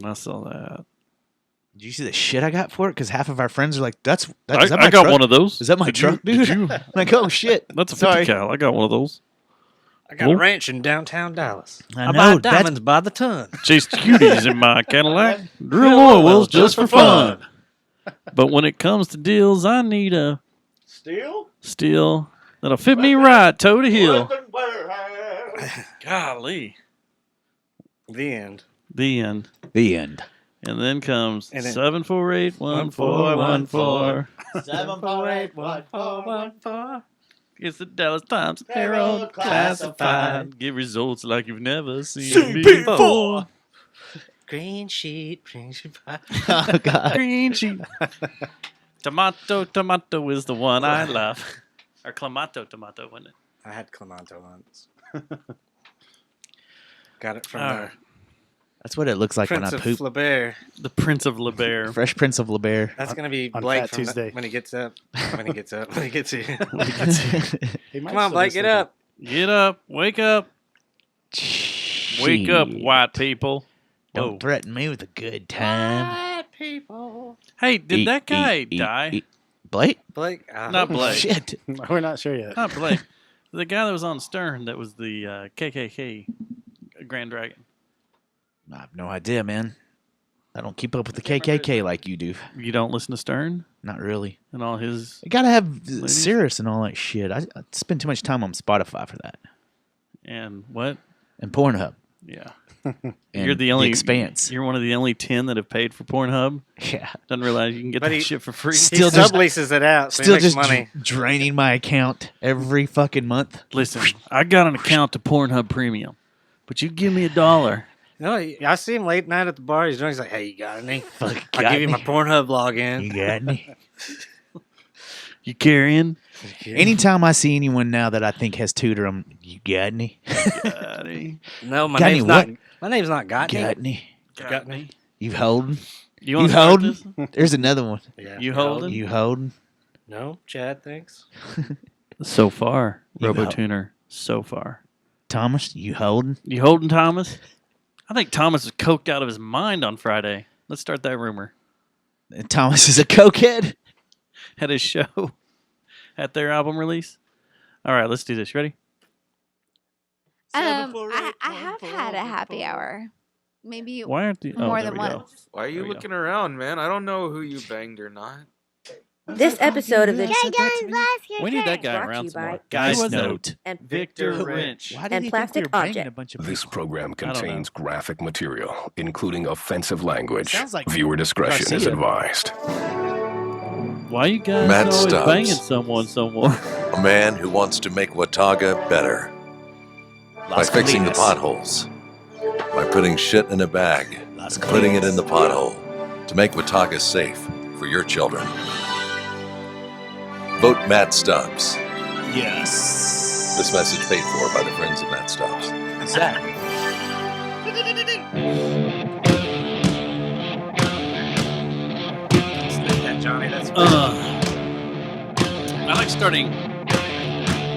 I saw that. Did you see the shit I got for it? Because half of our friends are like, is that my I got truck? one of those. Is that my truck, dude? I'm like, oh, shit. That's a 50 cal. I got one of those. I got a ranch in downtown Dallas. I I know, buy diamonds by the ton. Chased cuties in my Cadillac. Drill oil wells just for fun. But when it comes to deals, I need a steel that'll fit me right toe to heel. Golly. The end. The end. The end. And then comes And then- 7481414. 7481414. It's the Dallas Times Herald Classified. Get results like you've never seen before. Green sheet, green sheet pie. Oh, God. Green sheet. Tomato is the one I love. Or Clamato tomato, wasn't it? I had Clamato once. Got it from All the right. That's what it looks like Prince when I of poop. Flaubert. The Prince of Le Bear. Fresh Prince of LeBear. That's gonna be on Blake Fat from Tuesday. when he gets up. When he gets up. When he gets here. He might Come on, still Blake, be get sleeping. up. Get up. Wake up. Wake up, white people. Don't Whoa. threaten me with a good time. White people. Hey, did that guy die? Blake? Blake. Not Blake. Shit. We're not sure yet. Not Blake. The guy that was on Stern that was the KKK Grand Dragon. I have no idea, man. I don't keep up with the KKK like you do. You don't listen to Stern Not really. and all his... I gotta have Ladies? Sirius and all that shit. I spend too much time on Spotify for that. And what? And Pornhub. Yeah. And You're the only... Expanse. You're one of the only 10 that have paid for Pornhub. Yeah. Doesn't realize you can get But that he- shit for free. Still He just- subleases it out, so Still he makes just money. draining my account every fucking month. Listen, I got an account to Pornhub Premium, but you give me $1. No, I see him late night at the bar. He's like, "Hey, you got any? I'll got give you my any? Pornhub You login." got any? You carrying? Anytime I see anyone now that I think has tutor, you got any? Got any? No, my Got any name's not. what? My name's not Gotney. Got any? Got me. You holding? You want You to start holding? this? There's another one. Yeah. You holding? You holding? No, Chad. Thanks. So far, You RoboTuner. So far. Thomas, you holding? You holding Thomas? I think Thomas was coked out of his mind on Friday. Let's start that rumor. Thomas is a cokehead. At his show, at their album release. All right, let's do this. You ready? I have had a happy hour. Maybe Why aren't the more there than we go. once. Why are you There we go. looking around, man? I don't know who you banged or not. This episode of the We need that guy Brought to around you some by- more. Guys, Who was that? note. and Victor Wrench. Why did And he plastic think we were banging object. a bunch of This people? program don't know. contains graphic material, including offensive language. Sounds like Viewer discretion is Garcia. advised. Why you guys Matt always Stubbs. banging someone some more? A man who wants to make Watauga better by Las fixing the Colinas. potholes, by putting shit in a bag, Las putting it Colinas. in the pothole, to make Watauga safe for your children. Vote Matt Stubbs. Yes. This message paid for by the friends of Matt Stubbs. What's that? Yeah, Johnny. That's I like starting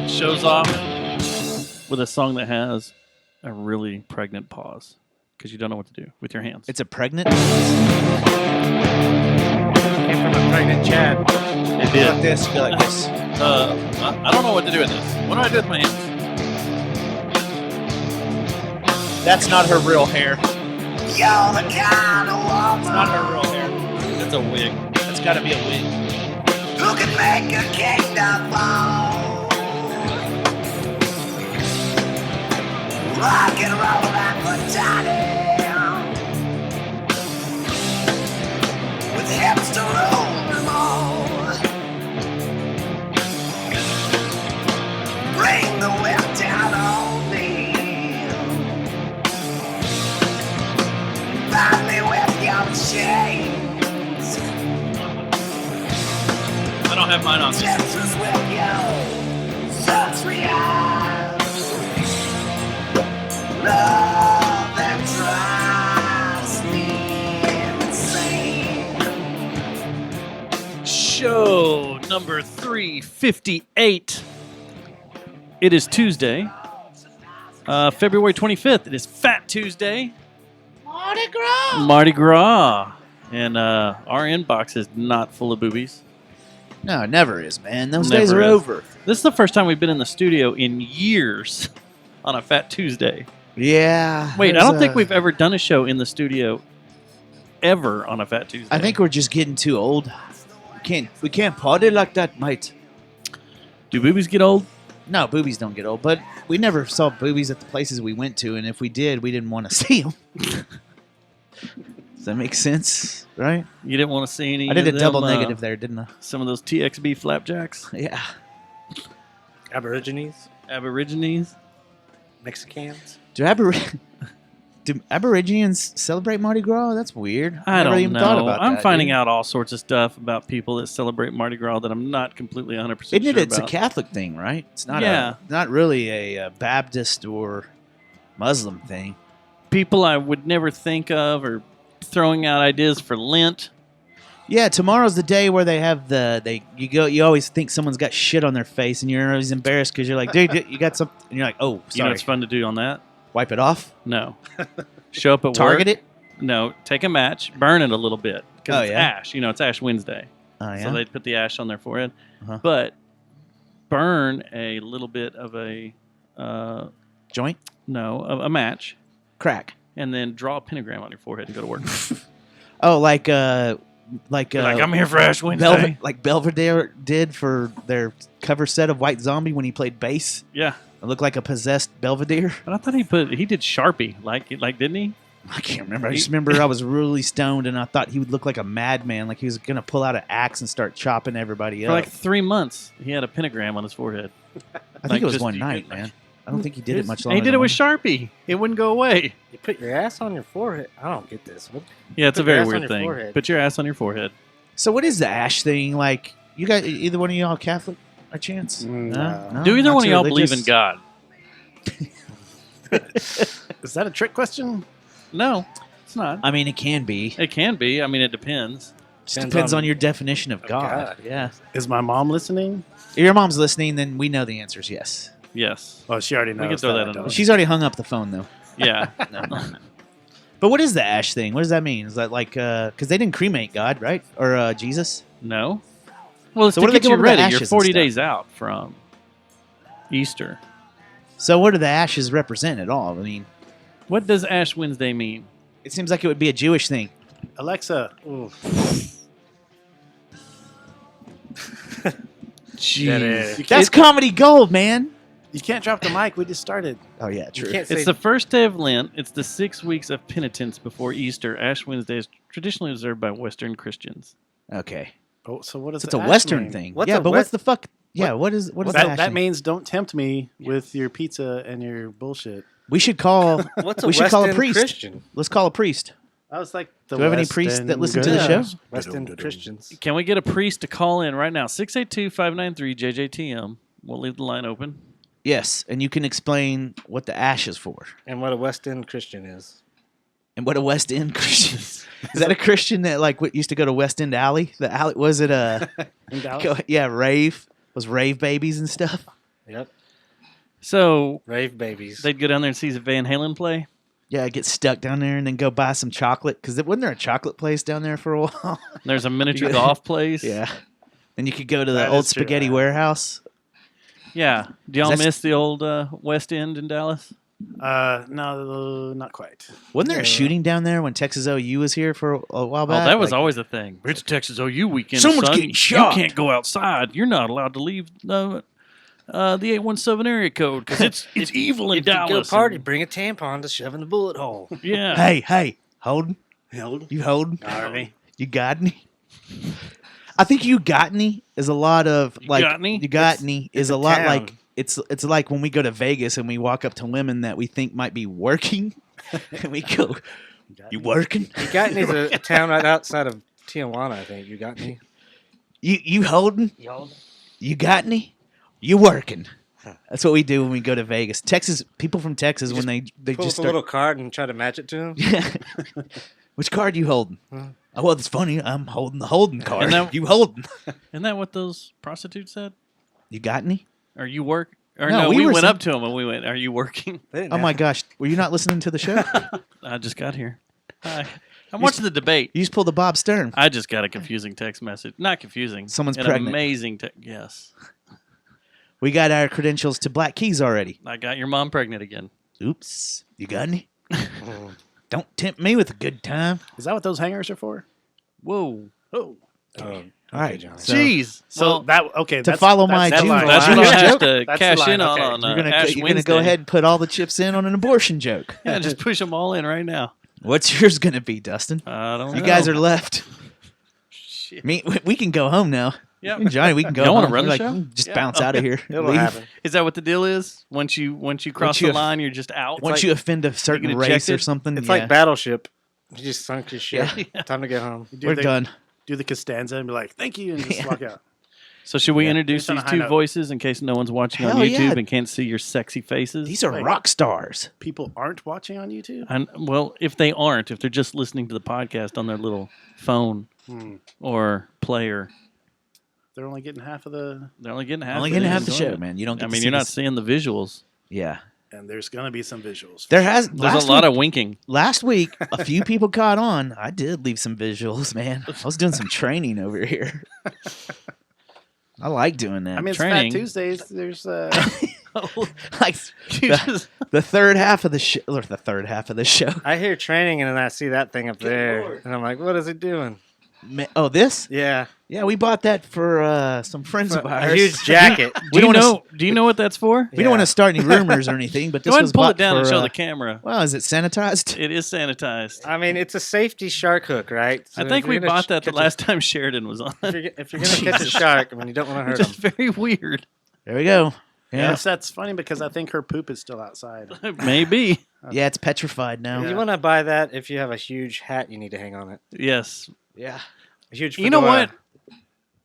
shows off with a song that has a really pregnant pause because you don't know what to do with your hands. It's a pregnant. came from a pregnant Chad. It did. Like this. Go like this. I don't know what to do with this. What do I do with my hands? That's not her real hair. It's not her real hair. It's a wig. That's got to be a wig. I don't have mine on. Show number 358. It is Tuesday, February 25th. It is Fat Tuesday. Mardi Gras. And our inbox is not full of boobies. No, it never is, man. Those Never days are is. over. This is the first time we've been in the studio in years on a Fat Tuesday. Yeah. Wait, I there's don't think a- we've ever done a show in the studio ever on a Fat Tuesday. I think we're just getting too old. We can't party like that, mate. Do boobies get old? No, boobies don't get old, but we never saw boobies at the places we went to, and if we did, we didn't want to see them. Does that make sense? Right? You didn't want to see any. I did a of double them, negative there, didn't I? Some of those TXB flapjacks, Yeah. Aborigines, Aborigines. Mexicans. Do Aborigines celebrate Mardi Gras? That's weird. I never don't even know. thought about I'm that, finding dude. out all sorts of stuff about people that celebrate Mardi Gras that I'm not completely 100% Isn't sure it? It's about. a Catholic thing, right? It's not Yeah. not really a Baptist or Muslim thing. People I would never think of or throwing out ideas for Lent. Yeah, tomorrow's the day where they have you always think someone's got shit on their face and you're always embarrassed because you're like, dude, you got something, and you're like, oh, You know sorry, what's fun to do on that? wipe it off, No. Show up at target work. it. No, take a match, burn it a little bit. Because Oh, it's yeah? ash. You know, it's Ash Wednesday. Oh yeah, So they put the ash on their forehead. Uh-huh. But burn a little bit of a, joint a match, crack. and then draw a pentagram on your forehead and go to work. Oh, like You're like, I'm here for Ash Wednesday. like Belvedere did for their cover set of White Zombie when he played bass. Yeah. It looked like a possessed Belvedere. But I thought he did Sharpie, like didn't he? I can't remember. I just remember I was really stoned and I thought he would look like a madman, like he was gonna pull out an axe and start chopping everybody For up. like 3 months, he had a pentagram on his forehead. I think like it was just- one night, man. I don't think he did it much And longer. he did it than with one- Sharpie. It wouldn't go away. You put your ass on your forehead. I don't get this. What? Yeah, it's a Put your very ass on weird your thing. forehead. Put your ass on your forehead. So what is the ash thing? Like, you guys, either one of y'all Catholic by chance? No. Do either Not one of too y'all believe in religious? God? Is that a trick question? No, it's not. I mean, it can be. It can be. I mean, it depends. Just depends on your definition of God. God. Yeah. Is my mom listening? If your mom's listening, then we know the answer is yes. Yes. Well, she already knows. can throw that I in don't. there. She's already hung up the phone, though. Yeah. But what is the ash thing? What does that mean? Is that like, because they didn't cremate God, right? Or Jesus? No. Well, it's So to what do they get come you up with the ready. You're ashes and 40 stuff? days out from Easter. So what do the ashes represent at all? I mean, What does Ash Wednesday mean? it seems like it would be a Jewish thing. Alexa, Jeez. you That's can't, comedy gold, man. you can't drop the mic. We just started. Oh, yeah, You true. can't say It's the first day of Lent. It's the 6 weeks of penitence before Easter. Ash Wednesday is traditionally observed by Western Christians. Okay. Oh, so what is So it's the a ash Western mean? thing. What's yeah, a but what's West- the fuck? Yeah, what is the That, ash that thing? means don't tempt me with your pizza and your bullshit. We should call. what's a we should call a West End priest. Christian? Let's call a priest. I was like, the Do we have any West priests that End listen to the good. show? West End Christians. Can we get a priest to call in right now? 682-593-JJTM. We'll leave the line open. Yes, and you can explain what the ash is for, And what a West End Christian is. and what a West End Christian is. Is that a Christian that like used to go to West End Alley? The alley was it a In Dallas? yeah rave was rave babies and stuff. Yep. So Rave babies. they'd go down there and see Van Halen play. Yeah, get stuck down there and then go buy some chocolate because wasn't there a chocolate place down there for a while? There's a miniature Yeah. golf place. Yeah. Then you could go to the That old is true. spaghetti warehouse. Yeah. Do y'all That's- miss the old West End in Dallas? No, not quite. Wasn't there a Yeah. shooting down there when Texas OU was here for a while Oh, back? that was Like, always a thing. It's Texas OU weekend. Someone's son. getting shot. You can't go outside. You're not allowed to leave the 817 area code because it's evil in if you go Dallas. party, bring a tampon to shove in the bullet hole. Yeah. Hey, Holden, Held. you Holden, Harvey. you got any? I think you got any is a lot of You like got any? you got any is it's a a lot town. like it's like when we go to Vegas and we walk up to women that we think might be working, and we go, "You working? Ugatni's a town right outside of Tijuana, I think. Ugatni. You Holden? You got any? You working?" That's what we do when we go to Vegas. Texas people from Texas when they Pull just up a start. little card and try to match it to him. Which card you holding? Huh? Oh, well, it's funny. I'm holding the Holden card. And that- You holding? Isn't that what those prostitutes said? You got any? Are you work? Or No, no, we we were went saying- up to them and we went, "Are you working?" They didn't Oh ask my me. gosh, were you not listening to the show? I just got here. Hi. I'm watching the debate. You just pulled the Bob Stern. I just got a confusing text message. Not confusing. Someone's an pregnant. Amazing. Yes. We got our credentials to Black Keys already. I got your mom pregnant again. Oops. You got any? Don't tempt me with a good time. Is that what those hangers are for? Whoa. Oh. All right. Johnny. So Jeez. So Well, that okay. to follow my that's the June line. that's line. what I'll have Joke? to That's the cash line, in on okay. on you're Ash gonna Wednesday. go ahead and put all the chips in on an abortion joke. Yeah, just push them all in right now. What's yours gonna be, Dustin? I don't know. You guys are left. Shit. Me, we can go home now. Yep. Me and Johnny, we can go Y'all home. wanna run We're the show? Just Yeah. bounce out of here. It'll Leave. happen. Is that what the deal is? Once you cross you the have- line, you're just out. Once you offend a certain get race or ejected? something, It's yeah, like Battleship. You just sunk your ship. Yeah. Time to get home. Do we're the, done. Do the Costanza and be like, "Thank you," and just Yeah. walk out. So should we Yeah. introduce Finish on these a high two note. voices in case no one's watching on Hell YouTube yeah. and can't see your sexy faces? These are Wait. rock stars. People aren't watching on YouTube. And well, if they aren't, if they're just listening to the podcast on their little phone Hmm. or player, They're only getting half of the, they're only getting half. Only of gonna it. have the Enjoying show, it. man. You don't. Get I to mean, see you're not this. seeing the visuals. Yeah, and there's gonna be some visuals. there has. There's a lot of winking. Last week, a few people caught on. I did leave some visuals, man. I was doing some training over here. I like doing that. I mean, it's training. Fat Tuesdays. There's like You the, just- the third half of the show, or the third half of the show. I hear training and then I see that thing up there. And I'm like, what is it doing? Oh, this? Yeah. Yeah, we bought that for some friends of ours. A huge jacket. do you don't wanna know? Do you know what that's for? We don't want to start any rumors or anything, but Go this ahead was and pull bought it down and for, show the camera. Well, is it sanitized? It is sanitized. I mean, it's a safety shark hook, right? So I think if we you're gonna bought that the catch a- last time Sheridan was on. If you're going to catch a shark, I mean, you don't want to hurt Which is him. very weird. There we go. Yeah, Yes, that's funny because I think her poop is still outside. Maybe. yeah, it's petrified now. Yeah. You want to buy that if you have a huge hat you need to hang on it. Yes. Yeah, A huge You know fedora. what?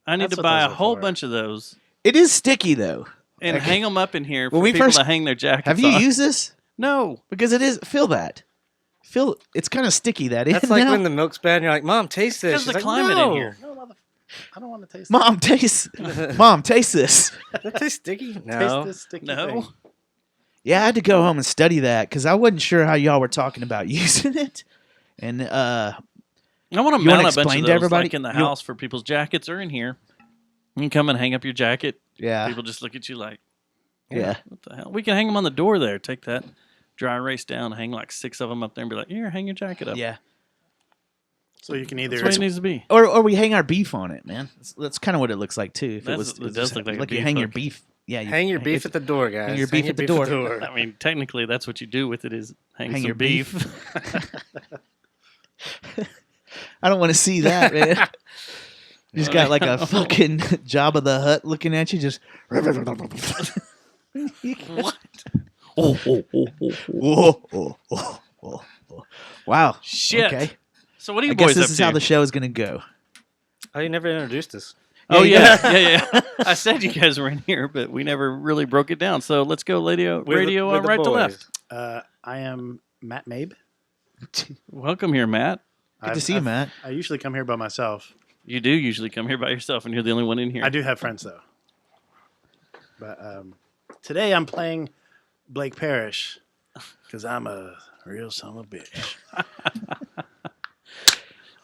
I need That's to what buy a those are whole for. bunch of those it is sticky though. and Okay. hang them up in here for When we people first- to hang their jackets Have you on. used this? No. Because it is. Feel that. Feel it's kind of sticky. That That's is like now. when the milk's bad and you're like, Mom, taste this. Because She's the like, climate no. in here. No, I don't want to taste. Mom, taste. Mom, taste this. Does that taste sticky? Taste No. this sticky No. thing. Yeah, I had to go home and study that because I wasn't sure how y'all were talking about using it. And I want to You wanna mount a bunch explain of to those everybody? like in the You- house for people's jackets or in here. You can come and hang up your jacket. yeah, People just look at you like, yeah. what the hell? We can hang them on the door there. Take that dry erase down, hang like 6 of them up there and be like, here, hang your jacket up. Yeah. So you can That's either what it needs to be. Or we hang our beef on it, man. That's kind of what it looks like too. If That's- it does look like a you beef hang your hook. beef. Yeah, Hang your beef it's- at the door, guys. hang your beef at the door. I mean, technically, that's what you do with it is hang some your beef. I don't want to see that, man. You just got like a fucking Jabba the Hutt looking at you, just. What? Oh, oh, oh, oh, oh. Whoa, oh, oh, oh, oh. Wow. Shit. Okay. So what are you I guess boys this up is to? how the show is gonna go. Oh, you never introduced us. Oh Yeah, yeah. I said you guys were in here, but we never really broke it down. So let's go radio We're the right to boys. left. I am Matt Mabe. Welcome here, Matt. Good to see you, Matt. I usually come here by myself. You do usually come here by yourself, and you're the only one in here. I do have friends though. But today I'm playing Blake Parrish because I'm a real son of a bitch.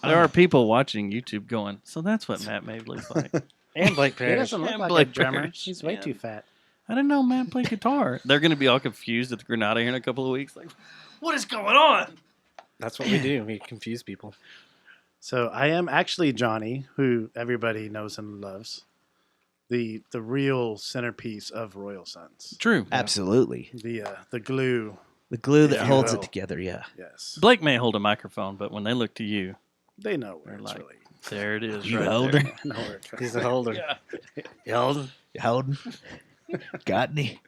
There are people watching YouTube going, so that's what Matt Mabe looks like. And Blake He Parrish. doesn't look And like Blake a drummer. Parrish. He's way Yeah. too fat. I didn't know Matt played guitar. They're going to be all confused at the Granada here in a couple of weeks. Like, what is going on? That's what we do. We confuse people. So I am actually Johnny, who everybody knows and loves. The real centerpiece of Royal Sons. True. Absolutely. The glue. The glue If that you holds will. it together. Yeah. Yes. Blake may hold a microphone, but when they look to you, They know where They're it's like- really. there it is. You right hold there. her? I know where it comes He's a holder. Yeah. You holding? You holding? Got any?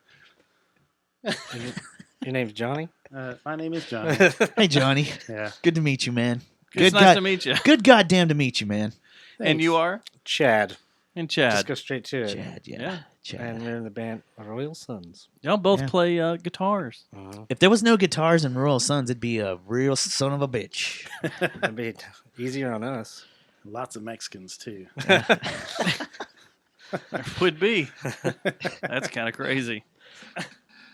Your name's Johnny? My name is Johnny. Hey, Johnny. Yeah. Good to meet you, man. It's nice to meet you. Good goddamn to meet you, man. And you are? Chad. And Just Chad. go straight to it. Chad, yeah. Yeah. Chad. And we're in the band Royal Sons. Y'all both Yeah. play guitars. If there was no guitars in Royal Sons, it'd be a real son of a bitch. It'd be easier on us. Lots of Mexicans too. Would be. That's kind of crazy.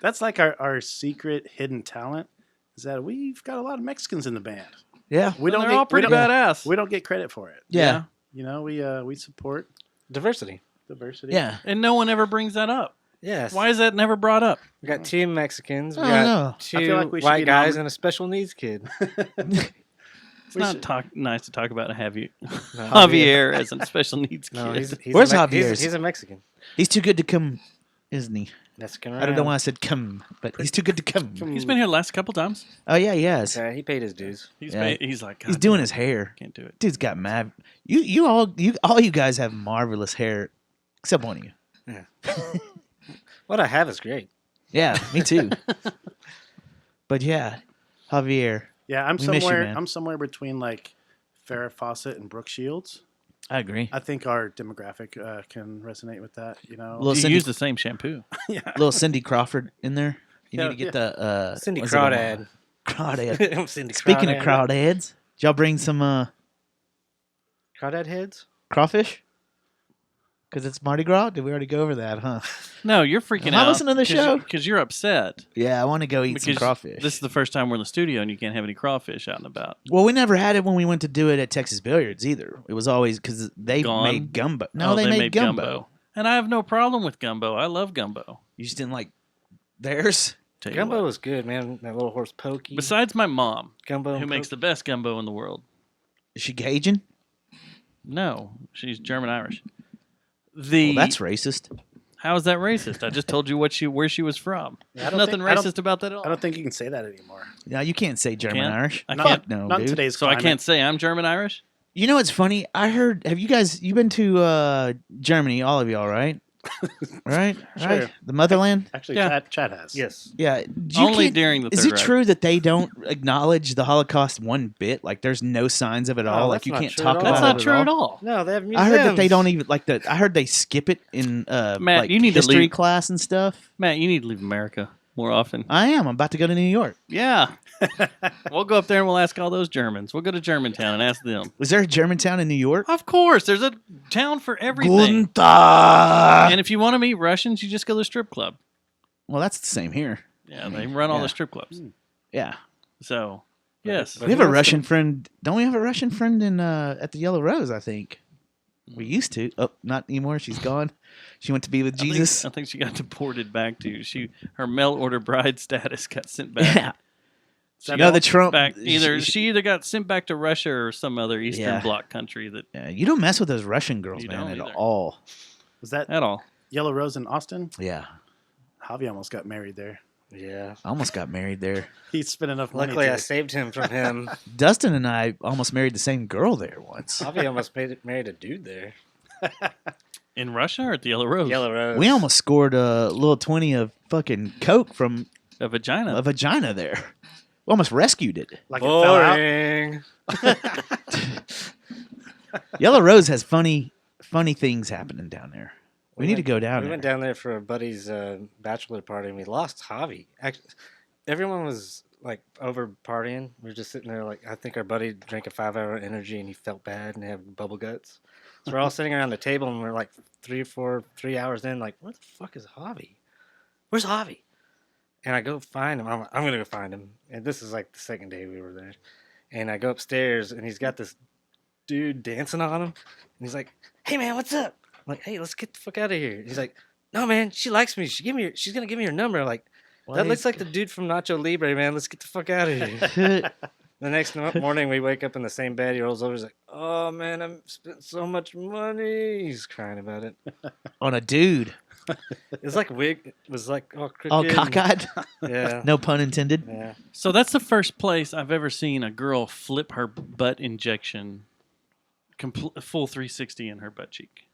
That's like our secret hidden talent is that we've got a lot of Mexicans in the band. Yeah. We don't They're get, all pretty we don't, badass. we don't get credit for it. Yeah. You know, we support Diversity. diversity. Yeah. And no one ever brings that up. Yes. Why is that never brought up? We got 2 Mexicans. We I don't got know. 2 I feel like we should white be guys and a special needs kid. It's not nice to talk about Javier, No, Javier as a special needs kid. No, he's Where's a Javier? He's a Mexican. He's too good to come, isn't he? Mexican. I don't know why I said come, but he's too good to come. He's been here the last couple times. Oh yeah, he has. Yeah, he paid his dues. He's Yeah. he's like He's "God doing damn, his hair. Can't do it. Dude's got mad. You all you guys have marvelous hair, except one of you. What I have is great. Yeah, me too. But yeah, Javier, Yeah, I'm We miss you, somewhere. man. I'm somewhere between like Farrah Fawcett and Brooke Shields. I agree. I think our demographic can resonate with that. You know, Little You Cindy, use the same shampoo. little Cindy Crawford in there. You Yeah, need to get the Cindy what's it Crawdad. called? Crawdad. Cindy Speaking of Crawdad. crawdads, did y'all bring some Crawdad heads? crawfish? Because it's Mardi Gras. Did we already go over that? Huh? No, you're freaking Am I out. listening to the show? Because you're upset. Yeah, I want to go eat some Because crawfish. This is the first time we're in the studio and you can't have any crawfish out and about. Well, we never had it when we went to do it at Texas Billiards either. It was always because they Gone? made gumbo. No, Oh, they made gumbo. And I have no problem with gumbo. I love gumbo. You just didn't like theirs. Tell you Gumbo what. was good, man. That little horse pokey. Besides my mom, Gumbo. who makes the best gumbo in the world. Is she Cajun? No, she's German Irish. Well, The that's racist. how is that racist? I just told you where she was from. Yeah, I don't Nothing think- I don't- racist about that at all. I don't think you can say that anymore. No, you can't say German Can't? Irish. I Fuck can't. no, Not in dude. today's So I climate. can't say I'm German Irish. You know what's funny? I heard. Have you been to Germany? All of y'all, right? Right, Sure. right. The motherland. Actually, Yeah. Chad has. Yes. Yeah. Only during the Is Third it Reich. true that they don't acknowledge the Holocaust one bit? Like, there's no signs of it at all. Like, that's you not can't true talk at about That's all. it not true at all. No, they have museums. I heard that they don't even like that. I heard they skip it in Matt, like you need to history leave. class and stuff. Matt, you need to leave America more often. I am. I'm about to go to New York. Yeah. We'll go up there and we'll ask all those Germans. We'll go to Germantown and ask them. Was there a Germantown in New York? Of course, there's a town for everything. Gunther. And if you want to meet Russians, you just go to the strip club. Well, that's the same here. Yeah, they run all Yeah. the strip clubs. Yeah. So, yes. But We have who a wants Russian friend. Don't we have a Russian friend in at the Yellow Rose? I think we used to. Oh, not anymore. She's gone. She went to be with Jesus. I think she got deported back to her mail order bride status got sent back. Yeah. She No, got the Trump. back she either got sent back to Russia or some other Eastern Yeah. Bloc country that Yeah, you don't mess with those Russian girls, You man, don't at either. all. Was that at all. Yellow Rose in Austin? Yeah. Javi almost got married there. Yeah. I almost got married there. He spent enough money. Luckily, to, I saved him from him. Dustin and I almost married the same girl there once. Javi almost married a dude there. In Russia or at the Yellow Rose? Yellow Rose. We almost scored a little 20 of fucking coke from A vagina. a vagina there. We almost rescued it. like it fell out. Boring. Yellow Rose has funny things happening down there. We need to go down We there. went down there for a buddy's bachelor party, and we lost Javi. Actually, everyone was like over partying. We were just sitting there, like I think our buddy drank a 5-hour energy, and he felt bad and had bubble guts. So we're all sitting around the table, and we're like 3 hours in, like where the fuck is Javi? Where's Javi? And I go find him. I'm gonna go find him. And this is like the second day we were there. And I go upstairs, and he's got this dude dancing on him, and he's like, "Hey man, what's up?" I'm like, "Hey, let's get the fuck out of here." He's like, "No man, she likes me. She's gonna give me her number." I'm like, that looks like the dude from Nacho Libre, man. Let's get the fuck out of here. The next morning, we wake up in the same bed. He rolls over. He's like, "Oh man, I spent so much money." He's crying about it. On a dude. It was like wig. It was like all crooked. All and- cockeyed. Yeah. No pun intended. Yeah. So that's the first place I've ever seen a girl flip her butt injection full 360 in her butt cheek.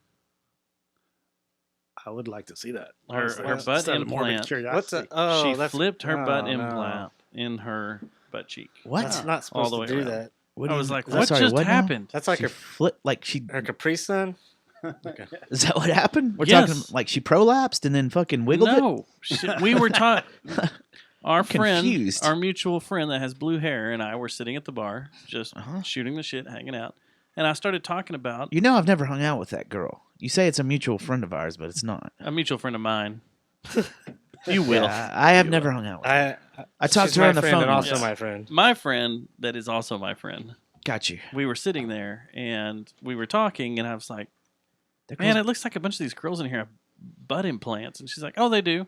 I would like to see that. Her Honestly. butt Just out of morbid implant. curiosity. What's a? Oh, She that's, flipped her butt oh, no. implant in her butt cheek. What? That's not All supposed the to way do around. that. What do I you- was like, I'm what sorry, just what now? happened? That's like She her flip like she. Capri Sun. Is that what happened? We're Yes. talking like she prolapsed and then fucking wiggled it. No, we were taught. Our friend, Confused. our mutual friend that has blue hair, and I were sitting at the bar, just Uh-huh. shooting the shit, hanging out. And I started talking about You know, I've never hung out with that girl. You say it's a mutual friend of ours, but it's not. a mutual friend of mine. You will. Yeah, I have never hung out with her. I talked she's to her my on the friend phone. and also once. my friend. My friend, that is also my friend. Got you. We were sitting there and we were talking, and I was like, That "Man, girl's- it looks like a bunch of these girls in here have butt implants." And she's like, "Oh, they do."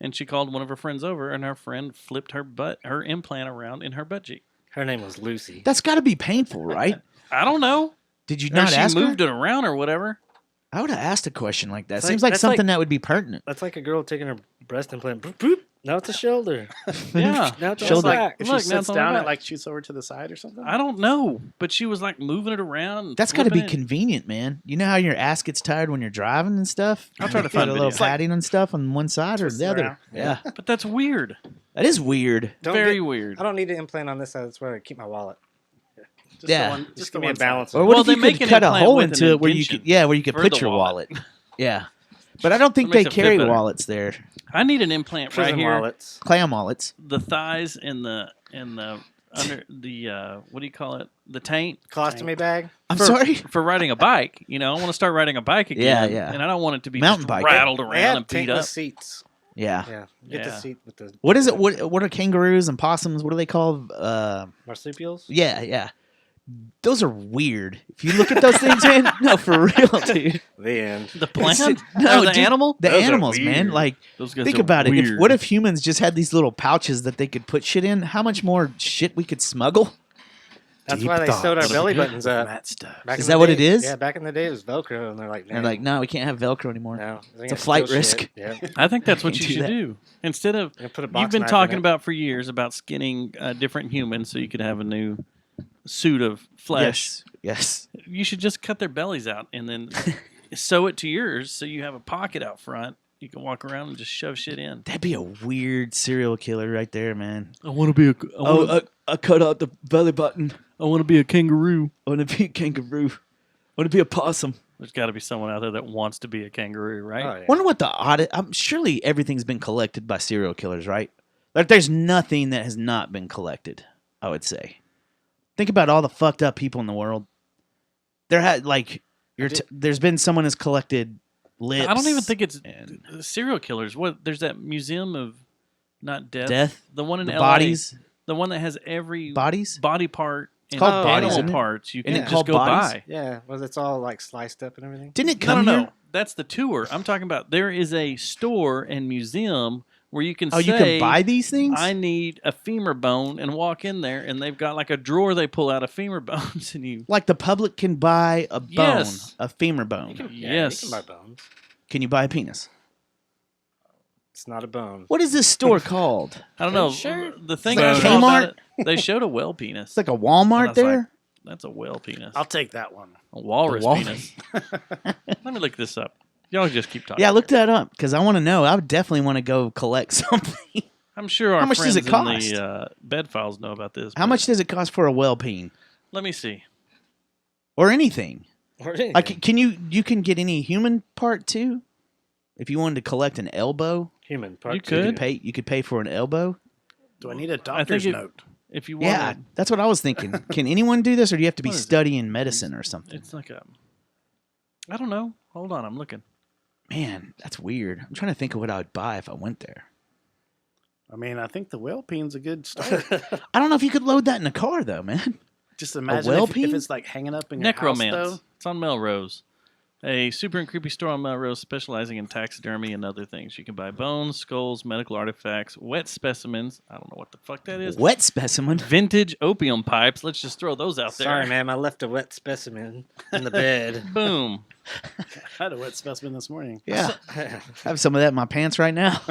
And she called one of her friends over, and her friend flipped her implant around in her butt cheek. Her name was Lucy. That's got to be painful, right? I don't know. Did you Or not she ask moved her? it around or whatever. I would have asked a question like that. It's Seems like- like that's something like- that would be pertinent. That's like a girl taking her breast implant. Boop, boop. Now it's a shoulder. Yeah. Now it's Shoulder. a back. If Look, she now sits it's on my down, it back. like shoots over to the side or something. I don't know, but she was like moving it around. That's got to be flipping it. convenient, man. You know how your ass gets tired when you're driving and stuff? I'll try to You find get a a little video. padding and stuff on one side or Twist the it other. around. Yeah. But that's weird. That is weird. Don't Very get- weird. I don't need an implant on this side. That's where I keep my wallet. Just Yeah. the one, Just just give the me a one balance. side. Or what Well, if they you make could an cut a implant hole with an into it where you intention could, yeah, where you could for put the your wallet. wallet. Yeah. But I don't think That makes they it fit carry better. wallets there. I need an implant Prison right here. wallets. Clam wallets. The thighs and the under the what do you call it? The taint Colostomy bag. I'm for, sorry? for riding a bike. You know, I want to start riding a bike again. Yeah, yeah. And I don't want it to be Mountain just bike. rattled They around have and beat tankless up. seats. Yeah. Yeah. Get the Yeah. seat with the. What is it? What are kangaroos and possums? What are they called? Marsupials? Yeah. Those are weird. If you look at those things, man, no, for real, dude. The end. The plant? No, Or the dude, animal? The Those are animals, man. weird. Like, Those guys think are about it. weird. What if humans just had these little pouches that they could put shit in? How much more shit we could smuggle? That's Deep why they sewed our thoughts. belly buttons up. That stuff. Back Is in the that what day- it is? Yeah, back in the day it was Velcro, and they're like, And they're like, no, we can't have Velcro anymore. no, It's a flight risk. Yeah, I think that's what Can't you do should that. do. Instead of and put a box you've been knife in talking it. about for years about skinning different humans so you could have a new suit of flesh. Yes. You should just cut their bellies out and then sew it to yours so you have a pocket out front. You can walk around and just shove shit in. That'd be a weird serial killer right there, man. I want to be a. I cut out the belly button. I want to be a kangaroo. I want to be a kangaroo. I want to be a possum. There's got to be someone out there that wants to be a kangaroo, right? Oh, yeah. Wonder what the odd. Surely everything's been collected by serial killers, right? Like, there's nothing that has not been collected. I would say. Think about all the fucked up people in the world. There had there's been someone has collected lips. I don't even think it's and serial killers. What? There's that museum of not death. death, The one in the LA. bodies, The one that has every bodies. body part. It's called and Bodies, animal isn't it? parts. You Isn't can it just called go Bodies? by. Yeah, well, it's all like sliced up and everything. Didn't it No, come no, here? no. That's the tour. I'm talking about. There is a store and museum where you can Oh, say, you can buy these things. I need a femur bone, and walk in there, and they've got like a drawer they pull out of femur bones, and you. Like the public can buy a bone, Yes. a femur bone. You can, Yes. you can buy bones. Can you buy a penis? It's not a bone. What is this store called? I don't know. Sure. The thing Like I a saw about Kmart? it, they showed a whale penis. It's like a Walmart That's like- there. That's a whale penis. I'll take that one. A walrus wal- penis. Let me look this up. Y'all just keep talking. Yeah, look that up because I want to know. I would definitely want to go collect something. I'm sure our How much does friends it cost? in the bed files know about this. How but much does it cost for a whale peen Let me see. or anything? Or anything. Like, can you can get any human part too? If you wanted to collect an elbow, Human part. You two. could. you could pay for an elbow. Do I need a I think doctor's note? if you want, Yeah, that's what I was thinking. Can anyone do this, or do you have to be What is it? studying medicine or something? it's like a. I don't know. Hold on, I'm looking. Man, that's weird. I'm trying to think of what I would buy if I went there. I mean, I think the whale peen's a good start. I don't know if you could load that in a car though, man. Just imagine whale if peen? it's like hanging up in your Necromance. house, though. It's on Melrose. A super and creepy store on Melrose specializing in taxidermy and other things. You can buy bones, skulls, medical artifacts, wet specimens. I don't know what the fuck that is. Wet specimen. Vintage opium pipes. Let's just throw those out there. Sorry, ma'am. I left a wet specimen in the bed. Boom. I had a wet specimen this morning. Yeah, I have some of that in my pants right now.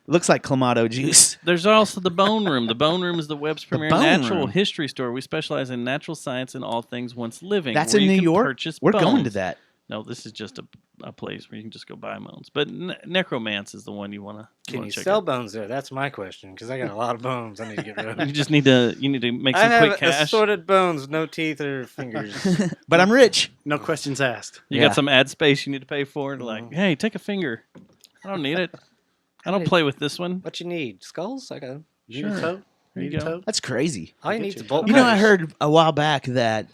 Looks like Clamato juice. There's also the Bone Room. The Bone Room is the web's premier Bone natural Room. history store. We specialize in natural science and all things once living. That's where in you New can York. purchase We're going to bones. that. No, this is just a place where you can just go buy bones. But necromance is the one you want to. Can you check sell out. bones there? That's my question because I got a lot of bones I need to get rid of. You just need to make I some have quick cash. assorted bones, no teeth or fingers. But I'm rich. No questions asked. You Yeah. got some ad space you need to pay for. And like, hey, take a finger. I don't need it. I don't play with this one. What you need? Skulls? I got 'em. You need a toe? There you Need a go. toe? That's crazy. All you Get need you is bolt You know, I cutters. heard a while back that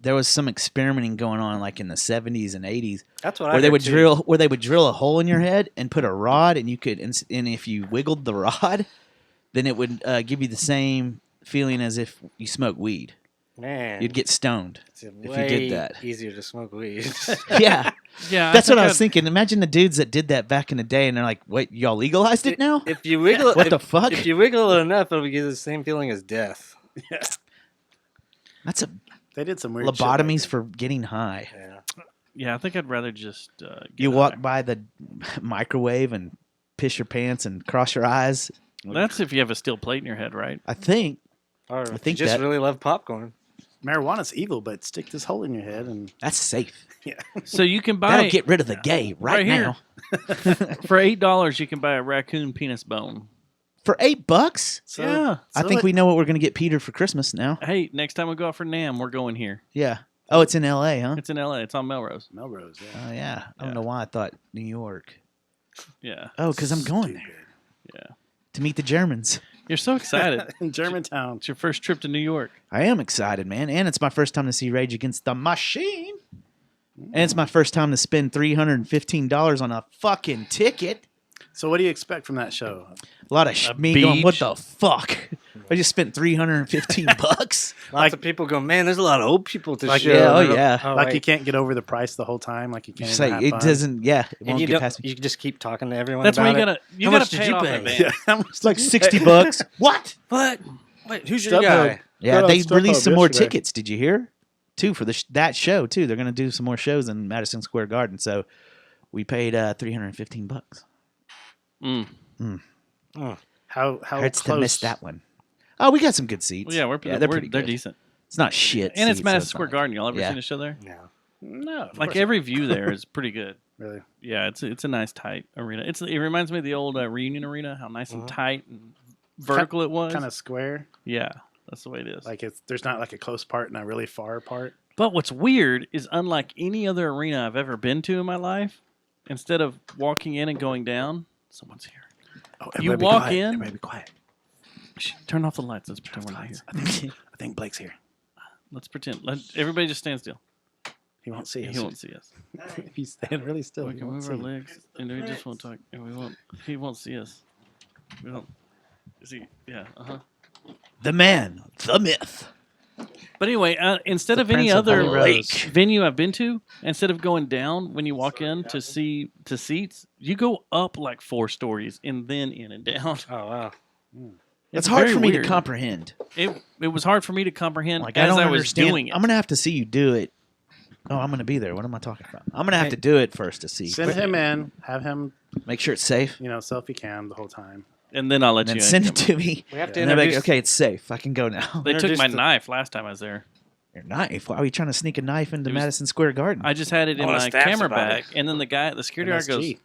there was some experimenting going on like in the 70s and 80s That's what I where they heard, would too. drill a hole in your head and put a rod, and you could, and if you wiggled the rod, then it would give you the same feeling as if you smoked weed. Man, You'd get stoned it's if you way did that. easier to smoke weed. Yeah, Yeah, that's what I was think thinking. Imagine the dudes that did that back in the day, and they're like, "Wait, y'all legalized it now? If you wiggle, What the fuck?" If you wiggle it enough, it'll give you the same feeling as death. That's a They did some weird shit lobotomies like for getting high. Yeah. Yeah, I think I'd rather just You walk by the microwave and piss your pants and cross your eyes. That's if you have a steel plate in your head, right? I think Or I if think you just that- really love popcorn. that. Marijuana's evil, but stick this hole in your head and that's safe. So you can buy That'll get rid of the gay Right right, here. now. for $8. You can buy a raccoon penis bone. For $8? so, Yeah. I think we know what we're gonna get Peter for Christmas now. Hey, next time we go out for Nam, we're going here. Yeah. Oh, it's in L.A., huh? It's in LA. It's on Melrose. Melrose. Yeah. Oh yeah. I don't Yeah. know why I thought New York. Yeah. Oh, because I'm going there Yeah. to meet the Germans. You're so excited. In Germantown. It's your first trip to New York. I am excited, man, and it's my first time to see Rage Against the Machine, and it's my first time to spend $315 on a fucking ticket. So what do you expect from that show? A lot of me going, what beach. the fuck? I just spent $315. Lots of people go, man. There's a lot of old people to Like, show. yeah, oh, And they're yeah. oh, Like wait. you can't get over the price the whole time. Like you can't. Just even like have it fun? doesn't. Yeah, it And won't you get don't. past me. You just keep talking to everyone. That's why about you it. gotta How gotta much pay did it you off pay? in advance. Yeah, how much It's like $60. What? What? Wait, who's your StubHub. guy? Yeah, Got they on StubHub released some more yesterday. tickets. Did you hear? Too for that show too. They're gonna do some more shows in Madison Square Garden. So we paid $315. Mm. How Hurts close? to miss that one. Oh, we got some good seats. Well, yeah, they're pretty they're good. decent. It's not shit. And it's seats, so Madison not Square like- Garden. Y'all ever Yeah. seen a show there? No. No, of Like course every view there is pretty good. not. Really. Yeah, it's a nice tight arena. It reminds me of the old Reunion Arena, how nice and tight and vertical it was. Kind of square. Yeah, that's the way it is. Like there's not like a close part and a really far part. But what's weird is, unlike any other arena I've ever been to in my life, instead of walking in and going down, someone's here. Oh, You everybody be walk quiet. in- Everybody be quiet. Shh, turn off the lights. Let's pretend we're not here. I think Blake's here. Let's pretend. Everybody just stand still. He won't see us. He won't see us. If you stand really still, We he can won't move our see. legs, and we just won't talk. And we won't. He won't see us. We don't. Is he? Yeah. The man, the myth. But anyway, instead The of any Prince of other Holy Rose. venue I've been to, instead of going down when you walk in to see to seats, you go up like 4 stories and then in and down. Oh wow. It's hard very for me weird. to comprehend. It was hard for me to comprehend Like I as don't I was understand. doing it. I'm gonna have to see you do it. Oh, I'm gonna be there. What am I talking about? I'm gonna have to do it first to see. Send him in. Have him, Make sure it's safe. selfie cam the whole time. and then I'll let And then you send in. it to me. We have to And they're like, introduce. okay, it's safe. I can go now. They took Introduce my the- knife last time I was there. Your knife? Why are you trying to sneak a knife into It was- Madison Square Garden? I just had it in wanna my stab camera somebody. bag, and then the security guard goes, MSG.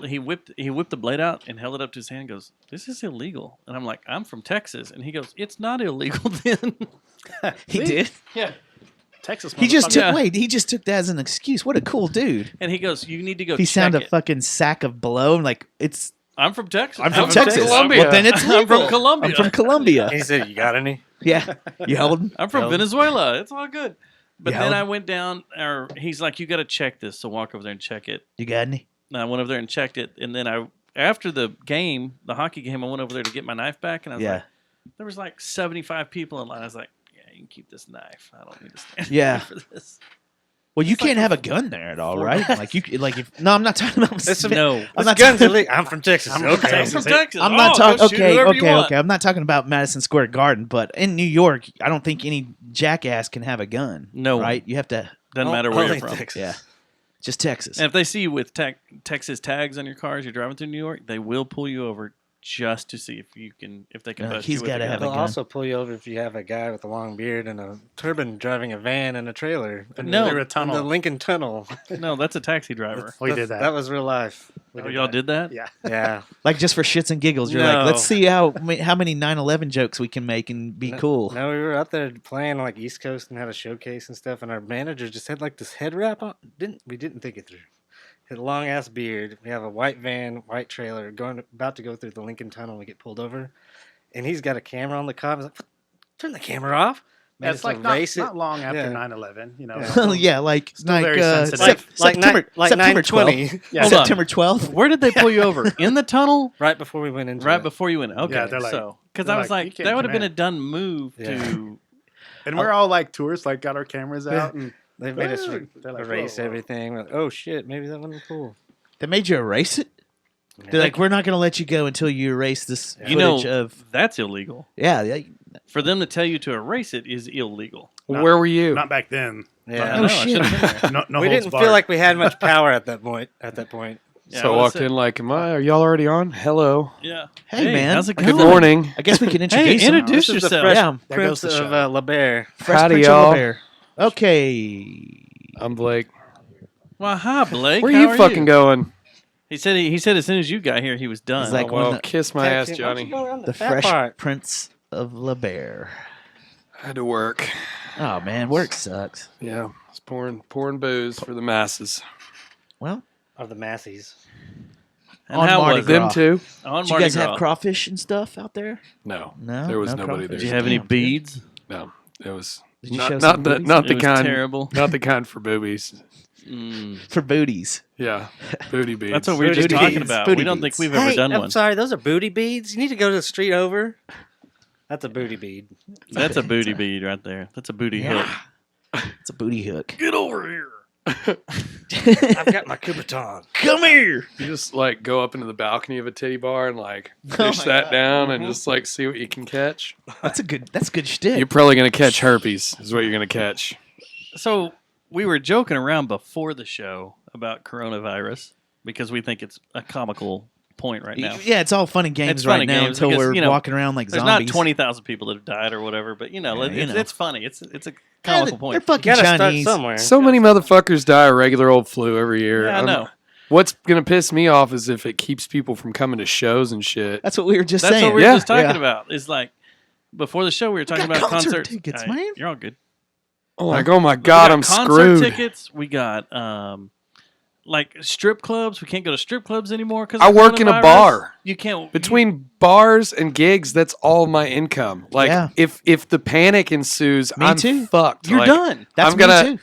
he whipped the blade out and held it up to his hand and goes, "This is illegal." And I'm like, "I'm from Texas." And he goes, "It's not illegal then." He did. Yeah. Texas. He just took. Yeah. Wait, he just took that as an excuse. What a cool dude. And he goes, "You need to go He check sound a it." fucking sack of blow. Like it's. I'm from Texas. I'm from Texas. Colombia. Well, then it's I'm from legal. Colombia. I'm from Colombia. He said, "You got any?" Yeah. You holding? I'm from Venezuela. It's all good. But You then held- I went down, or he's like, "You got to check this." So walk over there and check it. You got any? And I went over there and checked it, and then after the game, the hockey game, I went over there to get my knife back, and I was Yeah. like, there was like 75 people in line. I was like, "Yeah, you can keep this knife. I don't need to stand Yeah. here for this." Well, you It's like can't a have a gun there at all, four- right? Like you, like if no, I'm not talking about. No, I'm This not gun's talking- illegal. I'm from Texas. I'm okay. I'm from Texas. I'm not Oh, talking. go shoot Okay, whoever you okay, want. okay. I'm not talking about Madison Square Garden, but in New York, I don't think any jackass can have a gun. No. right? You have to. Doesn't matter where Only you're from. Texas. Yeah, just Texas. And if they see you with Texas tags on your cars, you're driving through New York, they will pull you over just to see if they can Like, bust he's you with gotta a have gun. a They'll gun. also pull you over if you have a guy with a long beard and a turban driving a van and a trailer. No. Through a In tunnel. the Lincoln Tunnel. No, that's a taxi driver. We did that. That was real life. Oh, y'all did that? Yeah. Yeah. Like just for shits and giggles, you're No. like, let's see how many 9/11 jokes we can make and be cool. No, we were out there playing like East Coast and had a showcase and stuff, and our manager just had like this head wrap on. We didn't think it through. Had a long ass beard. We have a white van, white trailer, about to go through the Lincoln Tunnel. We get pulled over, and he's got a camera on the cop. He's like, "Turn the camera off." made It's us like not, erase it. not long after Yeah. 9/11. You know. yeah, like Still very sensitive. Like September, like September 9/20. 12th. Yeah. Hold on. September 12th. Where did they pull you over? In the tunnel? Right before we went into Right it. before you went. Okay, Yeah, they're like- so because they're I was like, "You like, can't that would come have been a in." done move Yeah. to. And we're all like tourists, like got our cameras out, and They made us They're like, erase whoa, whoa. everything. We're like, oh shit, maybe that wasn't cool. They made you erase it. They're like, we're not going to let you go until you erase this You know, footage of. that's illegal. Yeah, For them to tell you to erase it is illegal. Not- Where were you? not back then. Yeah. I Oh, know, I shit. should've been there. No we holds didn't barred. feel like we had much power at that point. Yeah, So I well, walked in like, are y'all already on? Hello. Yeah. Hey, man. how's it Good going? morning. I guess we can Hey, introduce them. introduce This is the yourself. fresh Yeah, There goes Prince the of show. La Bear. Fresh Howdy, Prince of y'all. Bel-Air. Okay. I'm Blake. Well, hi, Blake. Where How you are fucking going? He said as soon as you got here, he was done. He's like, Oh, well, one of kiss my ass, Johnny. The Fresh Prince of La Bear. I had to work. Oh, man. Work sucks. Yeah, I was pouring booze for the masses. Well, Of the Massies. and on how Mardi was Gras. it? Them too? On did you Mardi guys Gras. have crawfish and stuff out there? No, No. there was no nobody crawfish. Did you there. have any Damn, beads? No, it was Did you not, show not some the boobies? not It the was kind terrible. not the kind for boobies. Mm. For booties. Yeah, booty beads. That's what we were just Booty talking beads. about. Booty We don't beads. think we've ever done I'm one. sorry, those are booty beads. You need to go to the street over. That's a booty bead. That's a booty bead right there. That's a booty Yeah. hook. It's a booty hook. Get over here. I've got my Kubaton. Come here. You just like go up into the balcony of a titty bar and like Oh fish my that God. down and just like see what you can catch. That's good shtick. You're probably gonna catch herpes. Is what you're gonna catch. So we were joking around before the show about coronavirus because we think it's a comical point right now. Yeah, it's all fun and games It's fun right and now games until because, we're you know, walking around like There's zombies. not 20,000 people that have died or whatever, but you know, Yeah, you know. it's funny. It's a Yeah, comical they're point. You fucking gotta start Chinese. somewhere. So many motherfuckers die of regular old flu every year. Yeah, I know. What's gonna piss me off is if it keeps people from coming to shows and shit. That's what we were just That's saying. what we were Yeah. just talking Yeah. about. Is like before the show we were talking got about concert concert tickets, All man. You're all good. Oh my We god, got I'm concert screwed. tickets. We got like strip clubs. We can't go to strip clubs anymore because I work in a bar. You can't Between bars and gigs, that's all my income. Like Yeah. if the panic ensues, Me I'm too. fucked. You're Like, done. That's I'm gonna- me too.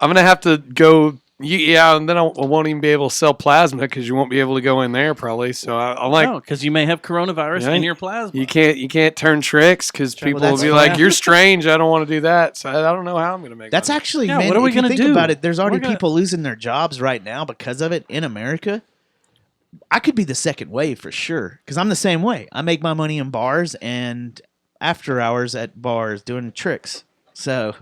I'm gonna have to go. Yeah, and then I won't even be able to sell plasma because you won't be able to go in there probably. So I'm like, No, because you may have coronavirus Yeah. in your plasma. you can't turn tricks because people will that's be fine. like, you're strange. I don't want to do that. So I don't know how I'm gonna make. That's money. actually, Yeah, man, what are we if you gonna think do? about it, there's already We're gonna- people losing their jobs right now because of it in America. I could be the second wave for sure because I'm the same way. I make my money in bars and after hours at bars doing tricks. So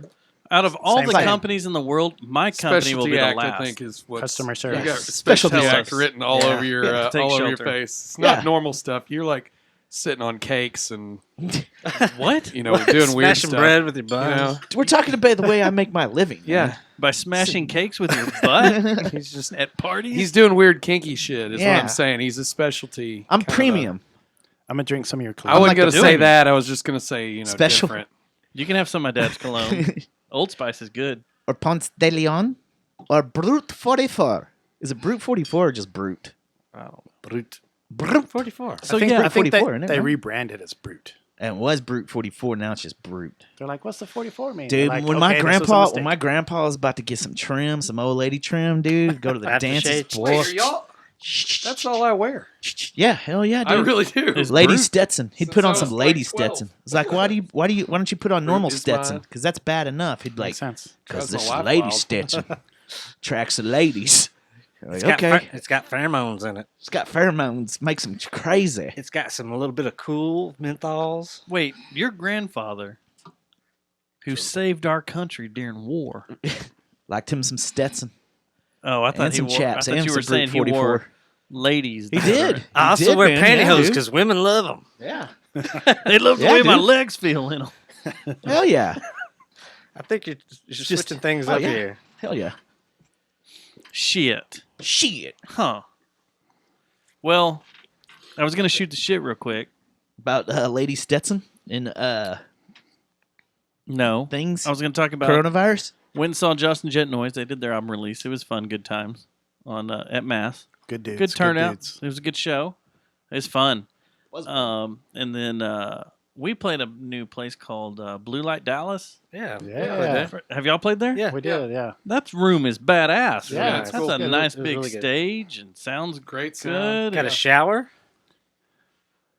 Out of all Same the thing. companies in the world, my company will be Specialty the act, last. I think, is what Customer You service. got Specialty specialty act. act written all Yeah. over your Yeah. Take all over your shelter. face. It's not Yeah. normal stuff. You're like sitting on cakes and What? you know doing weird Smashing stuff. bread with your You buns. know? we're talking about the way I make my living. Yeah, By smashing cakes with your butt he's just at parties? he's doing weird kinky shit. Is what Yeah. I'm saying. He's a specialty. I'm kind of a- premium. I'm gonna drink some of your I cologne. wasn't like gonna the say doing- that. I was just gonna say Special. different. You can have some of my dad's cologne. Old Spice is good. Or Ponce de Leon or Brute 44. Is it Brute 44 or just Brute? Brute. Brute. 44. So I think, yeah, I think 44, isn't it, they right? rebranded as Brute. And it was Brute 44. Now it's just Brute. They're like, what's the 44 mean? Dude, They're like, when my "Okay, this was a grandpa mistake." was about to get some trim, some old lady trim, dude, go to the dances. Aftershave. Boy. y'all? That's all I wear. Yeah, hell yeah, dude. I really do. Is Lady Brute- Stetson. He'd Since put I on was some like lady 12. Stetson. It's like, why don't you put on normal is Stetson? mine. Because that's bad enough. He'd like, Makes sense. because That's this my is life lady wild. Stetson. Tracks of ladies. Like, It's got okay. it's got pheromones in it. It's got pheromones. Makes them crazy. It's got a little bit of cool menthols. Wait, your grandfather, who saved our country during war. Liked him some Stetson. Oh, I thought And he some wore. chaps. I thought And you were some Brute saying he 44. wore ladies. He did. I He also did, wear man. Yeah, pantyhose dude. because women love them. Yeah. They love the Yeah, way my dude. legs feel in them. Hell yeah. I think you're Just- switching things oh, up yeah. here. Hell yeah. Shit. Shit. Huh. Well, I was gonna shoot the shit real quick. About Lady Stetson and No. things. I was gonna talk about Coronavirus. went and saw Justin Jet Noise. They did their album release. It was fun, good times on at Mass. Good dudes. Good turnout. dudes. It was a good show. It was fun. And then we played a new place called Blue Light Dallas. Yeah. Yeah. Have y'all played there? Yeah. We did, yeah. That room is badass. Yeah, that's it's cool. a It nice was big really good. stage and sounds Great sound. good. Got a shower?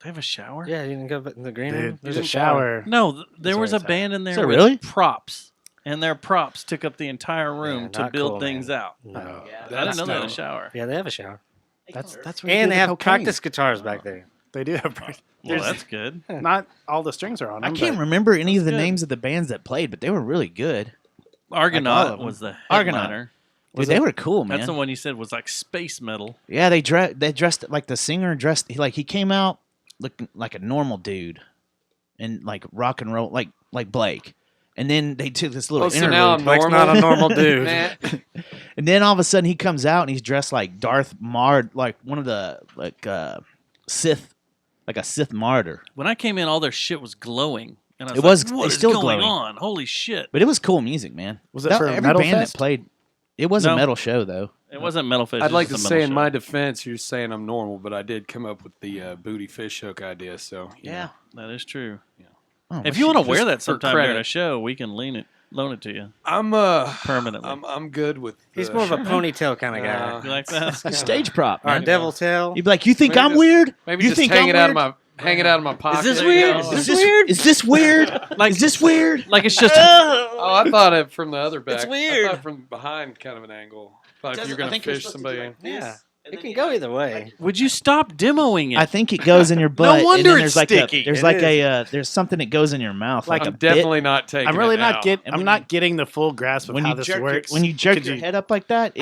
They have a shower? Yeah, you can go in the green room. Dude, There's the shower. No, there That's was where a it's at. band in there Is there with really? props, and their props took up the entire room to not build cool, things man. out. No. I didn't That's know they had a dope. shower. Yeah, they have a shower. That's where you And do they the have cocaine. practice guitars back there. They do have practice. Well, that's good. Not all the strings are on I them. can't but remember any of the good. names of the bands that played, but they were really good. all Argonaut of them. was the Argonaut. headliner. Dude, they were cool, man. That's the one you said was like space metal. Yeah, they dressed like the singer dressed like he came out looking like a normal dude and like rock and roll like Blake. And then they took this little Oh, so now I'm interlude. Blake's normal. not a normal dude. Man, And then all of a sudden he comes out and he's dressed like Darth Mard, like one of the Sith, like a Sith martyr. When I came in, all their shit was glowing. And I was It was- like, what it's is still going glowing. on? Holy shit. But it was cool music, man. Was it for every Metal band Fest? that played? It was No. a metal show though. It wasn't Metal Fest. I'd it like to was a say metal in show. my defense, you're saying I'm normal, but I did come up with the booty fish hook idea. So you know. That is true. Oh, If you want to just wear that for sometime during credit. a show, we can loan it to you I'm permanently. I'm good with. He's more of a ponytail kind of guy. you like that? a stage prop, Or a man. devil tail. You'd be like, you think Maybe I'm just- weird? maybe you just think hang I'm it out weird? of my pocket. this you weird? know? Is this weird? Is this weird? Like, Is this weird? like it's just Oh, I thought it from the other back. It's weird. I thought from behind, kind of an angle. Thought if you're gonna fish somebody. Yeah. It can go either way. would you stop demoing it? I think it goes in your butt. and wonder then it's there's like sticky. A, there's It like is. there's something that goes in your mouth. Like I'm a bit. definitely not taking. I'm really it not out. get. And I'm when not getting the full grasp of when how you this jerk works. when you jerk Could your you- head up like that,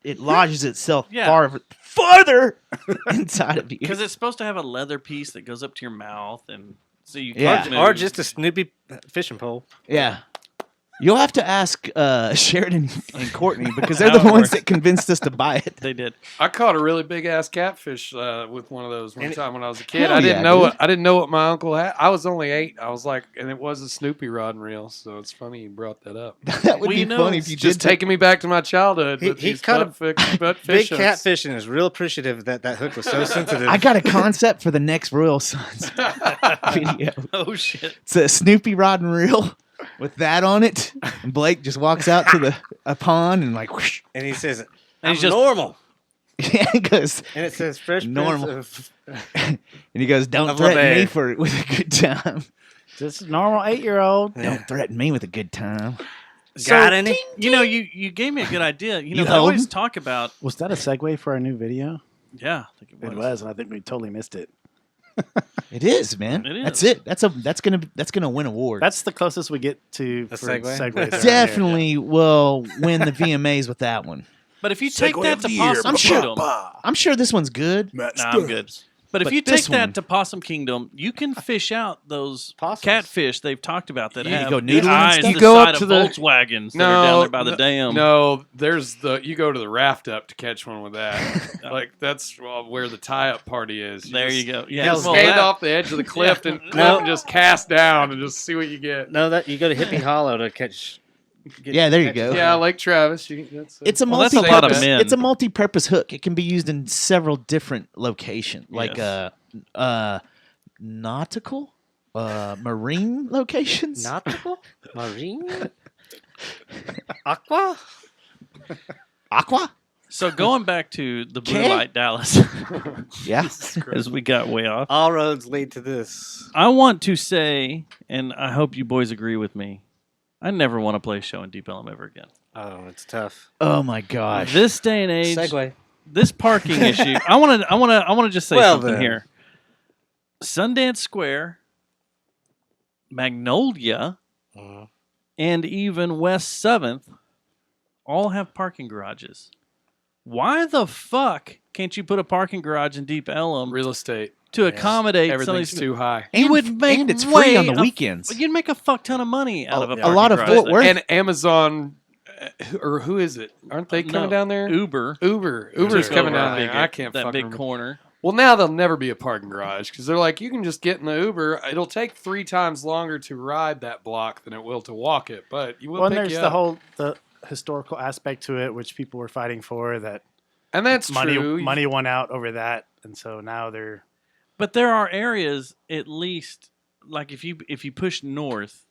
it lodges itself Yeah. farther inside of you. Because it's supposed to have a leather piece that goes up to your mouth, and so you Yeah. can't Or move. just a Snoopy fishing pole. Yeah. You'll have to ask Sheridan and Courtney because they're How the it ones works. that convinced us to buy it. They did. I caught a really big ass catfish with one of those one And- time when I was a kid. Hell I didn't yeah, know dude. what I didn't know what my uncle had. I was only 8. I was like, and it was a Snoopy rod and reel. So it's funny you brought that up. That would Well, be you know, funny if you Just did. taking me back to my childhood. He- with he these caught a butt Big fish hooks. catfishing is real appreciative that that hook was so sensitive. I got a concept for the next Royal Sons video. Oh shit! It's a Snoopy rod and reel with that on it, and Blake just walks out to a pond and like, whoosh, and he says, And "I'm he's just- normal." yeah, he goes, And it says fresh Normal. Prince of and he goes, "Don't Of threaten LeBay. me for with a good time. Just a normal 8-year-old. Don't threaten me with a good time." Got any? You know, you gave me a good idea. You know, You I always held? talk about. Was that a segue for our new video? Yeah, I think It was, and I think we totally missed it. It is, man. It That's is. it. That's gonna win awards. That's the closest we get to A for segue? segues around here. Definitely will win the VMAs with that one. But if you take Segue that of to the year, Possum I'm sure- Kingdom, I'm sure this one's good. nah, I'm good. But if But you this take that one- to Possum Kingdom, you can fish out those Possums. catfish they've talked about that You have go the noodling and eyes stuff? the You go side up of to the- Volkswagens that are down there by the dam. No, there's you go to the raft up to catch one with that. Like that's where the tie up party is. There just- you go. You Yeah, just well, stand that- off the edge of the cliff and just cast down and just see what you get. No, that you go to Hippie Hollow to catch. Yeah, there you go. Yeah, Lake Travis. It's a Well, that's a lot of multi-purpose. men. It's a multi-purpose hook. It can be used in several different locations, like Yes. nautical, marine locations. Nautical? Marine? Aqua? Aqua. So going back to the Blue Okay. Light Dallas, Yeah. as we got way off, All roads lead to this. I want to say, and I hope you boys agree with me, I never want to play a show in Deep Ellum ever again. Oh, it's tough. Oh my gosh. This day and age, Segway. this parking issue. I want to just say Well, something then. here. Sundance Square, Magnolia, Mhm. and even West 7th all have parking garages. Why the fuck can't you put a parking garage in Deep Ellum real estate. to accommete some of Everything's these? too high. You would make and it's way free on the a- weekends. You'd make a fuck ton of money out of a yeah. parking A lot of garage Fort there. Worth. And Amazon, or who is it? Aren't they coming No, down there? Uber. Uber's took coming over down that there. big- I can't that fucking big remember. corner. Well, now there'll never be a parking garage because they're like, you can just get in the Uber. It'll take 3 times longer to ride that block than it will to walk it, but you will Well, and pick there's you the up. whole the historical aspect to it, which people were fighting for. That And that's money true. money won out over that, and so now they're But there are areas, at least like if you push north,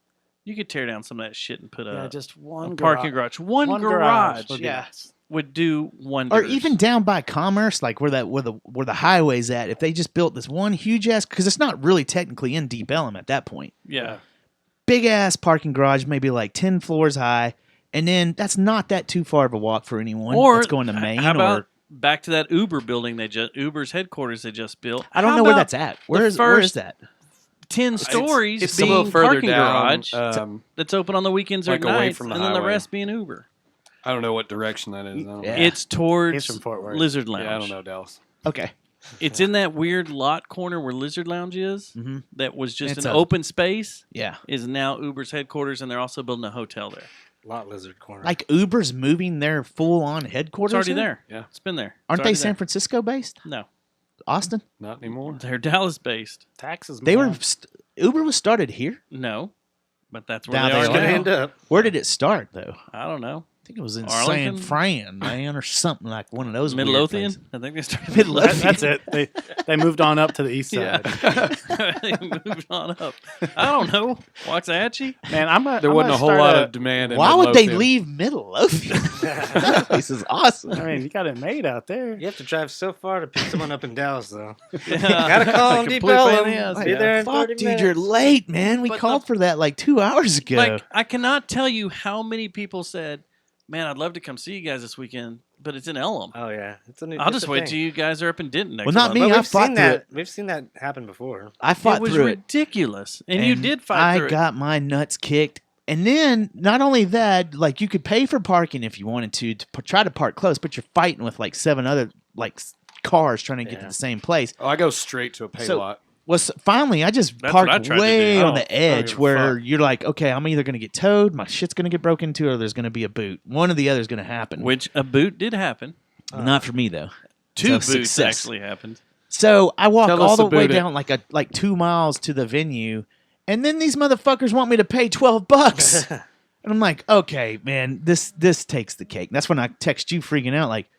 you could tear down some of that shit and put just a one parking garage. One garage would be yeah. nice. would do wonders. Or even down by Commerce, like where the highway's at. If they just built this one huge ass, because it's not really technically in Deep Ellum at that point. yeah. Big ass parking garage, maybe like 10 floors high, and then that's not that too far of a walk for anyone. Or that's going to Maine. How about or back to that Uber building Uber's headquarters they just built? I don't How know where about that's at. Where is first that? 10 stories It's a being little further parking down. garage that's open on the weekends like or away nights, from the and then the highway. rest being Uber. I don't know what direction that is. I don't know. Yeah. It's towards He's from Fort Worth. Lizard Lounge. Yeah, I don't know, Dallas. Okay. It's in that weird lot corner where Lizard Lounge is. Mhm. That was just It's an a- open space. Yeah. Is now Uber's headquarters, and they're also building a hotel there. Lot Lizard Corner. Like Uber's moving their full on headquarters. It's already here? there. Yeah. It's been there. Aren't It's they already San there. Francisco based? No, Austin? Not anymore. they're Dallas based. Taxes. They man. were. Uber was started here. No, but that's where Now they they are It's gonna now. end up. Where did it start though? I don't know. I think it was in Arlington? San Fran, man, or something like one of those. weird Midlothian. places. I think they started. Midlothian. That's it. They moved on up to the east Yeah. side. They moved on up. I don't know. Waxahachie? Man, There wasn't a whole lot of demand. In Why would they Midlothian. leave Midlothian? That place is awesome. I mean, you got it made out there. You have to drive so far to pick someone up in Dallas, though. Yeah. Gotta call It's a on Deep complete pain Ellum. in the ass. Be there in Fuck, 30 dude, minutes. you're late, man. We But called for that like 2 hours ago. Like, I cannot tell you how many people said, man, I'd love to come see you guys this weekend, but it's in Elm. Oh yeah, it's a new. I'll it's just a wait thing. till you guys are up in Denton next Well, not month. me. But I we've fought seen through that. it. We've seen that happen before. I fought It was through it. ridiculous. And you did fight I through it. got my nuts kicked. And then, not only that, like you could pay for parking if you wanted to try to park close, but you're fighting with like 7 other like cars trying to get to Yeah. the same place. Oh, I go straight to a pay So- lot. Was finally, I just That's what I parked tried to way do. on Oh, the I don't edge give a where fuck. you're like, okay, I'm either going to get towed, my shit's going to get broken into, or there's going to be a boot. One or the other is going to happen. Which a boot did happen. Not for me though. 2 So, boots success. actually happened. So I walk Tell all us the way about it. down like 2 miles to the venue, and then these motherfuckers want me to pay $12. And I'm like, okay, man, this takes the cake. And that's when I text you freaking out, like,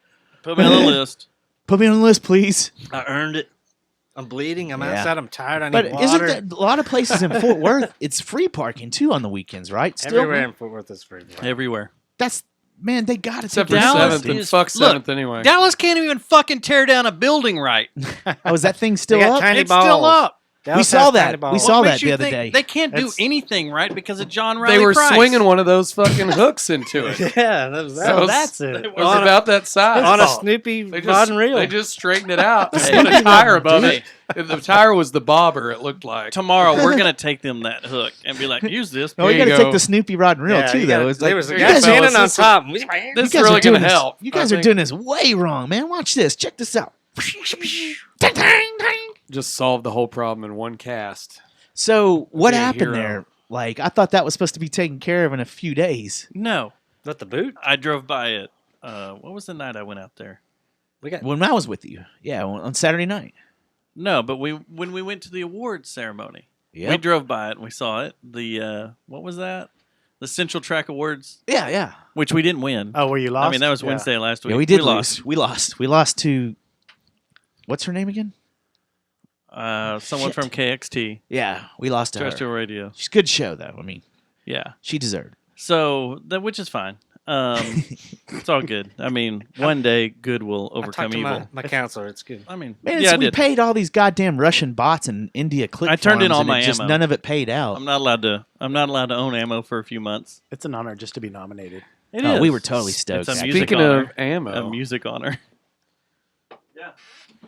Put me on the list. put me on the list, please. I earned it. I'm bleeding. I'm Yeah. outside. I'm tired. I need But water. isn't that a lot of places in Fort Worth? It's free parking too on the weekends, right? Still, everywhere in Fort Worth is free? Everywhere. that's man, they got to Except take for this Dallas 7th and is- fuck look, 7th anyway. Dallas can't even fucking tear down a building right. Oh, is that thing still They got up? tiny It's still balls. up. We Dallas saw has that. tiny balls. We saw What that makes the you other think day. They can't do It's- anything right because of John Riley They were Price. swinging one of those fucking hooks into it. It Yeah, that was So that. So was- that's it. was about that size. on a fault. Snoopy They rod just, and reel. they just straightened it out. They put a tire above it. The tire was the bobber, it looked like. Tomorrow we're gonna take them that hook and be like, use this. Oh, we There got you to take go. the Snoopy rod and reel Yeah, too, you though. gotta- It's there like, was a you guy guys- standing on this is- top. This you is guys really are doing going to this- help. You guys I are think. doing this way wrong, man. Watch this. Check this out. Just solved the whole problem in one cast. So what Be a happened hero. there? Like I thought that was supposed to be taken care of in a few days. No, What the boot? I drove by it. What was the night I went out there? We got. When I was with you, yeah, on Saturday night. No, but when we went to the awards ceremony, we Yep. drove by it and we saw it. The what was that? The Central Track Awards, Yeah. which we didn't win. Oh, were you lost? I mean, that was Yeah. Wednesday last week. Yeah, we did lost. lose. We lost. We lost to what's her name again? Someone Shit. from KXT, Yeah, we lost to her. Terrestrial Radio. She's a good show though. I mean, Yeah. she deserved. So that, which is fine. It's all good. I mean, one day good will I overcome talked to evil. my counselor. It's good. I mean, Man, yeah, so I we did. paid all these goddamn Russian bots and India click I turned in farms, all and my it just ammo. none of it paid out. I'm not allowed to. I'm not allowed to own ammo for a few months. It's an honor just to be nominated. It Oh, is. we were totally stoked. It's a music Speaking honor. of ammo, A music honor.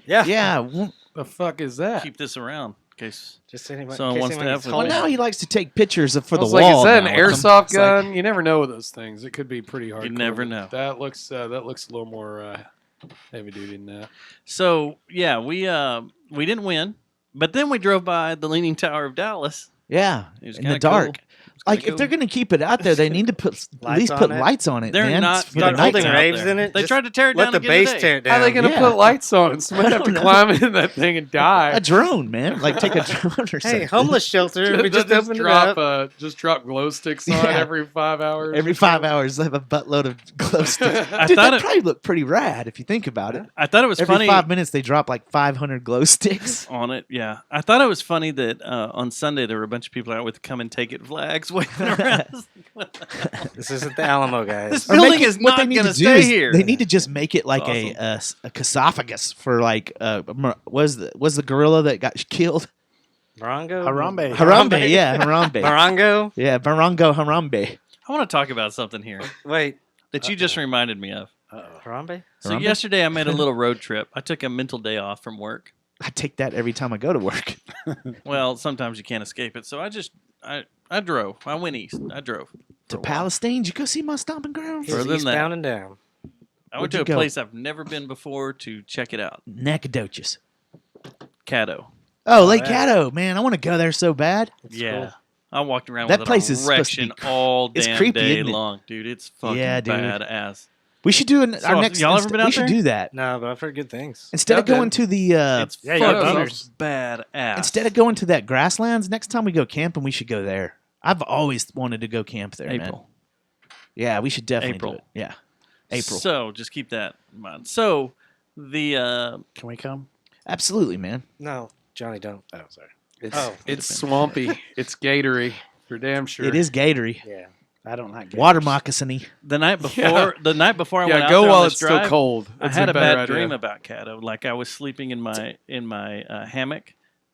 Yeah. Yeah. Well, the fuck is that? Keep this around in case. Just anybody. Someone in case wants to anyone have gets with well, me. cold. now he likes to take pictures for I the was like, wall. is that an now with them. airsoft It's like- gun? You never know with those things. It could be pretty hard. never know. That looks a little more heavy duty than that. So yeah, we didn't win, but then we drove by the Leaning Tower of Dallas. Yeah, It was in the kinda dark. cool. Like, if they're gonna keep it out there, they need to put at Lights least on put it. lights on it. They're man. not For the Start gonna holding nighttime. out raves there. in it. They just tried to tear it let down the again base today. tear it down. How are they going to Yeah. put lights on it? Somebody have to know. climb in that thing and die. A drone, man. Like take a drone or Hey, something. homeless shelter. We just opened it drop up. just drop glow sticks on Yeah. every 5 hours. Every 5 hours, they have a buttload of glow sticks. I Dude, thought that it- probably looked pretty rad if you think about it. I thought it was Every funny 5 minutes, they drop like 500 glow sticks. on it. Yeah, I thought it was funny that on Sunday there were a bunch of people out with "Come and Take It" flags waving around. This isn't the Alamo, guys. This Or building make it- is what they not need going to to do stay is here. They need to just make it like That's a sarcophagus for like was the gorilla that got killed? Morongo? Harambe. Harambe, yeah, Harambe. Morongo? Yeah, Barongo Harambe. I want to talk about something here Wait, that you just reminded me of. Harambe? So Harambe? yesterday I made a little road trip. I took a mental day off from work. I take that every time I go to work. Well, sometimes you can't escape it. So I drove. I went east. I drove To Palestine, you go see my stomping grounds? He's Further than that. eastbound and down. I Where'd went to you a go? place I've never been before to check it out. Nacogdoches. Caddo. Oh, Lake yeah. Caddo, man. I want to go there so bad. Yeah. I walked around That with place an is supposed to be erection all it's damn creepy, day isn't it? long, dude. It's fucking Yeah, dude. badass. We should do So, our next. y'all ever been we out should there? do that No, but I've heard good things. instead of I've been. going to the. It's yeah, you got fucking boners. badass. Instead of going to that grasslands, next time we go camping, we should go there. I've always wanted to go camp there, man. April. Yeah, we should definitely April. do it. Yeah, April. So just keep that in mind. So the Can we come? Absolutely, man. No, Johnny, don't. Oh, sorry. It's, Oh. it's swampy. It's gatory. For damn sure. It is gatory, Yeah. I don't like water gators. moccasiny. the night before Yeah. the night before I went Yeah, out go there while on it's this drive, still cold. I That's had a better bad idea. dream about Caddo. Like I was sleeping in my hammock,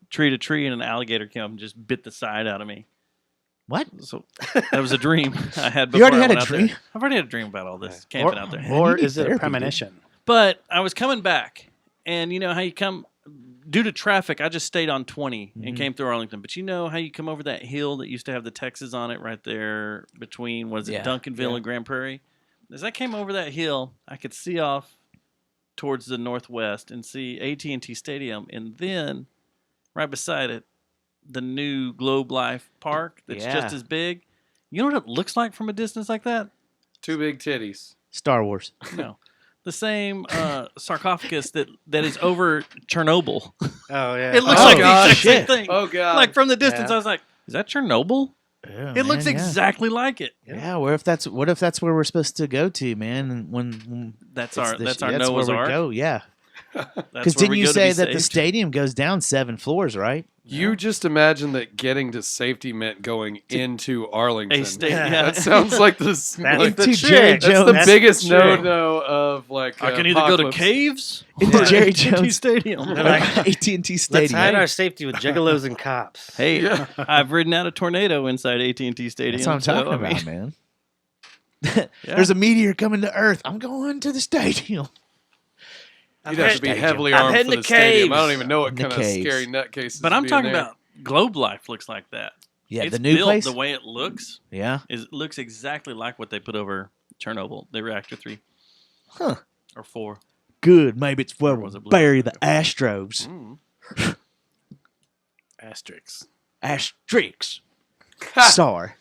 tree to tree, and an alligator came up and just bit the side out of me. What? So that was a dream I had. You Before already I had went a out there. dream? I've already had a dream about all this Or, camping out there. or You need is it a therapy, dude. premonition? But I was coming back, and you know how you come due to traffic. I just stayed on 20 and Mhm. came through Arlington. But you know how you come over that hill that used to have the Texas on it, right there between was it Yeah, Duncanville yeah. and Grand Prairie. As I came over that hill, I could see off towards the northwest and see AT&T Stadium, and then right beside it, the new Globe Life Park that's Yeah. just as big. You know what it looks like from a distance like that? Two big titties. Star Wars. No. The same sarcophagus that is over Chernobyl. Oh, yeah. It looks Oh, like God. the exact same Shit. thing. Oh god. Like from the distance, Yeah. I was like, "Is that Chernobyl?" Yeah, It looks man, yeah. exactly like it. Yeah, what if that's where we're supposed to go to, man? And when That's it's our the- that's our where Noah's we Ark. go, yeah. That's Because where didn't we you go to say be that the saved. stadium goes down 7 floors, right? You just imagine that getting to safety meant going into Arlington. A state? Yeah. Yeah. That sounds like this. That's like, the Into trick. Jerry that's the Jones. biggest the trick. no-no of like. I can either go to apocalypse. caves Into or Jerry AT&T Jones. Stadium. They're like, AT&T let's Stadium. hide our safety with juggalos and cops. Hey, Yeah. I've ridden out a tornado inside AT&T Stadium. That's what I'm so, talking I mean, about, man. yeah. There's a meteor coming to Earth. I'm going to the stadium. You'd have to be heavily I'm armed heading for to the stadium. I caves. don't even know what The kind of caves. scary nutcases. But I'm would be in talking there. about Globe Life looks like that. Yeah, It's the new built place. the way it looks Yeah. it looks exactly like what they put over Chernobyl, the reactor 3 Huh. or 4. Good. Maybe it's where Or we was it blue? bury the Astros. Mm. Asterix. Asterix. Sorry.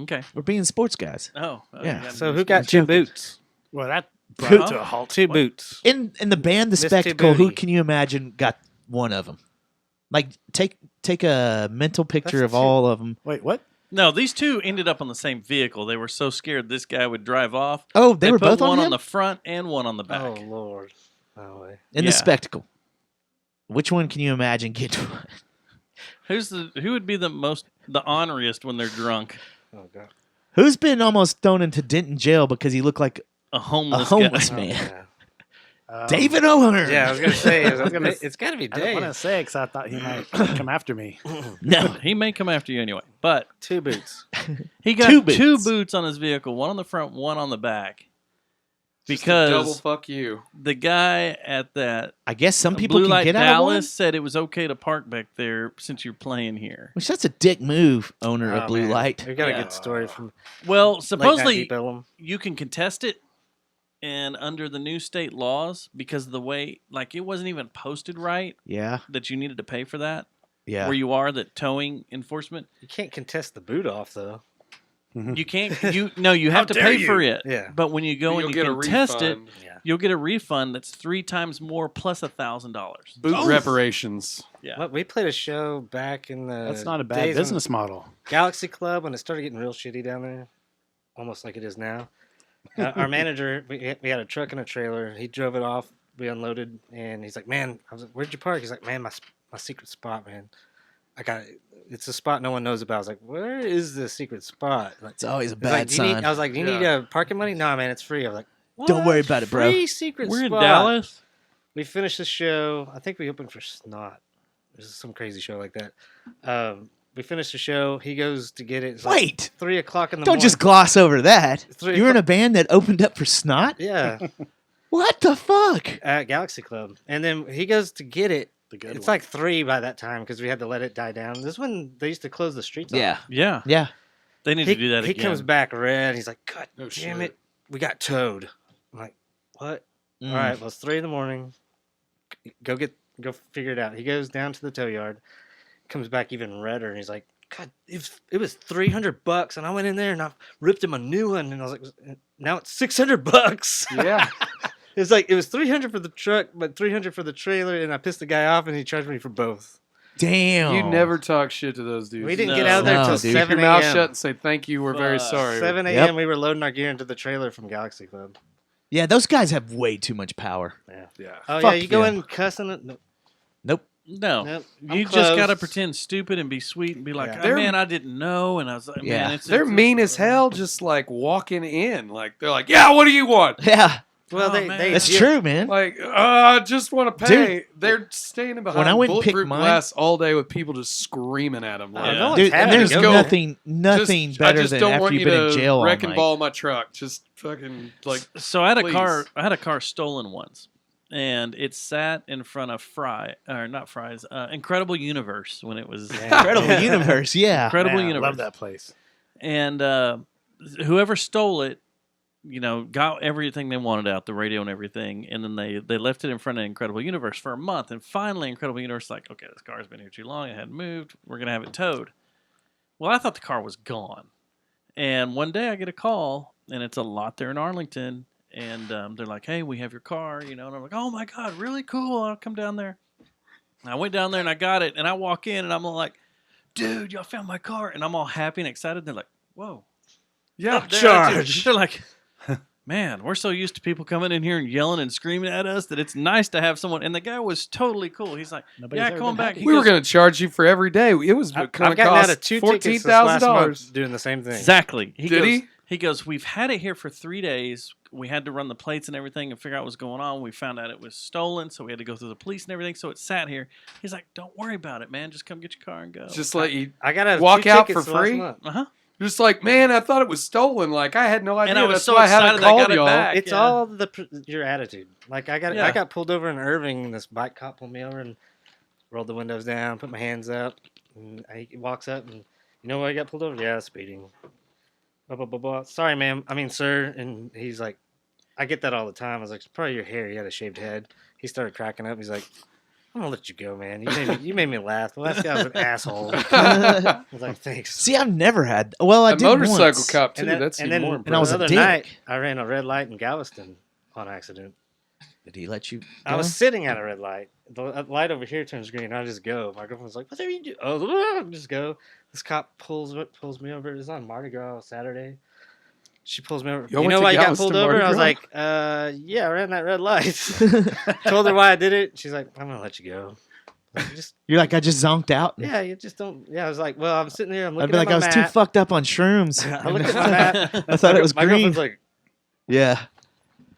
Okay. We're being sports guys. Oh, Yeah. you got So me. who got two boots? Well, that brought Who- it to a halt. Two What? boots. In the band, the Mr. spectacle. Who Booty. can you imagine got one of them? Like take a mental picture That's of all of them. Wait, what? No, these two ended up on the same vehicle. They were so scared this guy would drive off. Oh, they were put both one on him the front and one on the back. Oh, Lord. Oh, wait. in yeah. the spectacle. Which one can you imagine get one? Who would be the honoriest when they're drunk? Oh, God. Who's been almost thrown into Denton jail because he looked like A a homeless, homeless guy. Oh, man? yeah. David O'Hunter. Yeah, I was going to say, gonna- it's got to be I don't want to Dave. say because I thought he might come after me. No. He may come after you anyway. But Two boots. he got Two two boots. boots on his vehicle, one on the front, one on the back. Just a double Because fuck you. the guy at that I guess some people Blue can Light get out Dallas said it was okay to park back there since you're playing here. Which that's a dick move, owner Oh, of Blue man. Light. We got Yeah. a good story from Well, Late Night supposedly Deep Ellum. you can contest it, and under the new state laws, because of the way, like it wasn't even posted right Yeah. that you needed to pay for that. Yeah. where you are, that towing enforcement. You can't contest the boot off though. You can't. You have to dare pay for you. it. Yeah. But when you go You'll and you get a contest it, refund. Yeah. you'll get a refund that's 3 times more plus $1,000. Boot reparations. Yeah. Well, we played a show back in the. That's not a bad days when business model. Galaxy Club, when it started getting real shitty down there, almost like it is now. Our manager, we had a truck and a trailer. He drove it off. We unloaded, and he's like, "Man," I was like, "Where'd you park?" He's like, "Man, my secret spot, man. I got it. It's a spot no one knows about." I was like, "Where is the secret spot?" Like, It's always a he's bad like, "Do you need-" sign. I was like, "Do you need parking money?" "No, man, it's free." I was like, Don't "What? worry about it, bro." Free secret We're in spot." Dallas. We finished the show. I think we opened for Snot. This is some crazy show like that. We finished the show. He goes to get it. It's like Wait. 3 o'clock in the Don't morning. just gloss over that. 3 You were in a band that opened up for Snot? Yeah, What the fuck? at Galaxy Club. And then he goes to get it. The good It's one. like 3 by that time because we had to let it die down. This is when they used to close the streets off. Yeah. Yeah. Yeah. They need He, to do that he again. comes back red. He's like, "God Oh, damn shit. it. We got towed." I'm like, "What?" Mm. All right, well, it's 3 in the morning. Go figure it out. He goes down to the tow yard, comes back even redder, and he's like, "God, it was $300, and I went in there and I ripped him a new one, and I was like, now it's $600." Yeah. It's like it was $300 for the truck, but $300 for the trailer, and I pissed the guy off, and he charged me for both. Damn. You never talk shit to those dudes. We didn't No. get out of there No, till dude. Keep 7 your mouth a.m. shut and say thank you. We're very Fuck. sorry. 7 a.m. Yep. We were loading our gear into the trailer from Galaxy Club. Yeah, those guys have way too much power. Yeah. Oh Fuck yeah, you go them. in cussing it. No, Nope. No. nope, You I'm just got to close. pretend stupid and be sweet and be like, Yeah. oh, They're- man, I didn't know. And I was like, Yeah. man, it's They're mean as hell just like walking in. Like, they're like, yeah, what do you want? Yeah. Well, Oh, they man. That's yeah. true, man. Like, I just want to pay. They're standing behind I went and picked bulletproof mine- glass all day with people just screaming at them. Oh, Like, no one's Dude, and happy to there's go. nothing I better just than don't after want you've you been in to jail all wreck and night. ball my truck. Just fucking like. So I had Please. I had a car stolen once, and it sat in front of Incredible Universe when it was Incredible universe, yeah. Incredible Man, I Universe. love that place. And whoever stole it, got everything they wanted out, the radio and everything, and then they left it in front of Incredible Universe for a month, and finally Incredible Universe was like, okay, this car's been here too long, it hadn't moved, we're gonna have it towed. Well, I thought the car was gone, and one day I get a call, and it's a lot there in Arlington, and they're like, hey, we have your car, and I'm like, oh my god, really cool, I'll come down there. And I went down there and I got it, and I walk in and I'm like, dude, y'all found my car, and I'm all happy and excited. They're like, whoa. Yeah. They're like, man, we're so used to people coming in here and yelling and screaming at us that it's nice to have someone. And the guy was totally cool. He's like, Nobody's yeah, ever come been back. happy. He We were goes, going to charge you for every day. It was I've going to gotten out of cost 2 tickets this last $14,000. month doing the same thing. exactly. Did He goes, we've had it here for 3 days. We had to run the plates and everything and figure out what was going on. We found out it was stolen, so we had to go through the police and everything. So it sat here. He's like, don't worry about it, man. Just come get your car and go. Just let you. I got out of Walk 2 out tickets for the last free? month. Uh-huh. Just like, man, I thought it was stolen. Like, I had no idea. And I was That's so why I hadn't excited I called got it y'all. back. It's Yeah. all your attitude. Like I Yeah. got pulled over in Irving, and this bike cop pulled me over and rolled the windows down, put my hands up, and he walks up and, you know why I got pulled over? Yeah, speeding. Blah, blah, blah, blah. Sorry, ma'am. I mean, sir. And he's like, I get that all the time. I was like, it's probably your hair. He had a shaved head. He started cracking up. He's like, I'm gonna let you go, man. You made me laugh. The last guy was an asshole. I was like, thanks. See, I've never had. Well, I A did motorcycle once. cop, too. And then, That's and even then more and I was impressive. a the other dick. night, I ran a red light in Galveston on accident. Did he let you? I was sitting at a red light. The light over here turns green. I just go. My girlfriend's like, "What are you doing?" Oh, just go. This cop pulls me over. It's on Mardi Gras Saturday. She pulls me over. Y'all You went know to why you got Galveston pulled over? Mardi I was Gras? like, yeah, I ran that red light. Told her why I did it. She's like, I'm gonna let you go. Like, just You're like, I just zonked out. yeah, you just don't. Yeah, I was like, well, I'm sitting here. I'm I'd looking be at like, my I was map. too fucked up on shrooms. I looked at my map. I thought it was my green. girlfriend's like, Yeah.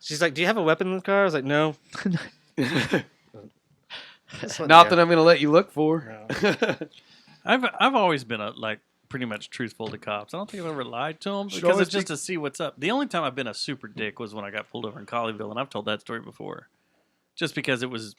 she's like, do you have a weapon in the car? I was like, no. Just let me Not go. that I'm going to let you look for. No. I've always been pretty much truthful to cops. I don't think I've ever lied to them Should because always it's just to see what's up. The only time I've been a super dick was when I got pulled over in Colleyville, and I've told that story before. Just because it was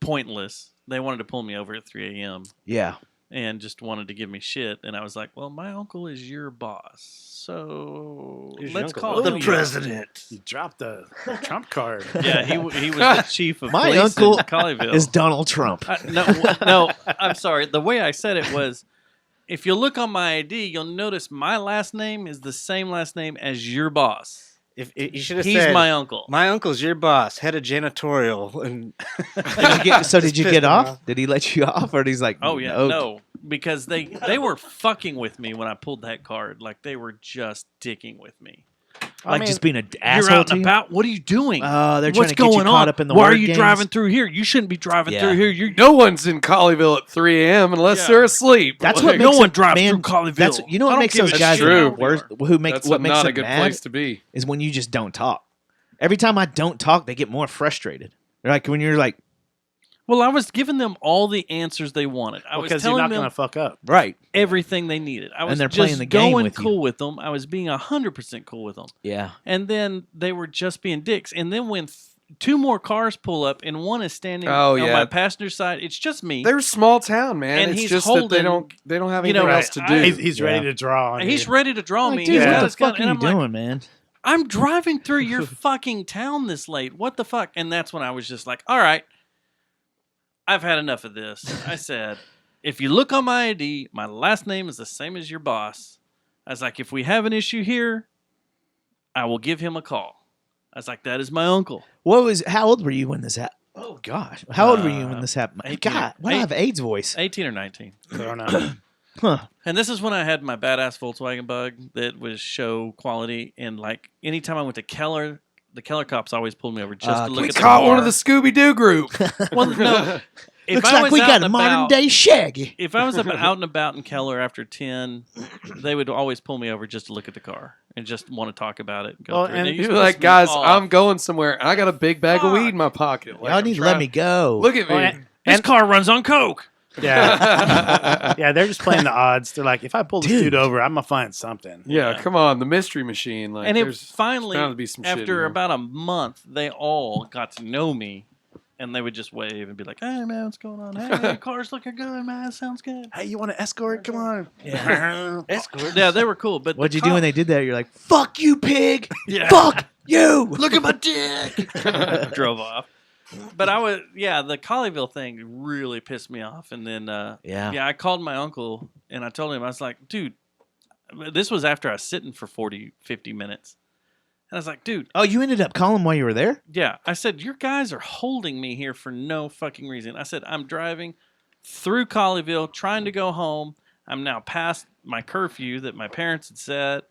pointless. They wanted to pull me over at 3 a.m. Yeah. and just wanted to give me shit. And I was like, well, my uncle is your boss. So Who's your let's uncle? call The him president. You dropped the Trump card. Yeah, he was the chief of My police uncle in Colleyville. Is Donald Trump. No, I'm sorry. The way I said it was, if you look on my ID, you'll notice my last name is the same last name as your boss. If you should have He's said, my uncle. my uncle's your boss, head of janitorial, and Did you Just get pissed him off? off. Did he let you off, or he's like, Oh yeah, no, because they were fucking with me when I pulled that card. Like they were just dicking with me. like just being an You're asshole out to and you? about. What are you doing? Oh, they're What's trying to get you going caught on? up in the Why are word you games? driving through here? You shouldn't be driving Yeah. through here. You No one's in Colleyville at 3 a.m. unless Yeah. they're asleep. That's Like, what no makes one it- drives man, through Colleyville. That's you know I what don't makes give those a guys shit true. how worse. we Who make that's what makes not them a good mad place to be. is when you just don't talk. Every time I don't talk, they get more frustrated. They're like when you're like, Well, I was giving them all the answers they wanted. I was Because you're telling not them going to fuck up. right, everything they needed. I was they're just playing the game going with you. cool with them. I was being 100% cool with them. yeah. And then they were just being dicks. And then when two more cars pull up and one is standing Oh, on yeah. my passenger side, it's just me. They're a small town, man. And it's he's just that holding- they don't have you anything know, else to I- do. He's ready Yeah. to draw on And he's you. ready to draw Like, me. dude, He's what got the his gun, fuck are and you I'm like, doing, man? I'm driving through your fucking town this late. What the fuck? And that's when I was just like, all right, I've had enough of this. I said, if you look on my ID, my last name is the same as your boss. I was like, if we have an issue here, I will give him a call. I was like, that is my uncle. How old were you when this happened? Oh gosh, how old were you when this happened? 18. God, why do I have AIDS voice? 18 or 19. Corona. Huh? And this is when I had my badass Volkswagen Bug that was show quality. And like anytime I went to Keller, the Keller cops always pulled me over just to look we at the caught car. one of the Scooby Doo group. Well, no. If Looks I like was we out got and a modern about- day Shaggy. If I was out and about in Keller after 10, they would always pull me over just to look at the car and just want to talk about it. And go Well, through it. and It used You're to like, piss me guys, off. I'm going somewhere. And I got a big bag of weed in my pocket. Like, Y'all I'm need to let me driving- go. Look at me. Well, This car runs on coke. Yeah. Yeah, they're just playing the odds. They're like, if I pull this dude over, I'm going to find something. yeah, Yeah. come on, the mystery machine. Like, And it there's finally, bound to be some shit in after here. about a month, they all got to know me. And they would just wave and be like, hey, man, what's going on? Hey, your car's looking good, man. Sounds good. Hey, you want to escort? Come on. Yeah. escort. Yeah, they were cool. But What'd the you do when they did that? You're like, fuck you, pig. Yeah. Fuck you. Look at my dick. Drove off. But the Colleyville thing really pissed me off. And then, Yeah. I called my uncle and I told him, I was like, dude, this was after I was sitting for 40, 50 minutes. And I was like, dude, Oh, you ended up calling while you were there? yeah. I said, your guys are holding me here for no fucking reason. I said, I'm driving through Colleyville trying to go home. I'm now past my curfew that my parents had set.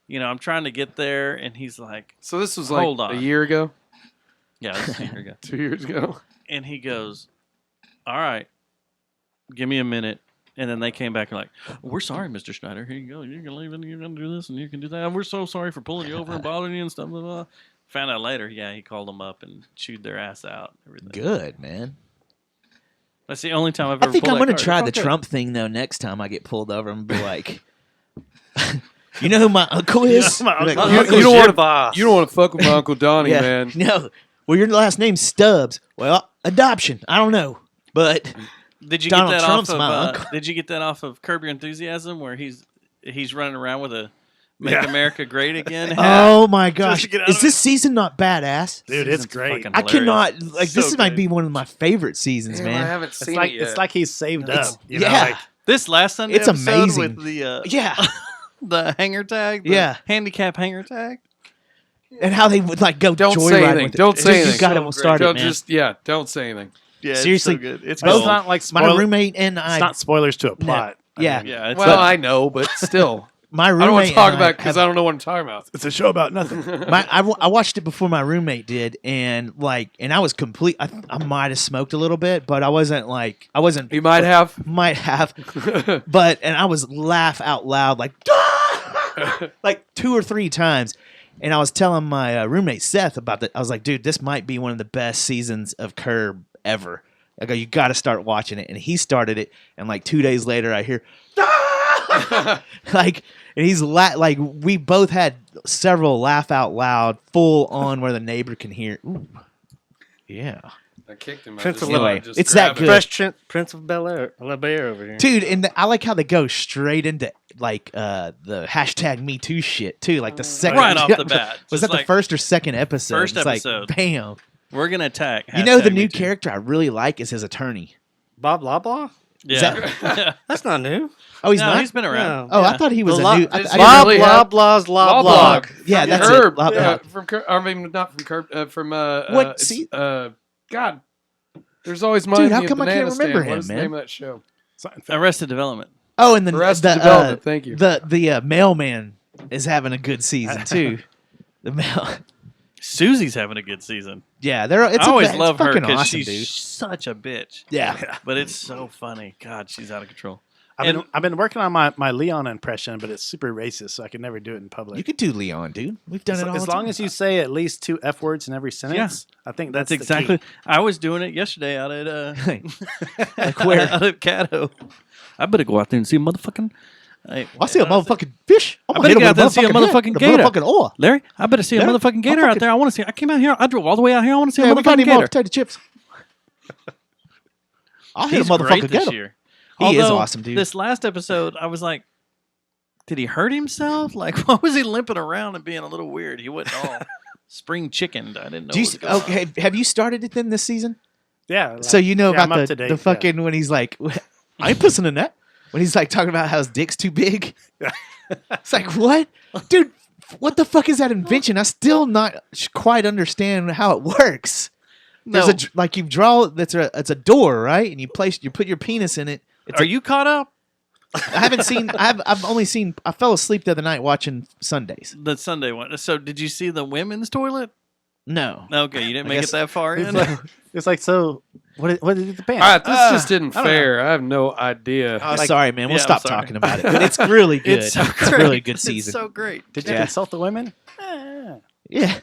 You know, I'm trying to get there. And he's like, So this was like Hold on. a year ago, yeah, this is here we go. 2 years ago. And he goes, all right, give me a minute. And then they came back and like, we're sorry, Mr. Schneider. Here you go. You can leave and you can do this and you can do that. We're so sorry for pulling you over and bothering you and stuff. Blah, blah. Found out later, yeah, he called them up and chewed their ass out. And everything. Good, man. That's the only time I've I ever think pulled I'm that going to car. try the Trump thing, though, next time I get pulled over and be like, you know who my uncle is? my Like, uncle. "Your You don't uncle's want your boss." You don't want to fuck with my Uncle Donnie, Yeah. man. No. Well, your last name's Stubbs. Well, adoption. I don't know. But Did you Donald get that Trump's off of? my uncle. Did you get that off of Curb Your Enthusiasm, where he's running around with a "Make Yeah. America Great Again" hat? oh my gosh. get out Is of this season not badass? Dude, it's Season's great. fucking I hilarious. cannot, like, So this might good. be one of my favorite seasons, Damn, I man. haven't It's seen like it yet. it's like he's saved It's- up. You know, yeah. like, This last Sunday It's episode amazing. with the Yeah. the hanger tag, the Yeah. handicap hanger tag. And how they would, like, go Don't say joyriding anything. with it. Don't Dude, say You anything. got So to start don't it, man. don't say anything. Yeah, Seriously, it's so good. It's It's gold. not like My spoiler, roommate and it's I, not spoilers to a plot. I Yeah. mean, Yeah, it's Well, a- I know, but still, my I roommate don't want to talk and about because have- I don't know what I'm talking about. it's a show about nothing. I watched it before my roommate did, and I was complete. I might have smoked a little bit, but I wasn't. You might have. Might have, but I was laugh out loud like like 2 or 3 times, and I was telling my roommate Seth about that. I was like, dude, this might be one of the best seasons of Curb ever. I go, you got to start watching it, and he started it, and like 2 days later, I hear. Like, and he's like, we both had several laugh out loud, full on where the neighbor can hear. Ooh, yeah. I kicked him. Prince of Anyway, just it's that grabbed him. good. Fresh Prince of Bel-Air over here. Dude, and I like how they go straight into like the hashtag Me Too shit too. Like the second Right off the bat. Was Just that the like, first or second episode? First It's episode. Like, bam. We're gonna attack. You know the Hashtag new me too. character I really like is his attorney. Bob Loblaw? Yeah. That's not new. Oh, he's no, not. he's been around. No. Oh, I Yeah. thought he was The a lo- new. it's I Bob really have- Loblaw's Loblog. Loblog. Yeah, From that's Curb. it. Loblog. Yeah, from Curb. I mean, not from Curb. From What? it's, See- God. There's always money. Dude, how at the come I can't banana remember stand. him, What is the man? name of that show? Arrested Development. Oh, and the Arrested Development. Thank you. The mailman is having a good season too. The mail. Susie's having a good season. Yeah, they're. It's I always it's love her fucking because awesome, she's dude. such a bitch. Yeah. But it's so funny. God, she's out of control. I've been working on my Leon impression, but it's super racist, so I can never do it in public. You could do Leon, dude. We've done it all as the long time. as you say at least 2 F words in every sentence, I think That's the exactly. key. I was doing it yesterday out at Like where? out at Caddo. I better go out there and see a motherfucking. I see a motherfucking fish. I better go out there and see a motherfucking gator. Motherfucking oar. Larry, I better see a Larry, motherfucking gator out there. I want to see. I came out here. I drove all the way out here. I want to see Yeah, a we got motherfucking any more gator. potato chips? I'll hit He's a great motherfucking this gator. year. He is Although, awesome, dude. This last episode, I was like, did he hurt himself? Like, why was he limping around and being a little weird? He wasn't all spring chickened. I didn't know. Do you, what was going on. okay, have you started it then this season? Yeah. So you know yeah, I'm about up to date, the fucking when he's like, I ain't pussing in that. When he's like talking about how his dick's too big. It's like, what? Dude, what the fuck is that invention? I still not quite understand how it works. There's No. like you draw it's a door, right? And you put your penis in it. It's Are you caught up? I haven't seen I've only seen I fell asleep the other night watching Sundays. The Sunday one. So, did you see the women's toilet? No. Okay, you didn't I make it guess- that far It's in. like, it's like so. What did the pants? All right, this just isn't I don't know. fair. I have no idea. Oh, Like- sorry, man. We'll Yeah, I'm stop sorry. talking about it. But it's really good. It's so It's a great. really good season. It's so great. Did you Yeah. consult the women? Yeah.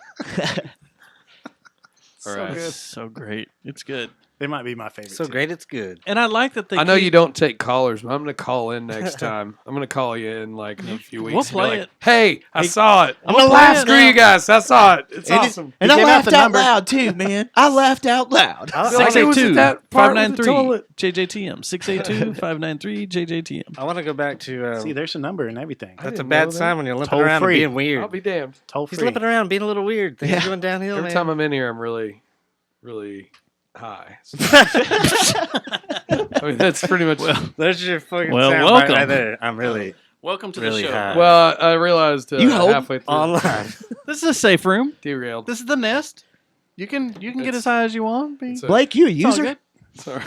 All So right. good. So great. It's good. They might be my favorite. So too. great, it's good. And I like that they. I know keep- you don't take callers, but I'm going to call in next time. I'm going to call you in like in a few weeks. We'll and be play like, it. Hey, I saw it. I'm We'll gonna play laugh. it Screw now. you guys. I saw it. It's And it- awesome. And You I gave out laughed the out number. loud too, man. I laughed out loud. I, Like it was at 682 that part of the 593 toilet. JJTM 682 593 JJTM. I want to go back to. see, there's a number and everything. That's a didn't bad know that. sign when you're limping Toll around free. and being weird. I'll be damned. Toll He's free. limping around, being a little weird. Things Yeah. going downhill. Every man. time I'm in here, I'm really, really high. I mean, that's pretty much. There's your fucking Well, sound welcome. right there. I'm really Welcome to Really the show. high. Well, I realized You hold halfway through online. This is a safe room. derailed. This is the nest. You can get It's- as high as you want. It's a- Blake, you a It's all user? good. Sorry.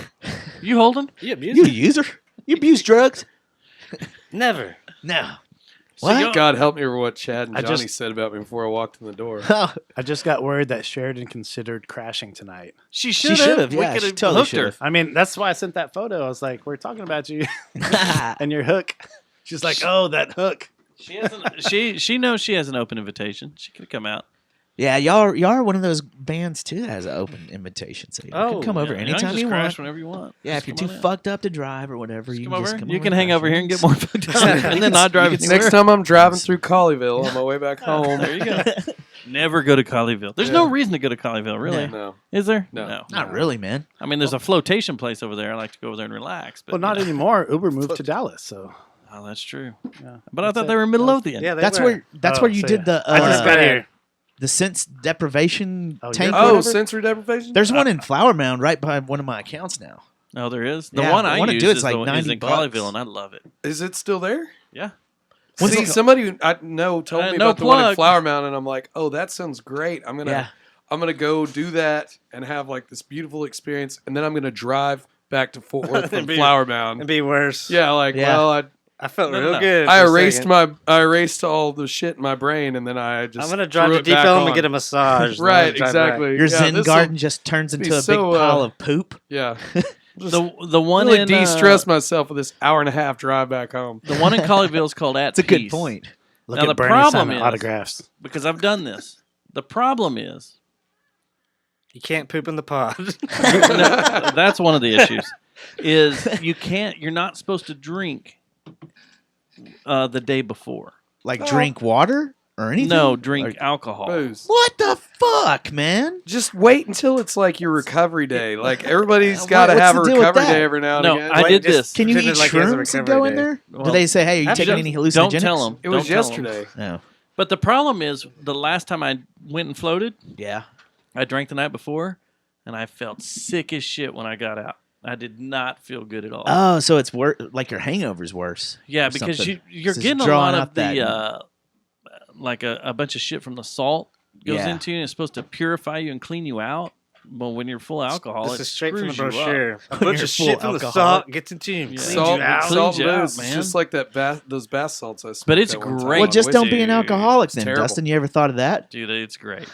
You holding? You abuse You a it? user? You abuse drugs? Never. No. So What? y'all- God help me for what Chad and I Johnny just- said about me before I walked in the door. I just got word that Sheridan considered crashing tonight. She She should should have. have. We Yeah, could she have totally hooked her. should have. I mean, that's why I sent that photo. I was like, "We're talking about you and your hook." She's like, "Oh, that hook." She hasn't. She knows she has an open invitation. She could have come out. Yeah, y'all are one of those bands too that has an open invitation, so you Oh, can come over Yeah, anytime just you crash want. whenever you want. Yeah, Just if you're come too on in. fucked up to drive or whatever, Just you come can over. just come You over can and hang crash over here with and us. get more fucked up, and then not drive anywhere. Next time I'm driving through Colleyville on my way back home. There you go. Never go to Colleyville. There's no reason to go to Colleyville, really. No. Is there? No. Not really, man. I mean, there's a flotation place over there. I like to go over there and relax. But Well, not you know. anymore. Uber moved to Dallas, so Oh, that's true. yeah. But I That's thought it. they were Midlothian. Yeah, they That's were. where Oh, you so did yeah. the I just got here. the sense deprivation Oh, tank. you're- or Oh, whatever. sensory deprivation? There's one in Flower Mound right by one of my accounts now. Oh, there is. The Yeah, one the I one to use do it's is, like the, is 90 in bucks. Colleyville, and I love it. Is it still there? Yeah. What's See, it- somebody who I know told me no about the one in plug. Flower Mound, and I'm like, oh, that sounds great. I'm Yeah. gonna go do that and have like this beautiful experience, and then I'm gonna drive back to Fort Worth from Be- Flower Mound. It'd be worse. Yeah, like Yeah. well, I felt No, real no. good. I for a erased second. I erased all the shit in my brain, and then I just I'm gonna drive threw to it back Depot on. and get a massage. then Right, drive back. exactly. Your Yeah, Zen this'll- garden just turns into be a big so, pile of poop. Yeah, just The one really in de-stress myself with this hour and a half drive back home. the one in Colleyville is called At That's a good Peace. point. Look Now, at the Bernie problem signing is- autographs. Because I've done this. The problem is You can't poop in the pod. no, that's one of the issues. Is you're not supposed to drink the day before. Like drink water or anything? No, drink Like alcohol. Booze. What the fuck, man? Just wait until it's like your recovery day. Like everybody's What- got to what's have the a deal with recovery that? day every now and No, again. I Wait, did just- this. Can you Pretend eat like it was a shrooms and go in recovery day. there? Well, Do they say, hey, are you taking any hallucinogenics? Don't tell them. It was Don't tell 'em. yesterday. No. But the problem is, the last time I went and floated, Yeah. I drank the night before, and I felt sick as shit when I got out. I did not feel good at all. Oh, so it's like your hangover's worse. yeah, or because something. you're It's getting a drawing lot out of that- the like a bunch of shit from the salt goes Yeah. into you, and it's supposed to purify you and clean you out. But when you're full alcohol, This it is straight from the screws you up. brochure. A When bunch you're of full shit from the alcoholic. salt gets into you and Yeah. cleans Salt, you out. Cleans salt you and out, booze. It's man. just like that those bath salts I smoked. But it's that one time great. Well, on just the don't whiskey. be an alcoholic It's then, terrible. Dustin. You ever thought of that? Dude, it's great.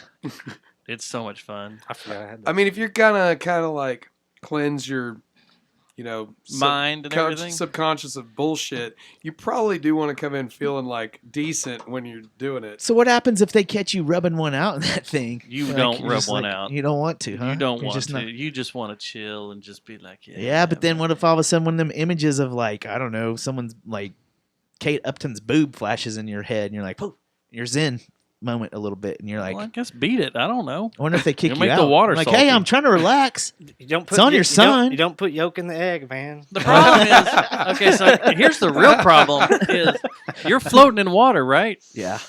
It's so much fun. I forgot I had that. I mean, if you're gonna kind of like cleanse your, Mind and everything. subconscious of bullshit, you probably do want to come in feeling like decent when you're doing it. So what happens if they catch you rubbing one out in that thing? You Like, don't you're rub just one like- out. You don't want to, huh? You don't You're want just to. not- You just want to chill and just be like, Yeah, but then man. what if all of a sudden one of them images of like, I don't know, someone's like Kate Upton's boob flashes in your head and you're like, poof, you're zen moment a little bit and you're like, Well, I guess beat it. I don't know. I wonder if they kick It'll you make out. the water like, salty. hey, I'm trying to relax. you don't put it's on your you son. don't- You don't put yolk in the egg, man. The problem is, okay, so here's the real problem: is you're floating in water, right? Yeah.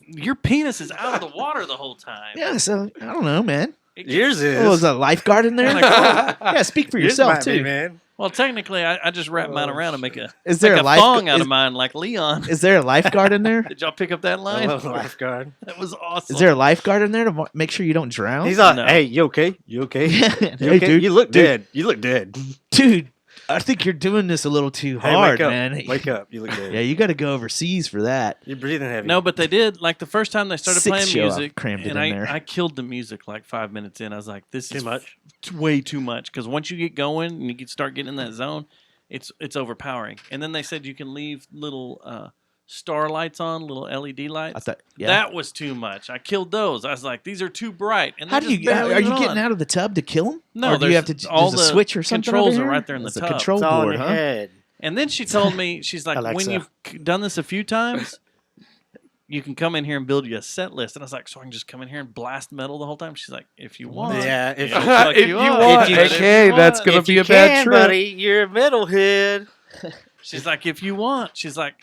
Your penis is out of the water the whole time. Yeah, so I don't know, man. It Yours gets- is. Oh, is a lifeguard in there? Yeah, speak for Yours yourself might be, too. man. Well, technically, I just wrap mine around and make a Is there make a a thong lifeguard? out of mine, like Leon. Is there a lifeguard in there? Did y'all pick up that I line? love the lifeguard. That was awesome. Is there a lifeguard in there to make sure you don't drown? He's like, No. hey, you okay? You okay? You Hey, okay? dude, You look dude. dead. You look dead. Dude, I think you're doing this a little too Hey, hard, wake up. man. Wake up. You look dead. Yeah, you got to go overseas for that. You're breathing heavy. No, but they did. Like the first time they started Six playing show, I've music, crammed it and in there. I killed the music like 5 minutes in. I was like, "This Too is much? way too much." Because once you get going and you can start getting in that zone, it's overpowering. And then they said you can leave little star lights on, little LED lights. I thought, yeah. That was too much. I killed those. I was like, "These are too bright." And How they're do just you? barely Are you even getting on. out of the tub to kill him? No, or do you have to? there's all There's a the switch or something. controls over are here? right there in the There's a tub. control it's all in board, your huh? head. And then she told me, she's like, Alexa. when you've done this a few times, you can come in here and build you a set list. And I was like, so I can just come in here and blast metal the whole time? She's like, if you want. Yeah, if It'll you- fuck If you up. want, If you- okay, that's gonna if be you a bad can, trip. buddy, you're a metalhead. She's like, if you want. She's like,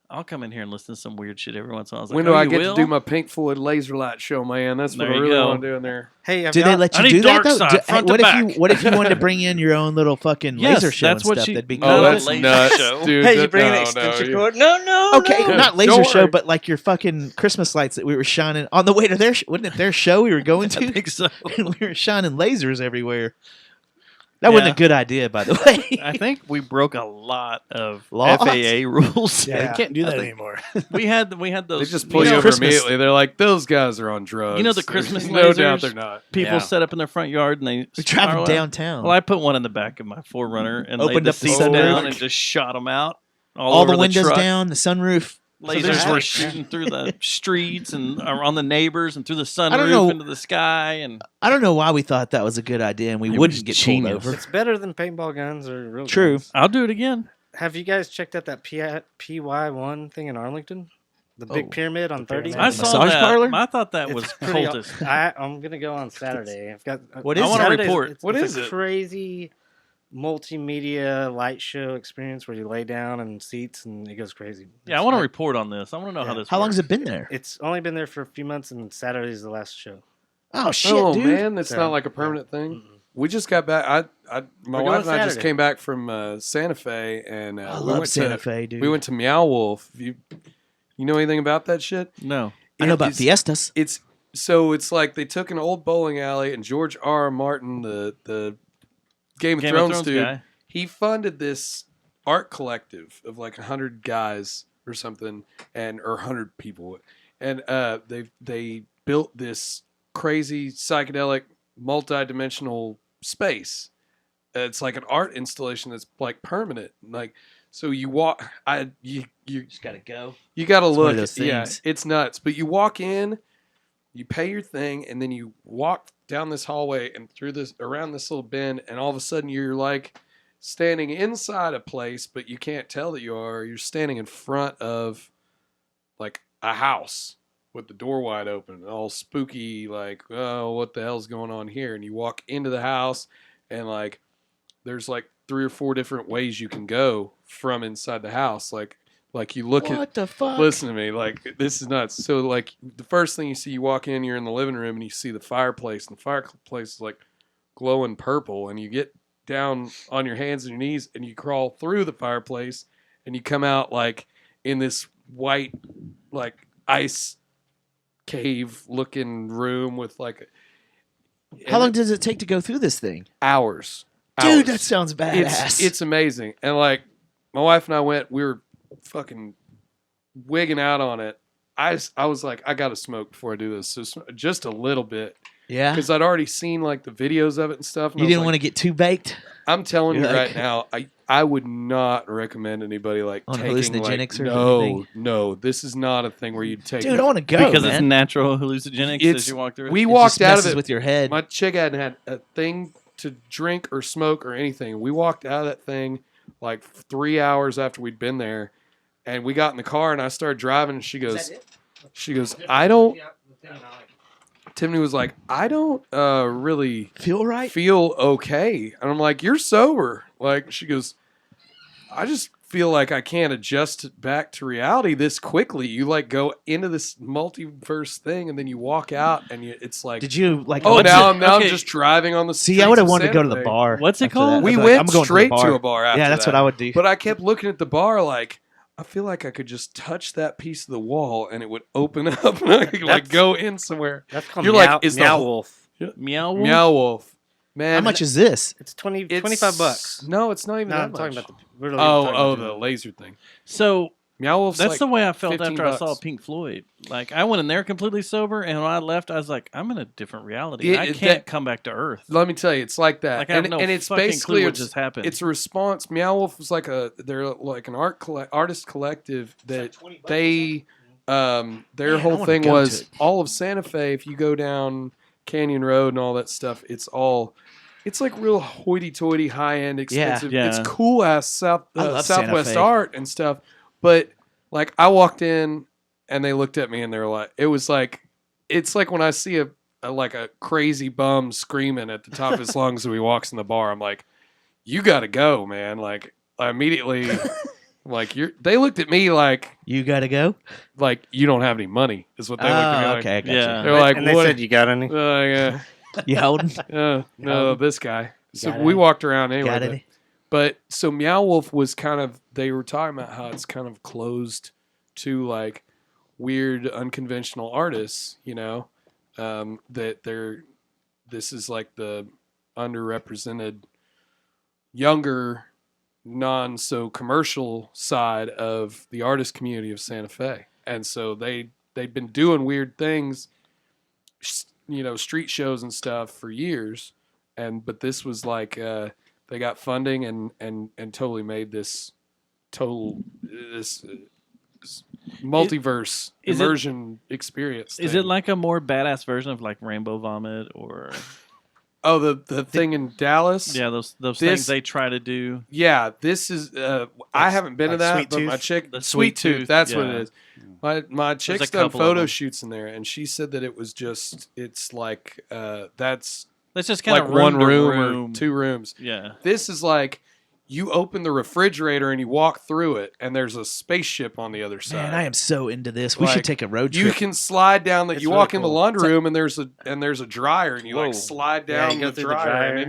I'll come in here and listen to some weird shit every once in a while. I was like, When do oh, I you get will? to do my Pink Floyd laser light show, man? That's what There I you really go. want to do in there. Hey, have Do they y'all- let I you need do that dark though? side, front to what if back. you? What if you wanted to bring in your own little fucking Yes, laser show that's and what stuff? she- That'd be No, cool. Oh, no, that's laser nuts, show. dude. Hey, you That- bring an no, extension no, cord? No, Okay, no. not laser Don't show, worry. but like your fucking Christmas lights that we were shining on the way to their. Wasn't it their show we were going I to? think so. And we were shining lasers everywhere. That wasn't Yeah. a good idea, by the way. I think we broke a lot of Laws? FAA rules. Yeah, you can't do I that think- anymore. we had They those. just pull you know, over Christmas- immediately. They're like, those guys are on drugs. You know the There's Christmas no doubt lasers? they're not. people Yeah. set up in their front yard and they We're driving spiral out. downtown. Well, I put one in the back of my Forerunner and Opened laid the up the seats sunroof. down and just shot them out. all over the windows truck. down, the sunroof. Lasers there's- were Yeah. shooting through the streets and on the neighbors and through the don't sunroof know. into the sky. And I don't know why we thought that was a good idea and we It wouldn't was get genius. pulled over. It's better than paintball guns or real True. guns. I'll do it again. Have you guys checked out that PY1 thing in Arlington? The big Oh, pyramid on 30? I Massage saw that. parlor? I thought that was It's pretty aw- cultist. I'm gonna go on Saturday. I've got. What I is wanna it? Saturday's- report. What it's is a it? Crazy multimedia light show experience where you lay down in seats and it goes crazy. Yeah, I want to report on this. I want to know how Yeah. this How works. long's it been there? It's only been there for a few months, and Saturday's the last show. Oh shit, Oh dude! man, it's Yeah. not like a permanent thing. Mm-mm. We just got back. My We're wife going and I just Saturday. came back from Santa Fe, and I we love went Santa to Fe, dude. we went to Meow Wolf. You know anything about that shit? No. I know about It's- Fiestas. It's so it's like they took an old bowling alley, and George R. Martin, the Game of Thrones dude, guy. he funded this art collective of like 100 guys or something, or 100 people, and they built this crazy psychedelic multi-dimensional space. It's like an art installation that's like permanent, like. So you walk, you Just gotta go. you got to It's one look. of those Yeah, things. it's nuts. But you walk in, you pay your thing, and then you walk down this hallway and through this around this little bend, and all of a sudden you're like standing inside a place, but you can't tell that you are. You're standing in front of like a house with the door wide open, all spooky, like, oh, what the hell's going on here? And you walk into the house, and like, there's like 3 or 4 different ways you can go from inside the house. Like you look at. What the fuck? Listen to me, like this is nuts. So like the first thing you see, you walk in, you're in the living room, and you see the fireplace, and the fireplace is like glowing purple, and you get down on your hands and your knees, and you crawl through the fireplace, and you come out like in this white, like ice cave looking room with like. How long does it take to go through this thing? Hours. Dude, Hours. that sounds badass. It's amazing. And like my wife and I went, we were fucking wigging out on it. I was like, I gotta smoke before I do this, so just a little bit, yeah. because I'd already seen like the videos of it and stuff. And You I was didn't like, want to get too baked I'm telling You're you like- right now, I would not recommend anybody like On taking hallucinogenics like, or anything? no, this is not a thing where you take. dude. I want to go because it's man. natural hallucinogenics It's- as you walk through it. we It walked just out of messes it with your head. My chick hadn't had a thing to drink or smoke or anything. We walked out of that thing like 3 hours after we'd been there, and we got in the car and I started driving. And she goes, I don't. Tiffany was like, I don't really Feel right? feel okay, and I'm like, you're sober. Like she goes, I just feel like I can't adjust back to reality this quickly. You like go into this multiverse thing, and then you walk out, and it's like, Did you like? oh, what's now it- I'm okay. just driving on the See, streets I would have of wanted to go to Santa the Fe. bar. What's it after called? that. We I'd be went I'm going straight to, to the a bar after Yeah, that's that. what I would do. But I kept looking at the bar like, I feel like I could just touch that piece of the wall and it would open up and I could like That's- go in somewhere. That's called You're Meow, like, is the Meow whole- Wolf. Meow Wolf? Meow Wolf. Man, How much is this? It's 20, it's- 25 bucks. No, it's not even No, that I'm talking much. about the. We're talking about the laser thing. So Meow Wolf's that's like the way I felt 15 after I saw bucks. Pink Floyd. Like I went in there completely sober, and when I left, I was like, I'm in a different reality. Yeah, I that- can't come back to Earth. Let me tell you, it's like that. Like I have and, no and it's fucking basically clue what just happened. it's a response. Meow Wolf was like they're like an artist collective that they their Man, I whole wanna thing go to was it. all of Santa Fe. If you go down Canyon Road and all that stuff, it's like real hoity-toity, high-end, expensive. yeah. It's cool ass I love Santa Southwest Fe. art and stuff. But like I walked in and they looked at me and they were like, it's like when I see a crazy bum screaming at the top of his lungs when he walks in the bar. I'm like, you got to go, man. Like I immediately, like they looked at me like You got to go? you don't have any money is what they looked at me Oh, like. okay. I got Yeah. They're like, and they what? said, "You got any?" Yeah. You holding? No, this guy. So Got we it. walked around anyway. Got but- it? But so Meow Wolf was they were talking about how it's kind of closed to like weird, unconventional artists, that this is like the underrepresented, younger, non so commercial side of the artist community of Santa Fe. And so they'd been doing weird things, street shows and stuff for years. But this was like, they got funding and totally made this multiverse Is it- immersion experience. Is thing. it like a more badass version of like Rainbow Vomit or the thing in Dallas? yeah those This- things they try to do? Yeah, this is. I haven't been to like that, Sweet but my Tooth? chick, The Sweet Sweet Tooth, Tooth, that's what yeah. it is. My chick's a done couple of photo them. shoots in there, and she said that it was just. It's like that's That's just kind like of one room, room or 2 rooms. Yeah. This is like you open the refrigerator and you walk through it, and there's a spaceship on the other side. Man, I am so into this. We Like, should take a road You trip. can slide down It's you really walk in the cool. laundry room and there's a dryer and you Whoa. like slide Yeah, down you go the through the dryer, dryer. and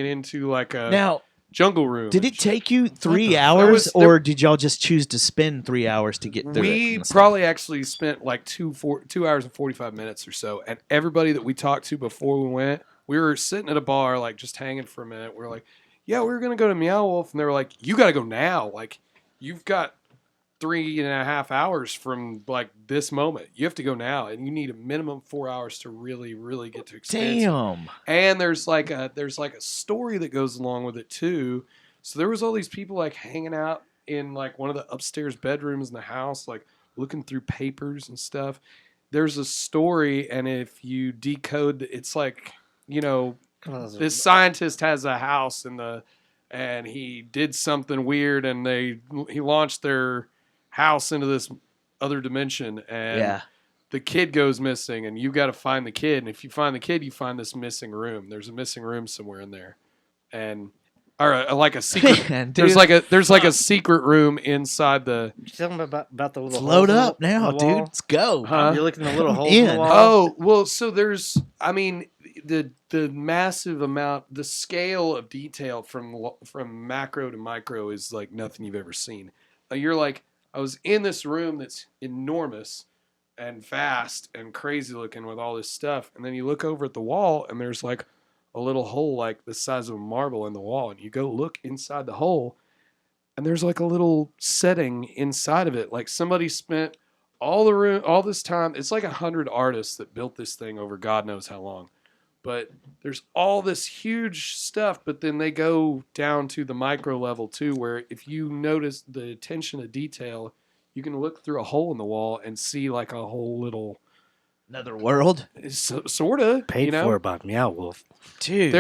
into like a Now, jungle room. did and it shit. take you 3 the- hours, There was- or did y'all just choose to spend 3 hours to get through it? We and stuff? probably actually spent like 2 hours and 45 minutes or so, and everybody that we talked to before we went, we were sitting at a bar like just hanging for a minute. We are like, yeah, we were gonna go to Meow Wolf, and they were like, you got to go now. Like, you've got 3.5 hours from like this moment. You have to go now, and you need a minimum 4 hours to really, really get to experience it. Damn. And there's like a story that goes along with it too. So there was all these people like hanging out in like one of the upstairs bedrooms in the house, like looking through papers and stuff. There's a story, and if you decode, it's like, this scientist has a house and he did something weird, and he launched their house into this other dimension, and Yeah. the kid goes missing, and you got to find the kid. And if you find the kid, you find this missing room. There's a missing room somewhere in there, and like a secret. Man, there's dude. like a secret room inside the. You tell them about the little. Let's holes load in the- up in the now, wall? dude. Let's go. Huh? You're looking at the little I'm holes in the in. wall. Oh well, so there's. I mean, the massive amount, the scale of detail from macro to micro is like nothing you've ever seen. You're like, I was in this room that's enormous and vast and crazy looking with all this stuff, and then you look over at the wall and there's like a little hole like the size of a marble in the wall, and you go look inside the hole, and there's like a little setting inside of it, like somebody spent all this time. It's like 100 artists that built this thing over God knows how long. But there's all this huge stuff, but then they go down to the micro level too, where if you notice the attention to detail, you can look through a hole in the wall and see like a whole little Another world, sort of Paid you know? for by Meow Wolf. dude. They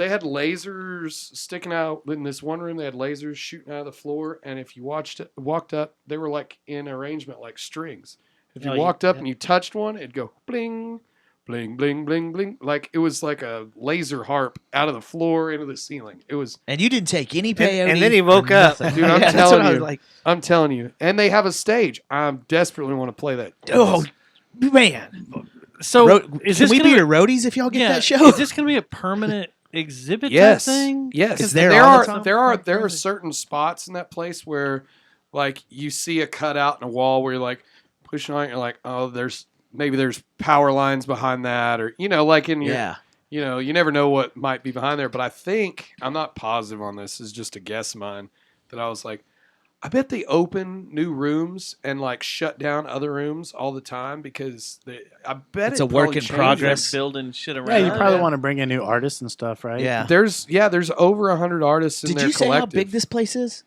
had lasers sticking out in this one room. They had lasers shooting out of the floor, and if you walked up, they were like in arrangement like strings. If you Oh, walked up and you touched one, it'd go bling, bling, bling, bling, bling. Like it was like a laser harp out of the floor into the ceiling. It was, And you didn't take any peyote. and then he or woke up. nothing. Dude, I'm Yeah, that's telling what I was you. like, I'm telling you. And they have a stage. I desperately want to play that. oh man. So can is this we gonna be your roadies if y'all get yeah, that show? Is this going to be a permanent exhibit Yes. type thing? Yes. It's there there all are the time? there are certain spots in that place where like you see a cutout in a wall where you're like pushing on it, you're like, oh, there's power lines behind that, or like in your Yeah. you never know what might be behind there. But I think, I'm not positive on this, is just a guess of mine, that I was like, I bet they open new rooms and like shut down other rooms all the time because I bet It's it a work probably in changes. progress. Building shit around. Yeah, you probably Yeah. want to bring in new artists and stuff, right? Yeah. There's over 100 artists in Did their you say collective. how big this place is?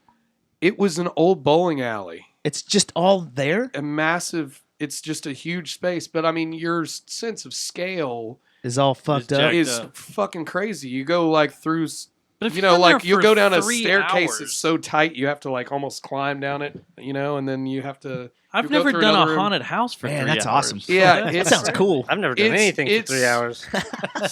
It was an old bowling alley. It's just all there. A massive. It's just a huge space, but I mean, your sense of scale Is all fucked jacked up. is up. fucking crazy. You go like through, But if you you're know, in like there you for go down a 3 staircase that's hours- so tight you have to like almost climb down it, and then you have to. I've you go never through done another a room. haunted house for Man, 3 that's hours. awesome. Yeah, That it's sounds cool. I've never done It's- anything for 3 it's- hours.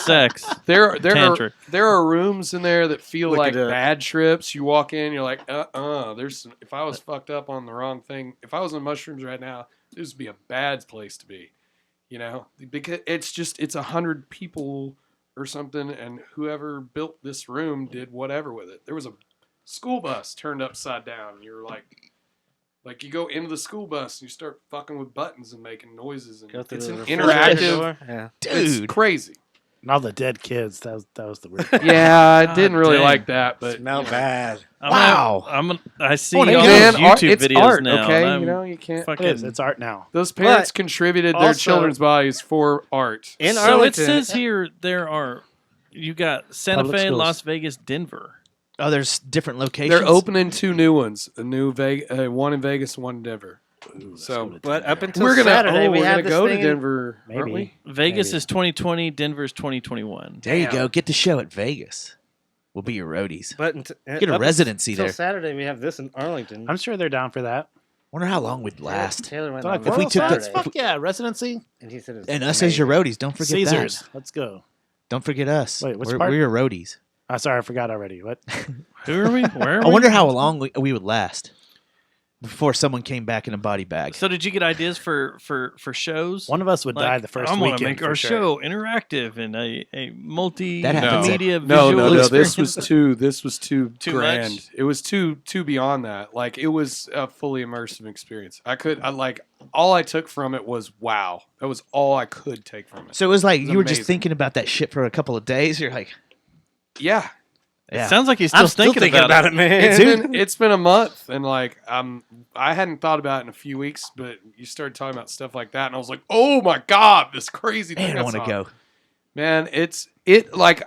Sex. There Tantric. are rooms in there that feel Look like it up. bad trips. You walk in, you're like, if I was fucked up on the wrong thing, if I was on mushrooms right now, this would be a bad place to be, because it's 100 people or something, and whoever built this room did whatever with it. There was a school bus turned upside down, and you're like you go into the school bus and you start fucking with buttons and making noises, and Go through it's the an refrigerator interactive. door. Yeah. It's Dude. crazy. And all the dead kids. That was the weird part. Yeah, I God didn't really dang. like that, but Smell bad. Wow. I see wanna all go. those Man, YouTube it's videos art, now. okay? and I'm You know, you can't. fucking, It is. It's art now. Those parents But contributed their also- children's bodies for art. In so it Arlington, says here you got Santa Public Fe, schools. Las Vegas, Denver. Oh, there's different locations. They're opening 2 new ones, one in Vegas, one in Denver. Ooh, let's So, go to but Denver. up until we're gonna Saturday, we we're have gonna this go to thing in- Denver, aren't Maybe. we? Vegas Maybe. is 2020, Denver's 2021. There you Damn. go. Get the show at Vegas. We'll be your roadies. But Get a up residency until there. Saturday, we have this in Arlington. I'm sure they're down for that. Wonder how long we'd last. Taylor went They're on like, If we on took the- Saturday, fuck yeah, residency. and he said it was And us as your amazing. roadies. Don't forget Caesars. that. Let's go. Don't forget us. Wait, which we're, part? we're your roadies. Sorry, I forgot already. What? Who are we? Where are I we? wonder how long we would last before someone came back in a body bag. So did you get ideas for shows? One of us would die the first I want weekend. to make for our sure. show interactive and a multimedia That happens at- visual No. experience. This was too Too grand. much? It was too beyond that. Like it was a fully immersive experience. All I took from it was wow. That was all I could take from it. So it was like It's you were just amazing. thinking about that shit for a couple of days. You're like, Yeah. yeah. Sounds like he's still, I'm still thinking about it, man. It's been a month, and I hadn't thought about it in a few weeks, but you started talking about stuff like that, and I was like, oh my god, this crazy thing. Man, I I want to saw. go. Man,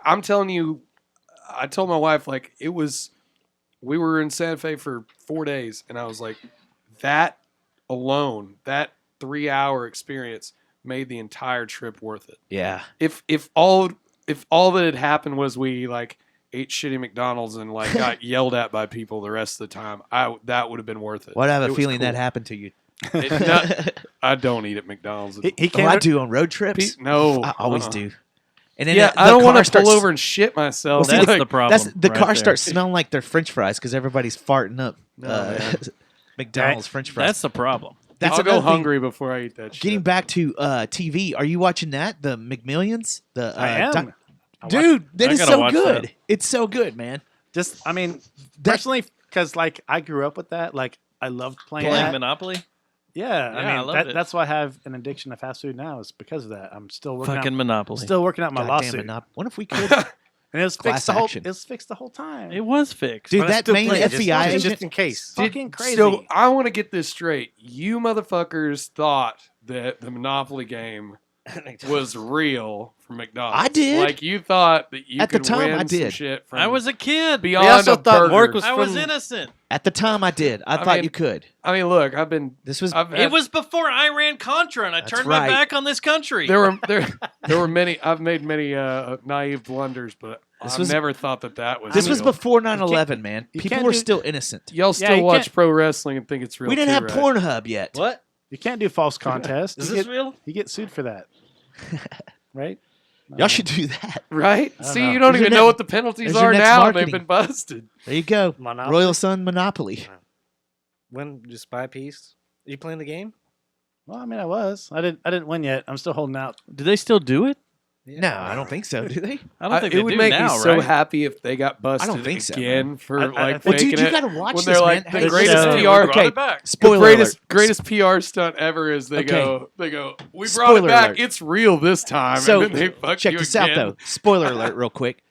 I'm telling you, I told my wife we were in Santa Fe for 4 days, and I was like, that alone, that 3-hour experience made the entire trip worth it. Yeah. If all that had happened was we ate shitty McDonald's and like got yelled at by people the rest of the time, that would have been worth it. What I have It a was feeling that cool. happened to you. I don't eat at McDonald's. He came Oh, I to- do on road trips. No, I always do. And then Yeah, the I don't want car to pull starts- over and shit myself. Well, see, That's the problem. That's the right car there. starts smelling like they're French fries because everybody's farting up man. McDonald's French fries. That's the problem. That's I'll go another thing. hungry before I eat that shit. Getting back to TV, are you watching that? The McMillions? The I am. doc- I Dude, that I is gotta so watch good. that. It's so good, man. Just, I mean, That- personally, because like I grew up with that. Like I loved playing Playing that. Monopoly. Yeah, Yeah, I I mean loved it. that's why I have an addiction to fast food now. Is because of that. I'm still working Fucking out. Monopoly. Still working out my Goddamn lawsuit, What if we could? and it was Class fixed the whole. action. It was fixed the whole time. It was fixed. Dude, But I that still main play it, FBI just agent. in case. fucking crazy. So I want to get this straight. You motherfuckers thought that the Monopoly game was real from McDonald's. I did. Like you thought that you At the could time, win I some did. shit from I was a kid. beyond also a thought burger. Mark was I was from- innocent. At the time, I did. I thought mean, you could. I mean, look, I've been. This was I've, It was before Iran Contra, and I That's turned right. my back on this country. there were many. I've made many naive blunders, but This I was- never thought that was. this was real. before 9/11, man. you People can't were do- still innocent. Y'all Yeah, still you watch can't- pro wrestling and think it's real. We didn't too, have right? Pornhub yet. What? you can't do false contests. Is you this get, real? You get sued for that, right? Y'all should do that. Right? don't See, know. you don't There's your even know net- what the penalties there's your are next now, and marketing. they've been busted. There you go. Monopoly? Royal Sun Monopoly. When just buy a piece? Are you playing the game? Well, I mean, I was. I didn't win yet. I'm still holding out. Do they still do it? No, I don't think so. Do they? I don't think it they would do make now, me so right? happy if they got busted think so, again for I like think- faking Well, dude, you it. gotta watch when this, they're like man. the Hey, greatest so- PR. We brought Okay. it back. The Spoiler greatest PR stunt ever is they Okay. go, we brought Spoiler it back. alert. It's real this time. So, and then they fuck check you this again. out, though. Spoiler alert, real quick.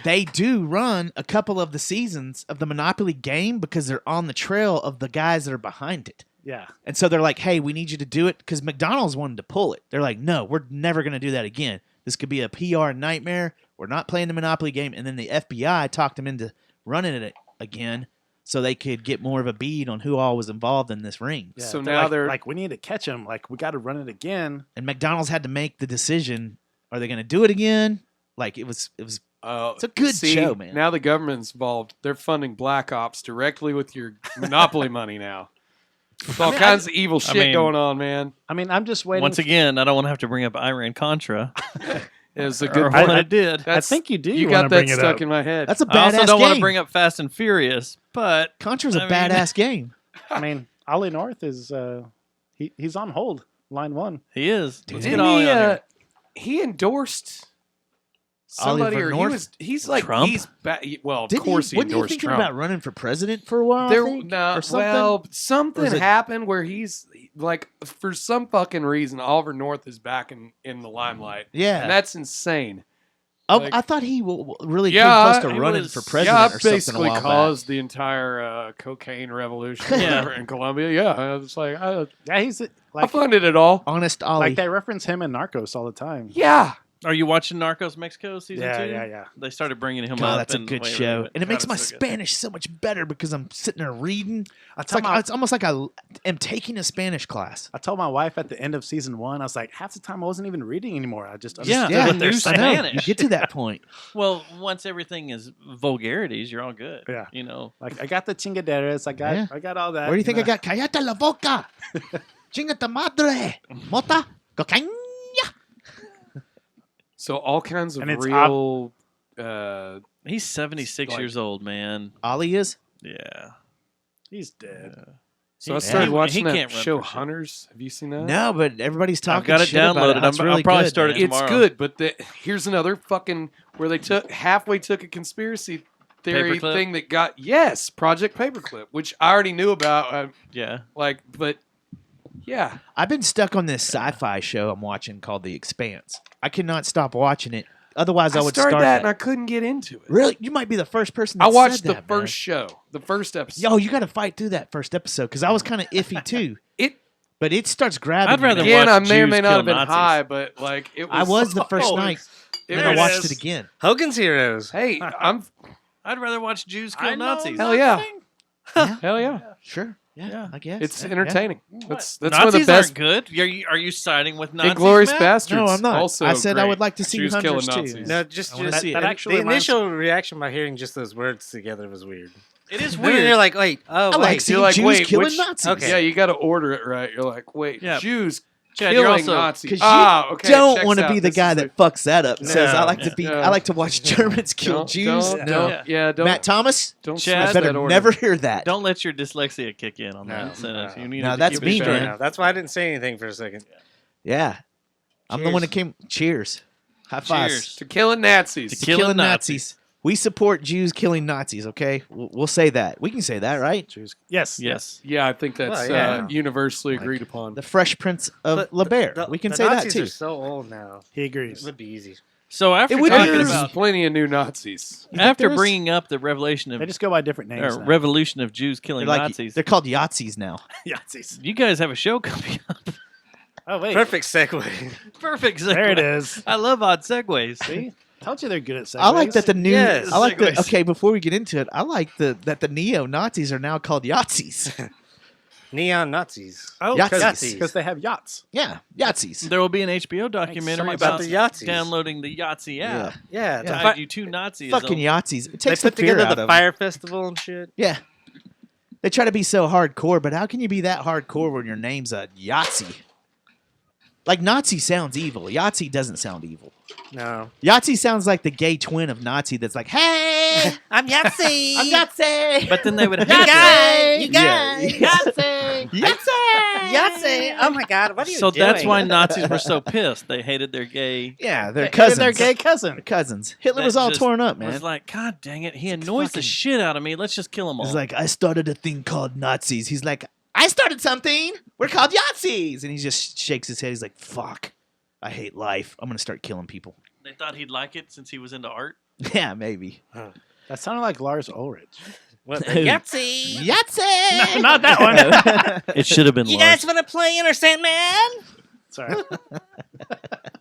They do run a couple of the seasons of the Monopoly game because they're on the trail of the guys that are behind it. Yeah. And so they're like, hey, we need you to do it because McDonald's wanted to pull it. They're like, no, we're never going to do that again. This could be a PR nightmare. We're not playing the Monopoly game. And then the FBI talked them into running it again so they could get more of a bead on who all was involved in this ring. Yeah, So they're now like, they're- like, we need to catch him. Like, we got to run it again. And McDonald's had to make the decision: are they going to do it again? Like it was. It's a good show, man. Now the government's involved. They're funding Black Ops directly with your Monopoly money now. With all kinds of evil shit mean- going on, man. I mean, I'm just waiting. Once again, I don't want to have to bring up Iran Contra. It was a Or good what point. I did. I That's- think you do. You wanna got that bring it stuck up. in my head. That's a I badass also don't game. want to bring up Fast and Furious, but Contra's a I mean- badass game. I mean, Ollie North is he's on hold. Line one. he is. Let's get Didn't Ollie he? on here. He endorsed somebody, Oliver or North? he's like Trump? he's well, of Didn't course he wasn't he endorsed thinking Trump. about running for president for a while? There, I think, no, or something? well, something Or is it- happened where he's like, for some fucking reason, Oliver North is back in the limelight, yeah. and that's insane. Oh, like- I thought he really Yeah, came close to he running was- for Yeah, president I or something a basically while back. caused the entire cocaine revolution Yeah. in Colombia. Yeah, it's like Yeah, he's I like funded it all. Honest Ollie. like they reference him in Narcos all the time. Yeah, Are you watching Narcos Mexico season Yeah, 2? yeah. They started bringing him God, up. that's a and- good wait, show, wait. and it makes God, my it's so good. Spanish so much better because I'm sitting there reading. I It's told like my it's almost like I am taking a Spanish class. I told my wife at the end of season 1, I was like, half the time I wasn't even reading anymore. I just Yeah, understood what they're new saying. I know. Spanish. You get to that point. Well, once everything is vulgarities, you're all good. Yeah. You know. Like I got the chingaderas, I got all that. Where do you think know. I got? Cállate la boca, chingata madre, mota, cocaine. so all kinds of And it's real. He's 76 Like- years old, man. Ollie is. Yeah. He's dead. So I He- started he watching can't that run show for shit. Hunters. Have you seen that? No, but everybody's talking. I've got it shit about downloaded. How it's I'll really probably good, start man. it It's tomorrow. good, but here's another fucking where they halfway took a conspiracy theory Paperclip? thing that got Project Paperclip, which I already knew about. Yeah. But yeah, I've been stuck on this sci-fi show I'm watching called The Expanse. I cannot stop watching it. Otherwise, I would started start that and I couldn't get into it. Really, you might be the first person. That I watched said the that, first show, the first episode. Yo, you got to fight through that first episode because I was kind of iffy too. It But it starts grabbing. I'd me, rather man. again, I watch may or Jews may not kill have been Nazis. high, but like it was. I was the first Oh, night, it and There I was- it watched is. it again. Hogan's Heroes. Hey, I'm I'd rather watch Jews I kill know Nazis. hell yeah, nothing. hell yeah. Sure. Yeah, I guess It's Yeah, entertaining. That's one of Nazis the best. aren't good. Are you siding with Nazis? Inglorious Matt? Bastards. No, I'm not. Also, I said I great. would like to see Jews hundreds killing too. Nazis. No, just, I wanna just see it. That the actually initial reaction by hearing just those words together was weird. It is And then weird. you're like, wait, oh, I like wait. seeing You're like, Jews wait, killing which- Nazis. Okay. Yeah, you got to order it right. You're like, wait, Yeah. Jews Chad, you're killing also- Nazis. Because Ah, okay. don't checks want to out. be the This guy is that fucks that up. No. Says I like to be. Yeah. I like to watch Germans kill Don't- Jews. Don't, No, don't- yeah, don't. Matt Thomas. don't Chad, switch I better that order. never hear that. Don't let your dyslexia kick in on No, that sentence. no. You need No, to that's keep it me, straight. man. Fair enough. That's why I didn't say anything for a second. Yeah, I'm the Cheers. one that came. Cheers. High fives. Cheers. to killing Nazis. To Killing, Killing Nazis. We support Jews killing Nazis. Okay, we'll say that. We can say that, right? Jews. Yes. Yes. Yeah, I think that's Well, yeah. universally agreed upon. The Fresh Prince of But LeBear. The- We can the say Nazis that too. are so old now. He It agrees. would be easy. So after It would talking be- There's about plenty of new Nazis. You think after there is? bringing up the revelation of They just go by different names. or now. revolution of Jews They're, killing like, Nazis, they're called Yahtzees now. Yahtzees. you guys have a show coming up. Oh wait. Perfect segue. Perfect. Segue. There it is. I love odd segues. See, told you they're good at segues. I like that the new. Yes. I like the. Segues. Okay, before we get into it, I like that the neo Nazis are now called Yahtzees. Neon Nazis. Oh, Yahtzees. because they have yachts. Yeah, Yahtzees. There will be an HBO documentary much about about the Yahtzees. downloading the Yahtzee app. Yeah, the Tied fi- you to Nazis. Fucking Yahtzees. It they takes the put fear together out the of 'em. fire festival and shit. Yeah. They try to be so hardcore, but how can you be that hardcore when your name's a Yahtzee? Like Nazi sounds evil. Yahtzee doesn't sound evil. No, Yahtzee sounds like the gay twin of Nazi that's like, hey, I'm Yahtzee. I'm Yahtzee. But then they would You have guys, you Yeah. guys, Yahtzee. Yahtzee. Yahtzee. Oh my God, what are you So doing? that's why Nazis were so pissed. They hated their gay. Yeah, they're They're cousins. gay cousin. They're cousins. Hitler That was all just torn up, Was man. like, God dang it, he annoys the shit out of me. Let's just kill them all. He's like, I started a thing called Nazis. He's like, I started something. We're called Yahtzees. And he just shakes his head. He's like, fuck. I hate life. I'm going to start killing people. they thought he'd like it since he was into art. Yeah, maybe. That sounded like Lars Ulrich. What, the Dude. Yahtzee. Yahtzee! No, not that one. It should have been. You guys want to play Inner Sandman? Sorry.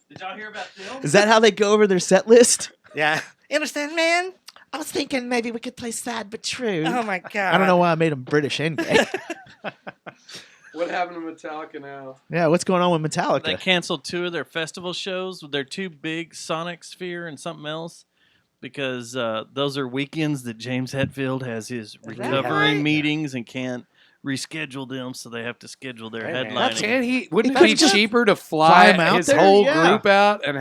Did y'all hear about Phil? Is that how they go over their set list? Yeah. Inner Sandman? I was thinking maybe we could play Sad But True. Oh my God. I don't know why I made him British and gay. What happened to Metallica now? Yeah, what's going on with They Metallica? canceled 2 of their festival shows with their 2 big Sonic Sphere and something else because those are weekends that James Hetfield has his that recovery right? meetings and can't reschedule them, so they have to schedule their Hey, man. headlining. Can't he? Wouldn't it That's be just cheaper to fly fly him out his there? whole Yeah. group out and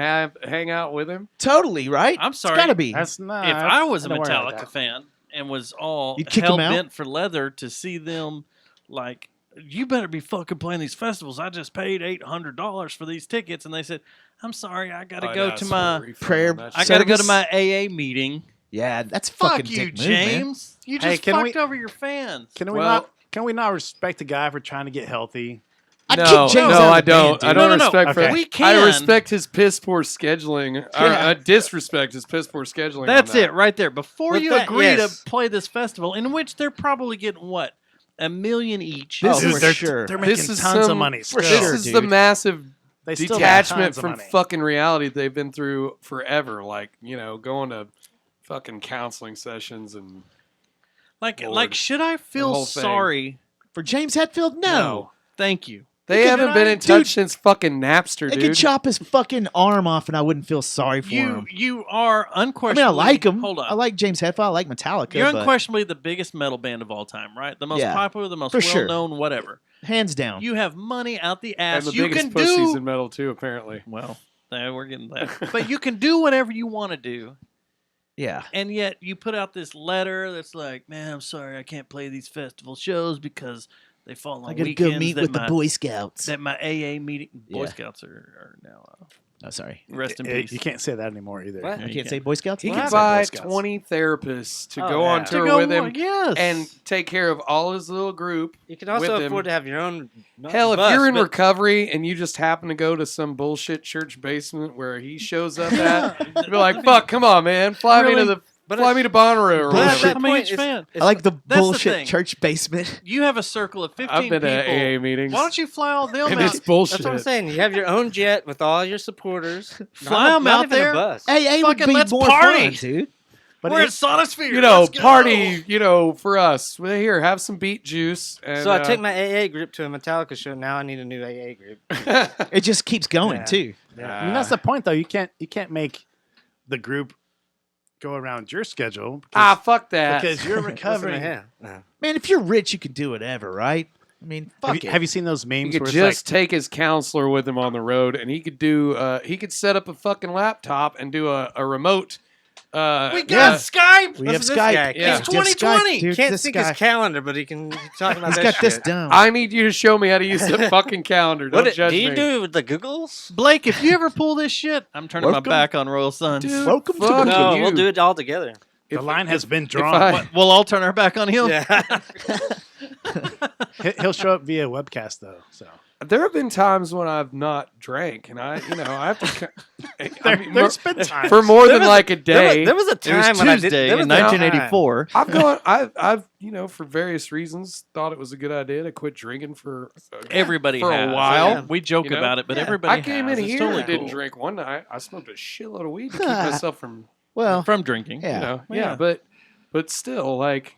hang out with him? Totally, right? I'm sorry. It's gotta be. That's not. If I was a don't worry about Metallica that. fan and was all You'd kick 'em hell out? bent for leather to see them, like, you better be fucking playing these festivals. I just paid $800 for these tickets, and they said, "I'm sorry, I got to go to my, prayer- I got to go to service. my AA meeting." Yeah, that's Fuck fucking you, dick move, man. James. You Hey, just can fucked we- over your fans. Can we Well- not? Can we not respect a guy for trying to get healthy? I'd No, kick James no, out of I the band, don't. dude. I don't No, no, no. respect Okay. for We I can. respect his piss poor scheduling. Or, Yeah. disrespect his piss poor scheduling. That's on that. it right there. Before But you that- agree yes. to play this festival, in which they're probably getting what, $1 million each. This Dude, is they're, sure. they're making This is tons some- of money. for still. This sure, is the dude. massive They still make detachment tons of from money. fucking reality they've been through forever. Like, going to fucking counseling sessions and Lord. Should I whole feel thing. sorry? For James Hetfield, no. Thank you. They Could- haven't been in Dude, touch since fucking Napster, They dude. could chop his fucking arm off and I wouldn't feel sorry for him. You are I unquestionably. mean, I like him. Hold on. I like James Hetfield. I like Metallica. You're but unquestionably the biggest metal band of all time, right? The most Yeah, popular, the most for sure. well-known, whatever. hands down. You have money out the and ass. the You biggest can pussies do in metal too, apparently. well. We're getting that, but you can do whatever you want to do, Yeah. and yet you put out this letter that's like, "Man, I'm sorry, I can't play these festival shows because they fall on I gotta weekends." go meet that with my, the Boy Scouts. That my AA meeting. Boy Yeah. Scouts are now Oh, sorry. rest in Eh, peace. You can't say that anymore either. What? You you can't can. say Boy Scouts? He What? could I'd say buy Boy Scouts. 20 therapists to Oh, go yeah. on To tour go with him on, yes. and take care of all his little group. You can also with him. afford to have your own. Hell, if bus, you're in but- recovery and you just happen to go to some bullshit church basement where he shows up at, you'd be like, "Fuck, come on, man, fly me to But Bonnaroo or but at Bullshit. that I'm a huge point, it's- fan. it's- I like the That's the bullshit thing. church basement. You have a circle of 15 I've been people. to AA meetings. Why don't you fly all them and out? it's bullshit. That's what I'm saying. You have your own jet with all your supporters. Fly 'em not out even there. A bus. AA would Fucking be let's more party. fun, dude. But We're it- at Sonosphere. you know, Let's go. party, you know, for us. Well, here, have some beet juice. And, So I took my AA group to a Metallica show. Now I need a new AA group. It just keeps going Yeah. too. I mean, that's the point, though. You can't make the group go around your schedule because, fuck that. because you're Listen to recovering. him. Yeah. Man, if you're rich, you can do whatever, right? I mean, fuck Have you seen those He memes could where it's just like, take his counselor with him on the road, and he could do. He could set up a fucking laptop and do a remote. We got Yeah. Skype. We have Listen to this Skype. guy. Yeah. It's Just 2020. Skype. Here's Can't this sync guy. his calendar, but he can talk about He's that got this shit. down. I need you to show me how to use the fucking calendar. Don't judge do you me. do with the Googles? Blake, if you ever pull this shit, I'm turning Welcome. my back on Royal Sons. Dude, Welcome to fuck the- No, you. we'll do it all together. the line has been if drawn. I- We'll all turn our back on him. Yeah. He'll show up via webcast, though. So There have been times when I've not drank, and I have to. there's been times. for more than was- like a day. There was a It time was when I did. Tuesday There was in a time. 1984. I've gone. I've for various reasons thought it was a good idea to quit drinking for Everybody for has. a while. Yeah. We joke You know? about it, but Yeah. everybody I came has. in It's here totally and didn't cool. drink one night. I smoked a shitload of weed to keep myself from Well, From drinking. Yeah. you know, Yeah. but still, like,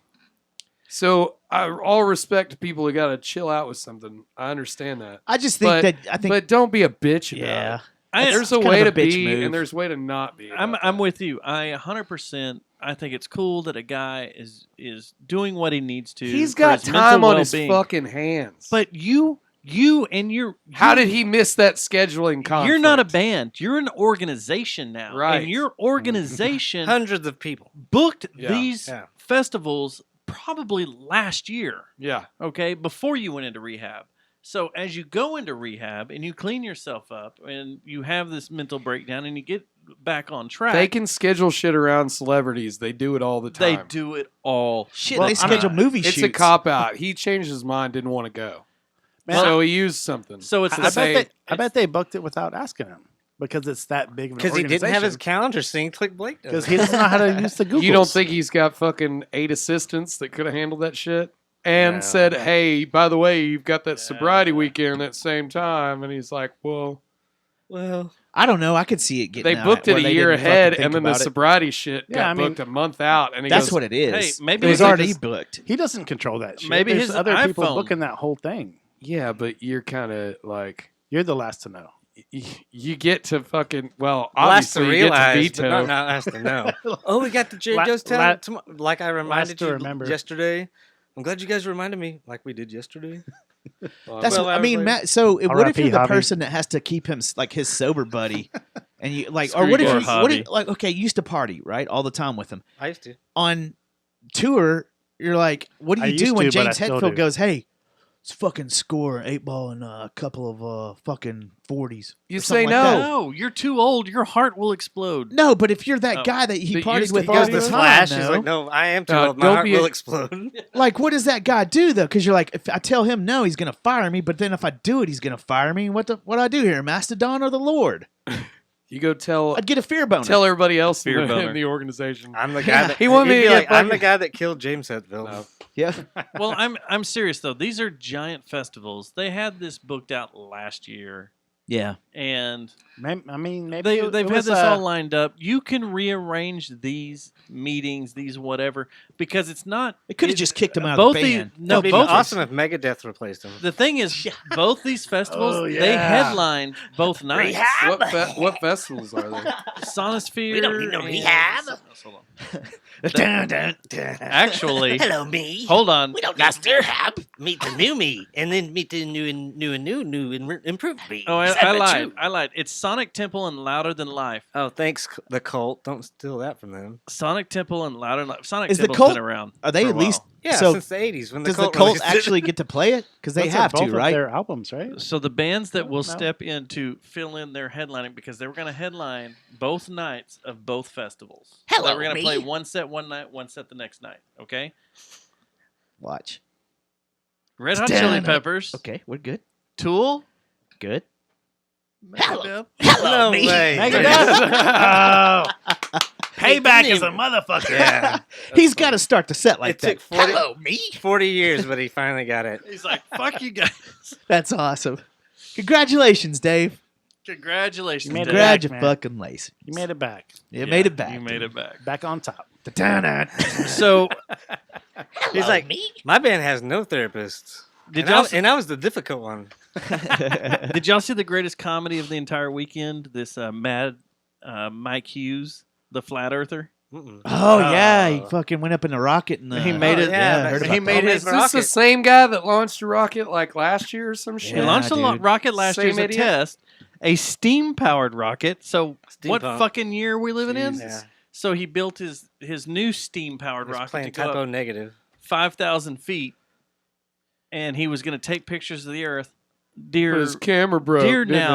so all respect to people who got to chill out with something. I understand that, I just think but- that I think but don't be a bitch about yeah. it. I, There's a kind way of to a bitch be, move. and there's a way to not be. I'm about I'm that. with you. I 100%. I think it's cool that a guy is doing what he needs to. He's for got his mental time on his well-being. fucking hands. But you and how did he miss that scheduling conflict? You're not a band. You're an organization now, Right. And your organization Hundreds of people. booked Yeah. these Yeah. festivals probably last year. Yeah. Okay, before you went into rehab. So as you go into rehab and you clean yourself up and you have this mental breakdown and you get back on track, They can schedule shit around celebrities. They do it all the they time. do it all. Shit, Well, they schedule movie It's shoots. a cop out. He changed his mind, didn't want to go. Man, so he used something. So it's I the same. bet they booked it without asking him because it's that big of an Because he organization. didn't have his calendar synced like Blake does. because he doesn't know how to use the Google. You don't think he's got fucking 8 assistants that could have handled that shit? And No. said, hey, by the way, you've got that sobriety weekend at the same time. And he's like, well, Well, I don't know. I could see it getting. they out booked it where a they year didn't fucking ahead, think and then the about it. sobriety shit Yeah, got I mean, booked a month out. And he That's goes, what it is. Hey, maybe it was he already just- booked. He doesn't control that shit. Maybe There's his other people iPhone. booking that whole thing. yeah, but you're kind of like, You're the last to know. you get to fucking, well, last to obviously you get to realize, veto. but not last to know. Oh, we got the Jerry La- Joe's la- talent tomorrow. Like I reminded to you remember. yesterday. I'm glad you guys reminded me, like we did yesterday. That's Well, what I mean, like- Matt. So what if R.I.P. you're the Hobby. person that has to keep him like his sober buddy, and you like, or Screw what if your you, what hobby. if, like, okay, you used to party right all the time with him I used to. on tour. You're like, what do I you do used when to, but I James still Hetfield do. goes, hey? Let's fucking score 8 ball and a couple of fucking 40s. You or something say like no. that. No, you're too old. Your heart will explode. No, but if you're that Oh. guy that he That partied used to with He all goes the to time, Flash. He's though, like, no, I am too No, old. My don't heart be will a- explode. like, what does that guy do though? Because you're like, if I tell him no, he's gonna fire me. But then if I do it, he's gonna fire me. What do I do here, Mastodon or the Lord? You go tell I'd get a fear boner. tell everybody else Fear in boner. the organization. I'm the Yeah. guy that He wanted me he'd to be get like, I'm the fucking- guy that killed James Hetfield. No. yeah. Well, I'm serious though. These are giant festivals. They had this booked out last year, Yeah. and Maybe, I mean, maybe they've it had was, this all lined up. You can rearrange these meetings, these whatever, because it's not. They could have it- just kicked him out both of the these- band. No, It'd be both. awesome if Megadeth replaced him. The thing is, both these festivals Oh, they yeah. headlined both nights. What festivals are there? Sonosphere. We don't need no and- rehab. Hold on. Dun, dun. Actually, Hello, me. hold on. We don't need rehab. Meet the new me, and then meet the new and improved me. Oh, Is I that lied. true? I lied. It's Sonic Temple and Louder Than Life. Oh, thanks, the cult. Don't steal that from them. Sonic Temple and Louder Than Life. Sonic Is the Temple's cult- been around. Are they for a at least? while. Yeah, So since the 80s when the does the cult cult released it. actually get to play it? Because they That's have both to, of right? Their albums, right? So the bands that will No. step in to fill in their headlining because they were going to headline both nights of both festivals. So Hello, they were going to me. play one set one night, one set the next night. Okay. Watch. Red Hot Dun, Chili dun. Peppers, Okay, we're good. Tool, Good. Megadeth. Hello, No me. way. Megadeth? Oh, payback didn't is a motherfucker. Yeah. He's got to start the set like It took that. 40, Hello, me. 40 years, but he finally got it. He's like, "Fuck you guys." That's awesome. Congratulations, Dave. Congratulations, You made it Dave. back, Congratulations, man. fucking lace. You made it back. You made it back. You made it back. Back on top. So He's like, my band has no therapist. did and, y'all and I was the difficult one. did y'all see the greatest comedy of the entire weekend? This Mad Mike Hughes, the flat earther. Mm-mm. Oh yeah, he fucking went up in a rocket and He made it. yeah, I heard he about made that. it. Is this the same guy that launched a rocket like last year or some shit? He launched a dude. rocket last year as Same a idiot? test, a steam-powered rocket. So what Steampunk. fucking year are we living in? Yeah. So he built his new steam-powered He's rocket playing to go typo up negative. 5,000 feet, and he was going to take pictures of the Earth. But Dear, his camera broke. dear didn't it?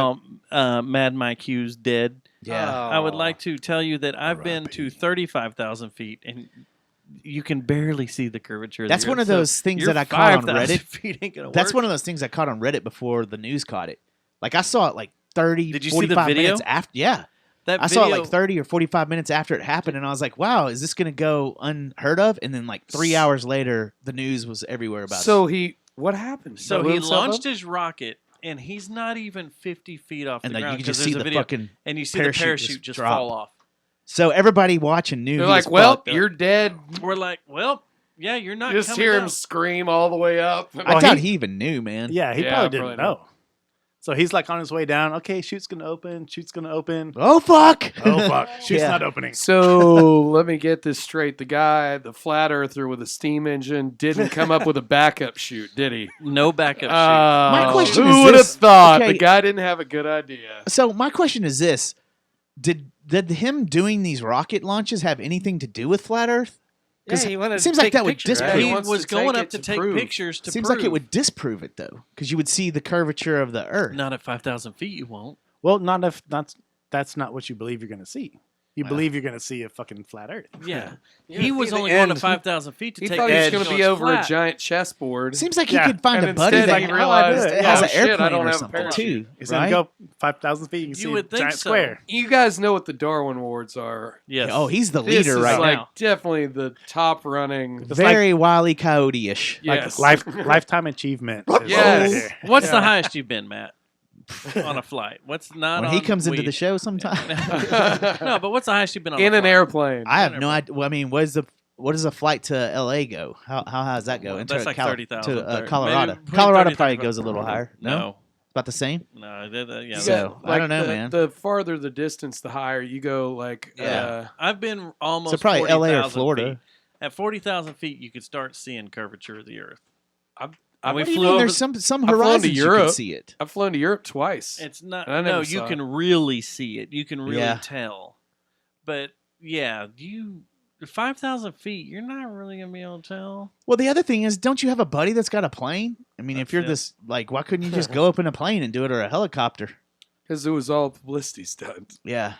now, Mad Mike Hughes dead. Yeah. I would Aw. like to tell you that I've been to 35,000 feet, and you can barely see the curvature. That's of the one Earth. of So those things your that I caught on 5,000 Reddit. feet ain't gonna That's work. one of those things I caught on Reddit before the news caught it. Like I saw it like 30, Did you see the 45 video? minutes after. Yeah. That I saw it video- like 30 or 45 minutes after it happened, and I was like, wow, is this going to go unheard of? And then like 3 hours later, the news was everywhere about So it. what happened? So Blew he himself launched up? his rocket, and he's not even 50 feet off And the then ground. you can just 'cause see there's a the video, fucking and you see parachute the parachute just just drop. fall off. So everybody watching knew They're he like, was well, fucked. you're dead. We're like, well, yeah, you're not. You just coming hear him down. scream all the way up. I Well, doubt he- he even knew, man. Yeah, he Yeah, probably probably didn't know. So he's like on his way down. Okay, chute's gonna open. Chute's gonna open. Oh, fuck. Oh fuck, chute's Yeah. not opening. So let me get this straight. The guy, the flat earther with a steam engine, didn't come up with a backup chute, did he? No backup shoot. My question who is would have this- thought okay. the guy didn't have a good idea? So my question is this: Did him doing these rocket launches have anything to do with flat Earth? Yeah, he wanted it to seems like take that would pictures, disprove. right? He wants was to going take up it to to take prove. pictures to Seems prove. like it would disprove it though, because you would see the curvature of the Earth. Not at 5,000 feet, you won't. Well, not if that's not what you believe you're gonna see. You Wow. believe you're gonna see a fucking flat Earth. Yeah. You're He gonna was see the only going to end. 5,000 feet to He take thought he was pictures. going so to be it's over a flat. giant chessboard. Seems like Yeah. he could find And a buddy instead that he has realized, it. an oh, shit, I airplane don't or have a something parachute. too, He's right? gonna go 5,000 feet. You can You see would a think giant so. square. You guys know what the Darwin Awards are. Yes. Oh, he's the This leader is right like now. definitely the top running. It's Very Wile E. Coyote-ish. Yes. Lifetime achievement. is Yes. right here. What's Yeah. the highest you've been, Matt, on a flight? What's not When on he comes into weed? the show sometime. No, but what's the highest you've been on In a an flight? airplane. I have no idea. Well, I mean, what does a flight to L.A. go? How does that go? Well, Into that's like 30,000, to Colorado. maybe Colorado 30,000. probably goes a little higher. No, No. about the same. No, yeah. So, I don't know, man. The farther the distance, the higher you go. Like, Yeah. I've been almost So probably LA or 40,000 Florida. feet. At 40,000 feet, you could start seeing curvature of the Earth. I we What do you flew mean? over- There's some I've flown to horizons you Europe. can see it. I've flown to Europe twice. It's not. I No, never you saw can really see it. You can really Yeah. tell. But yeah, 5,000 feet, you're not really gonna be able to tell. Well, the other thing is, don't you have a buddy that's got a plane? I mean, if That's you're it. this, like, why couldn't you just go up in a plane and do it, or a helicopter? Because it was all a publicity stunt. Yeah.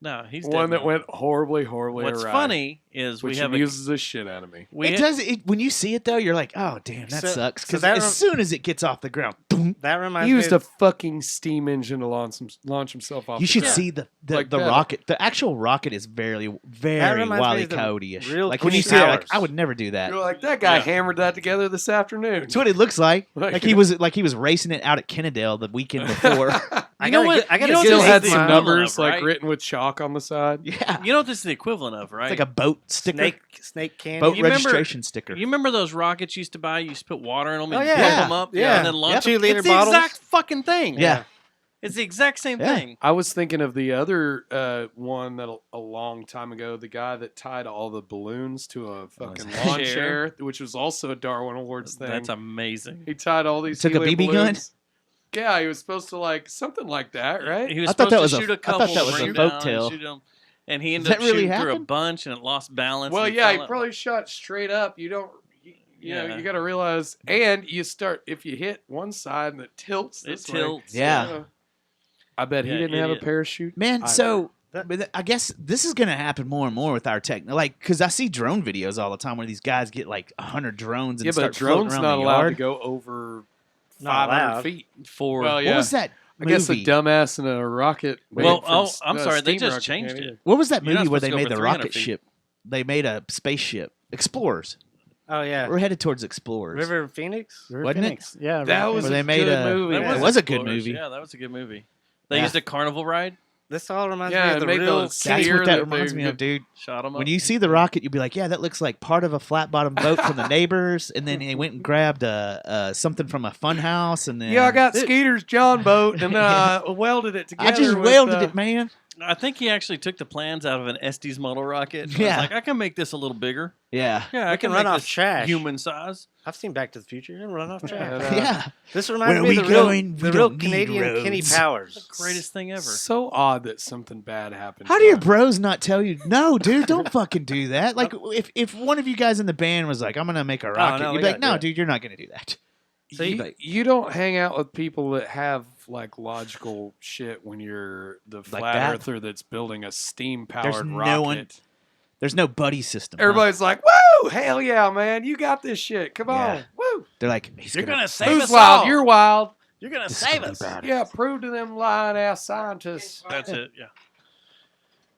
No, he's One dead that now. went horribly What's awry. funny is Which we have amuses the shit out of me. It does. When you see it though, you're like, oh damn, that So- sucks. so Because that as soon as it gets off the ground, boom, That reminds He me. used a fucking steam engine to launch himself off. you the should ground. see the Like the that. rocket. The actual rocket is very reminds me Wile E. of the Coyote-ish. real Like when you Twin see it, like Towers. I would never do that. You're like, that guy Yeah. hammered that together this afternoon. That's what it looks like. Like- Like he was racing it out at Kennedale the weekend before. I You know gotta what? get- I You gotta know what Still this had is some the equivalent numbers of, like right? written with chalk on the side. Yeah. You know what this is the equivalent of, right? It's like a boat sticker. snake candy. Boat You remember- registration sticker. You remember those rockets you used to buy? You used to put water in them Oh, and yeah. pump Yeah. them up, Yeah. and then launch Yep. them. 2-liter It's the bottles. exact fucking thing. Yeah. It's the exact same Yeah. thing. I was thinking of the other one that a long time ago, the guy that tied all the balloons to a fucking his lawn chair? chair, which was also a Darwin Awards thing. That's amazing. He tied all these. Took a helium BB gun? balloons. Yeah, he was supposed to like something like that, right? He was I thought supposed that to was a- shoot a I thought couple, that was a bring 'em folk down, and tale. shoot 'em, and he ended Does up that really shooting through a happen? bunch, and it lost balance. Well, and yeah, he fell out. probably shot straight up. You don't, you know, Yeah. you got to realize, and you start if you hit one side and it tilts. It this way, tilts. Yeah. I bet he Yeah, didn't have a idiot. parachute. Man, either. so but I guess this is gonna happen more and more with our tech. Like, because I see drone videos all the time where these guys get like 100 drones and yeah, start but floating drones around not the allowed yard. to go over Not 500 allowed. feet. For Well, yeah. What was that? I guess a movie? dumbass in a rocket. made Well, it from oh, s- I'm sorry, they steam just rocket changed can't it. either. What was that You're not movie where supposed they to go made over the 300 rocket feet. ship? They made a spaceship. Explorers. Oh yeah. We're headed towards Explorers. River Phoenix. River Wasn't it? Phoenix. Yeah, That River was Where Phoenix. they a made good a- movie. That man. It was a good Explorers. movie. Yeah, that was a good movie. They Yeah. used a carnival ride. This all reminds me Yeah, of it the made real. those That's Steer what that that reminds they me of, dude. Shot him up. When you see the rocket, you'll be like, yeah, that looks like part of a flat bottom boat from the neighbors, and then he went and grabbed something from a fun house, and then Yeah, I got Skeeter's John boat, and then I welded it together. I just with, welded it, man. I think he actually took the plans out of an Estes model rocket. Yeah. Yeah. Like, I can make this a little bigger. Yeah, Yeah, I We can can run make off this trash. human size. I've seen Back to the Future. You can run off track. And, yeah. This Where reminds are me we of the real, going? We the real don't need Canadian Kenny roads. Powers. Greatest thing ever. So odd that something bad happened. How to do your him. bros not tell you? No, dude, don't fucking do that. Like, if one of you guys in the band was like, "I'm gonna make a rocket," no, you'd we be like, gotta do "No, it. dude, you're not gonna do that." So You don't hang out with people that have like logical shit when you're the Like flat that? earther that's building a steam powered There's rocket. no one- There's no buddy system. huh? Everybody's like, "Woo! Hell yeah, man! You got this shit! Come Yeah. on, woo! They're like, He's You're gonna save Who's us wild? all. You're wild. You're gonna Just save think us. about it. Yeah, prove to them lying ass scientists." That's it. Yeah.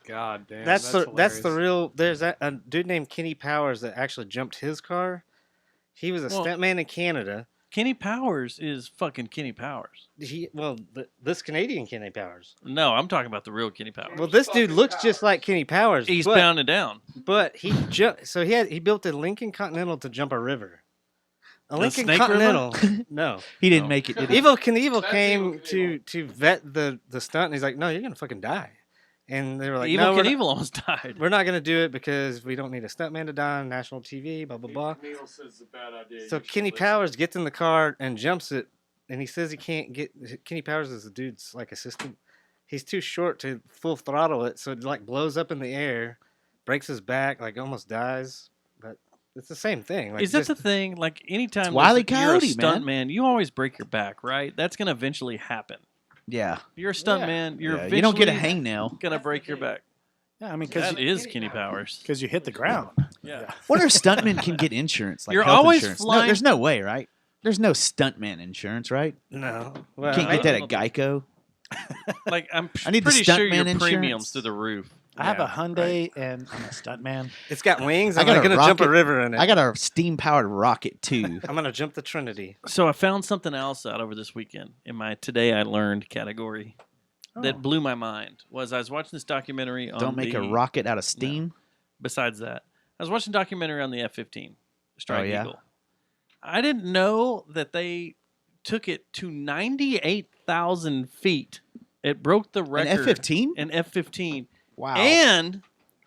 God damn, that's the hilarious. real. There's a dude named Kenny Powers that actually jumped his car. He was a Well- stuntman in Canada. Kenny Powers is fucking Kenny Powers. This Canadian Kenny Powers. No, I'm talking about the real Kenny Powers. Well, this dude looks just like Kenny Powers. Eastbound and down. but he jumped. So he built a Lincoln Continental to jump a river. A The Lincoln Snake River? Continental. No. He didn't No. make it. Did he? Evil Knievel That's came Evil to vet the stunt, and he's like, "No, you're gonna fucking die." And they were like, Evil "No, we're not, Knievel almost died. we're not gonna do it because we don't need a stuntman to die on national TV." Blah blah blah. So Kenny Powers gets in the car and jumps it, and he says he can't get. Kenny Powers is the dude's like assistant. He's too short to full throttle it, so it like blows up in the air, breaks his back, like almost dies. But it's the same thing. Like, Is that just- the thing? Like anytime Wile E. you're a Coyote, stunt man. man, you always break your back, right? That's gonna eventually happen. Yeah. You're a stunt man. You're Yeah, you don't get a eventually hangnail. Gonna break your back. Yeah, I mean, because That is Kenny Powers. you hit the ground. Yeah. Wonder if stuntmen can get insurance. Like You're health always insurance. No, flying- there's no way, right? There's no stuntman insurance, right? No. You Well, can't get that at Geico. Like I'm I need the pretty sure your stuntman premiums insurance. through the roof. I have a Yeah, Hyundai, and I'm a stuntman. It's got wings. I I'm got a gonna jump a rocket. river in it. I got a steam powered rocket too. I'm gonna jump the Trinity. So I found something else out over this weekend in my Today I Learned category that blew my mind. Was I was watching this documentary on Don't make a the- rocket out of steam. Besides that, I was watching a documentary on the F-15 Strike yeah? Eagle. I didn't know that they took it to 98,000 feet. It broke the An record. F-15? An F-15. Wow. And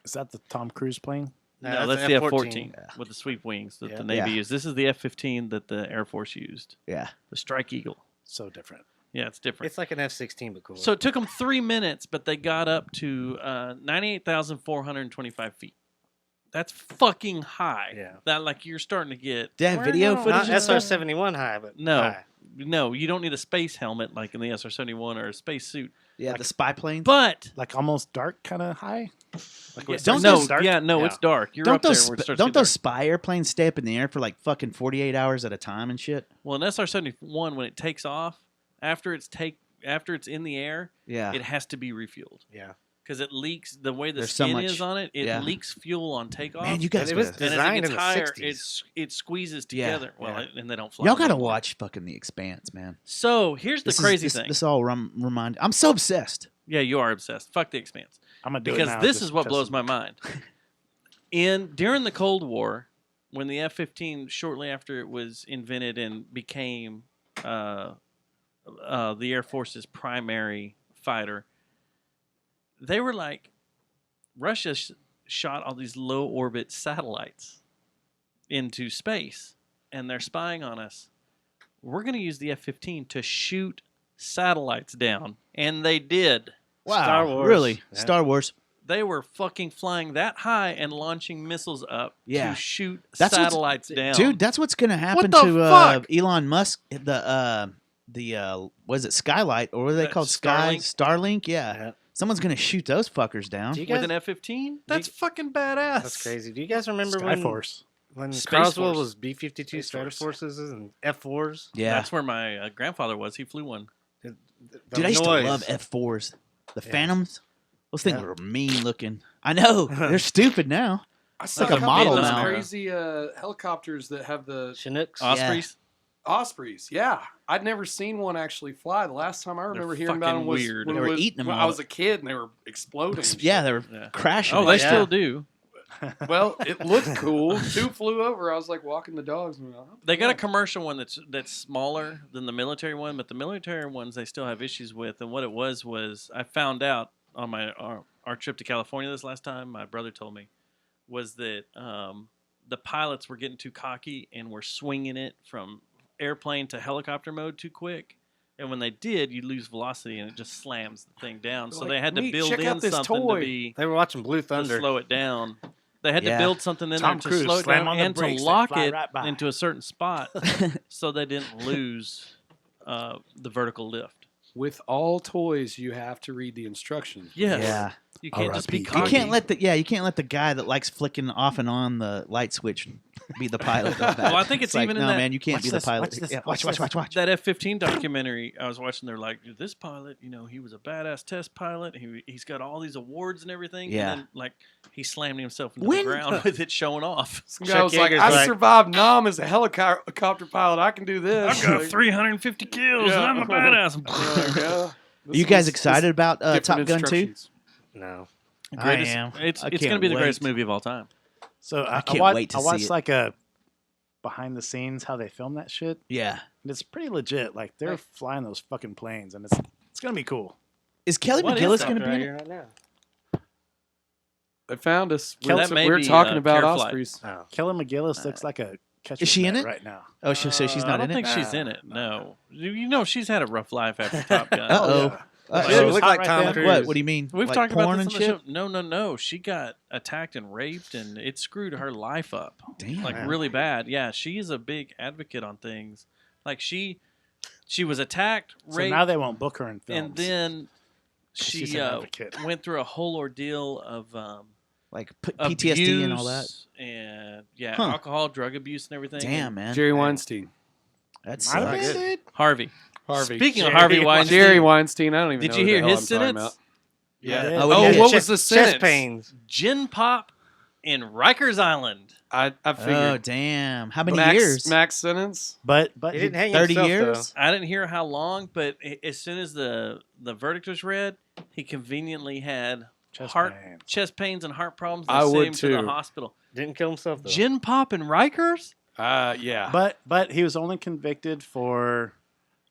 Is that the Tom Cruise plane? no, that's the F-14 with the sweep wings that Yeah. the Navy Yeah. used. This is the F-15 that the Air Force used. Yeah. The Strike Eagle. So different. Yeah, it's different. It's like an F-16, but cool. So it took them 3 minutes, but they got up to 98,425 feet. That's fucking high. Yeah. That like you're starting to get. Did they have video not footage? and stuff? SR-71 high, but No. high. No, you don't need a space helmet like in the SR-71 or a space suit. Yeah, the spy planes. But Like almost dark kind of high? Like when it Don't starts no, to start? yeah, no, Yeah. it's dark. You're don't up there those where it starts don't to get those dark. spy airplanes stay up in the air for like fucking 48 hours at a time and shit? Well, an SR-71 when it takes off, after it's in the air, Yeah. it has to be refueled Yeah. because it leaks. The way the There's so skin much- is on it, it yeah. leaks fuel on takeoff. Man, you guys it was gotta, and as it designed gets in the higher, 60s. it squeezes Yeah. together. Well, Yeah. and they don't fly. y'all gotta anymore. watch fucking The Expanse, man. So here's the crazy thing. This all remind. I'm so obsessed. Yeah, you are obsessed. Fuck The Expanse. I'm going to do it Because now this just is what because- blows my mind. During the Cold War, when the F-15, shortly after it was invented and became the Air Force's primary fighter, they were like, Russia shot all these low orbit satellites into space, and they're spying on us. We're going to use the F-15 to shoot satellites down, and they did. Wow, Star Wars. really? Yeah. Star Wars. They were fucking flying that high and launching missiles up Yeah. to shoot That's what's- satellites down. Dude, that's what's gonna happen the to fuck? Elon Musk. Was it Skylight or what are they That called? Starlink. Yeah. Yeah. Someone's gonna shoot those fuckers down. Do you with guys, an F-15? That's fucking badass. that's crazy. Do you guys remember Skyforce. when Space Carswell Force. was B-52 Space Force. Stratoforces and F-4s? Yeah, That's where my grandfather was. He flew one. The dude, I used to noise. love F4s. The Yeah. Phantoms. Those things Yeah. were mean looking. I know they're stupid now. I saw like a couple model of those now. Crazy helicopters that have the Chinooks. Os- Ospreys. Ospreys. Yeah, I'd never seen one actually fly. The last time I remember hearing about fucking them was weird. when, They it were was- eating them when all. I was a kid and they were exploding. and Yeah, shit. they were Yeah. crashing. Oh, they like still that. do. Well, it looked cool. Two flew over. I was like walking the dogs. And They got a commercial one that's smaller than the military one, but the military ones they still have issues with. And what it was I found out on our trip to California this last time. My brother told me was that the pilots were getting too cocky and were swinging it from airplane to helicopter mode too quick. And when they did, you lose velocity and it just slams the thing down. So Like, they had to "Neat, build check out in this something toy." to be They were watching Blue to Thunder. slow it down. They had Yeah. to build something in Tom there to Cruise, slow it slam down on the and to brakes, they lock fly it right by. into a certain spot so they didn't lose the vertical lift. With all toys, you have to read the instructions. Yes. Yeah. You can't just be R.I.P. cocky. You can't let the guy that likes flicking off and on the light switch be the pilot of that. Well, I think it's like, even in no, that- man, you can't Watch be this, the pilot. watch this, Yeah, watch watch. that F-15 documentary I was watching. They're like, this pilot, he was a badass test pilot. He's got all these awards and everything. Yeah. And then, like, he slammed himself into When- the ground with it showing off. Some guy was like, Yeager's I like- survived Nam as a helicopter pilot. I can do this. I've got Like, 350 kills Yeah. and I'm a badass. yeah. Are you guys excited about Different Top Gun 2? instructions. No. Greatest, I am. It's I going to can't be the greatest wait. movie of all time. So I can't watched, wait to I watched see it. like a behind the scenes how they film that shit. Yeah. And it's pretty legit. Like they're flying those fucking planes, and it's gonna be cool. Is Kelly What is McGillis that going to be right in it? here, right now. They found us. That may We're be, talking about Care Flight. Ospreys. Oh. Kelly McGillis looks like a catcher Is she in it? right now. Oh, so she's I not don't in think it? she's in it. No. She's had a rough life after Top Gun. Uh-oh. Yeah. Uh-oh. She She was looked hot like right Tom then. Cruise. What? What do you mean? We've like talked about porn this and on the shit? show. No. She got attacked and raped, and it screwed her life up. Damn. Like, really bad. Yeah, she is a big advocate on things. Like, she was attacked, So raped, now they won't book her in films. and then she's she an advocate. went through a whole ordeal of Like PTSD and all that. abuse and Huh. alcohol, drug abuse, and everything. Damn, man. Jerry Weinstein. That's Might have been, dude. Harvey. Harvey. Speaking of Jerry Harvey Weinstein, Jerry Weinstein. I don't even did know you who hear the hell his I'm talking sentence? about. Yeah. Yeah. Oh, Oh, yeah. what Chest- was the sentence? Chest pains. Gin pop in Rikers Island. I Oh, figured. damn. How many max, years? Max sentence? But He didn't hang 30 himself, years? I didn't hear how long, but as soon as the verdict was read, he conveniently had Chest pains. chest pains and heart problems. They I sent would him to the too. hospital. though. Didn't kill himself though. Gin pop in Rikers? Yeah. But he was only convicted for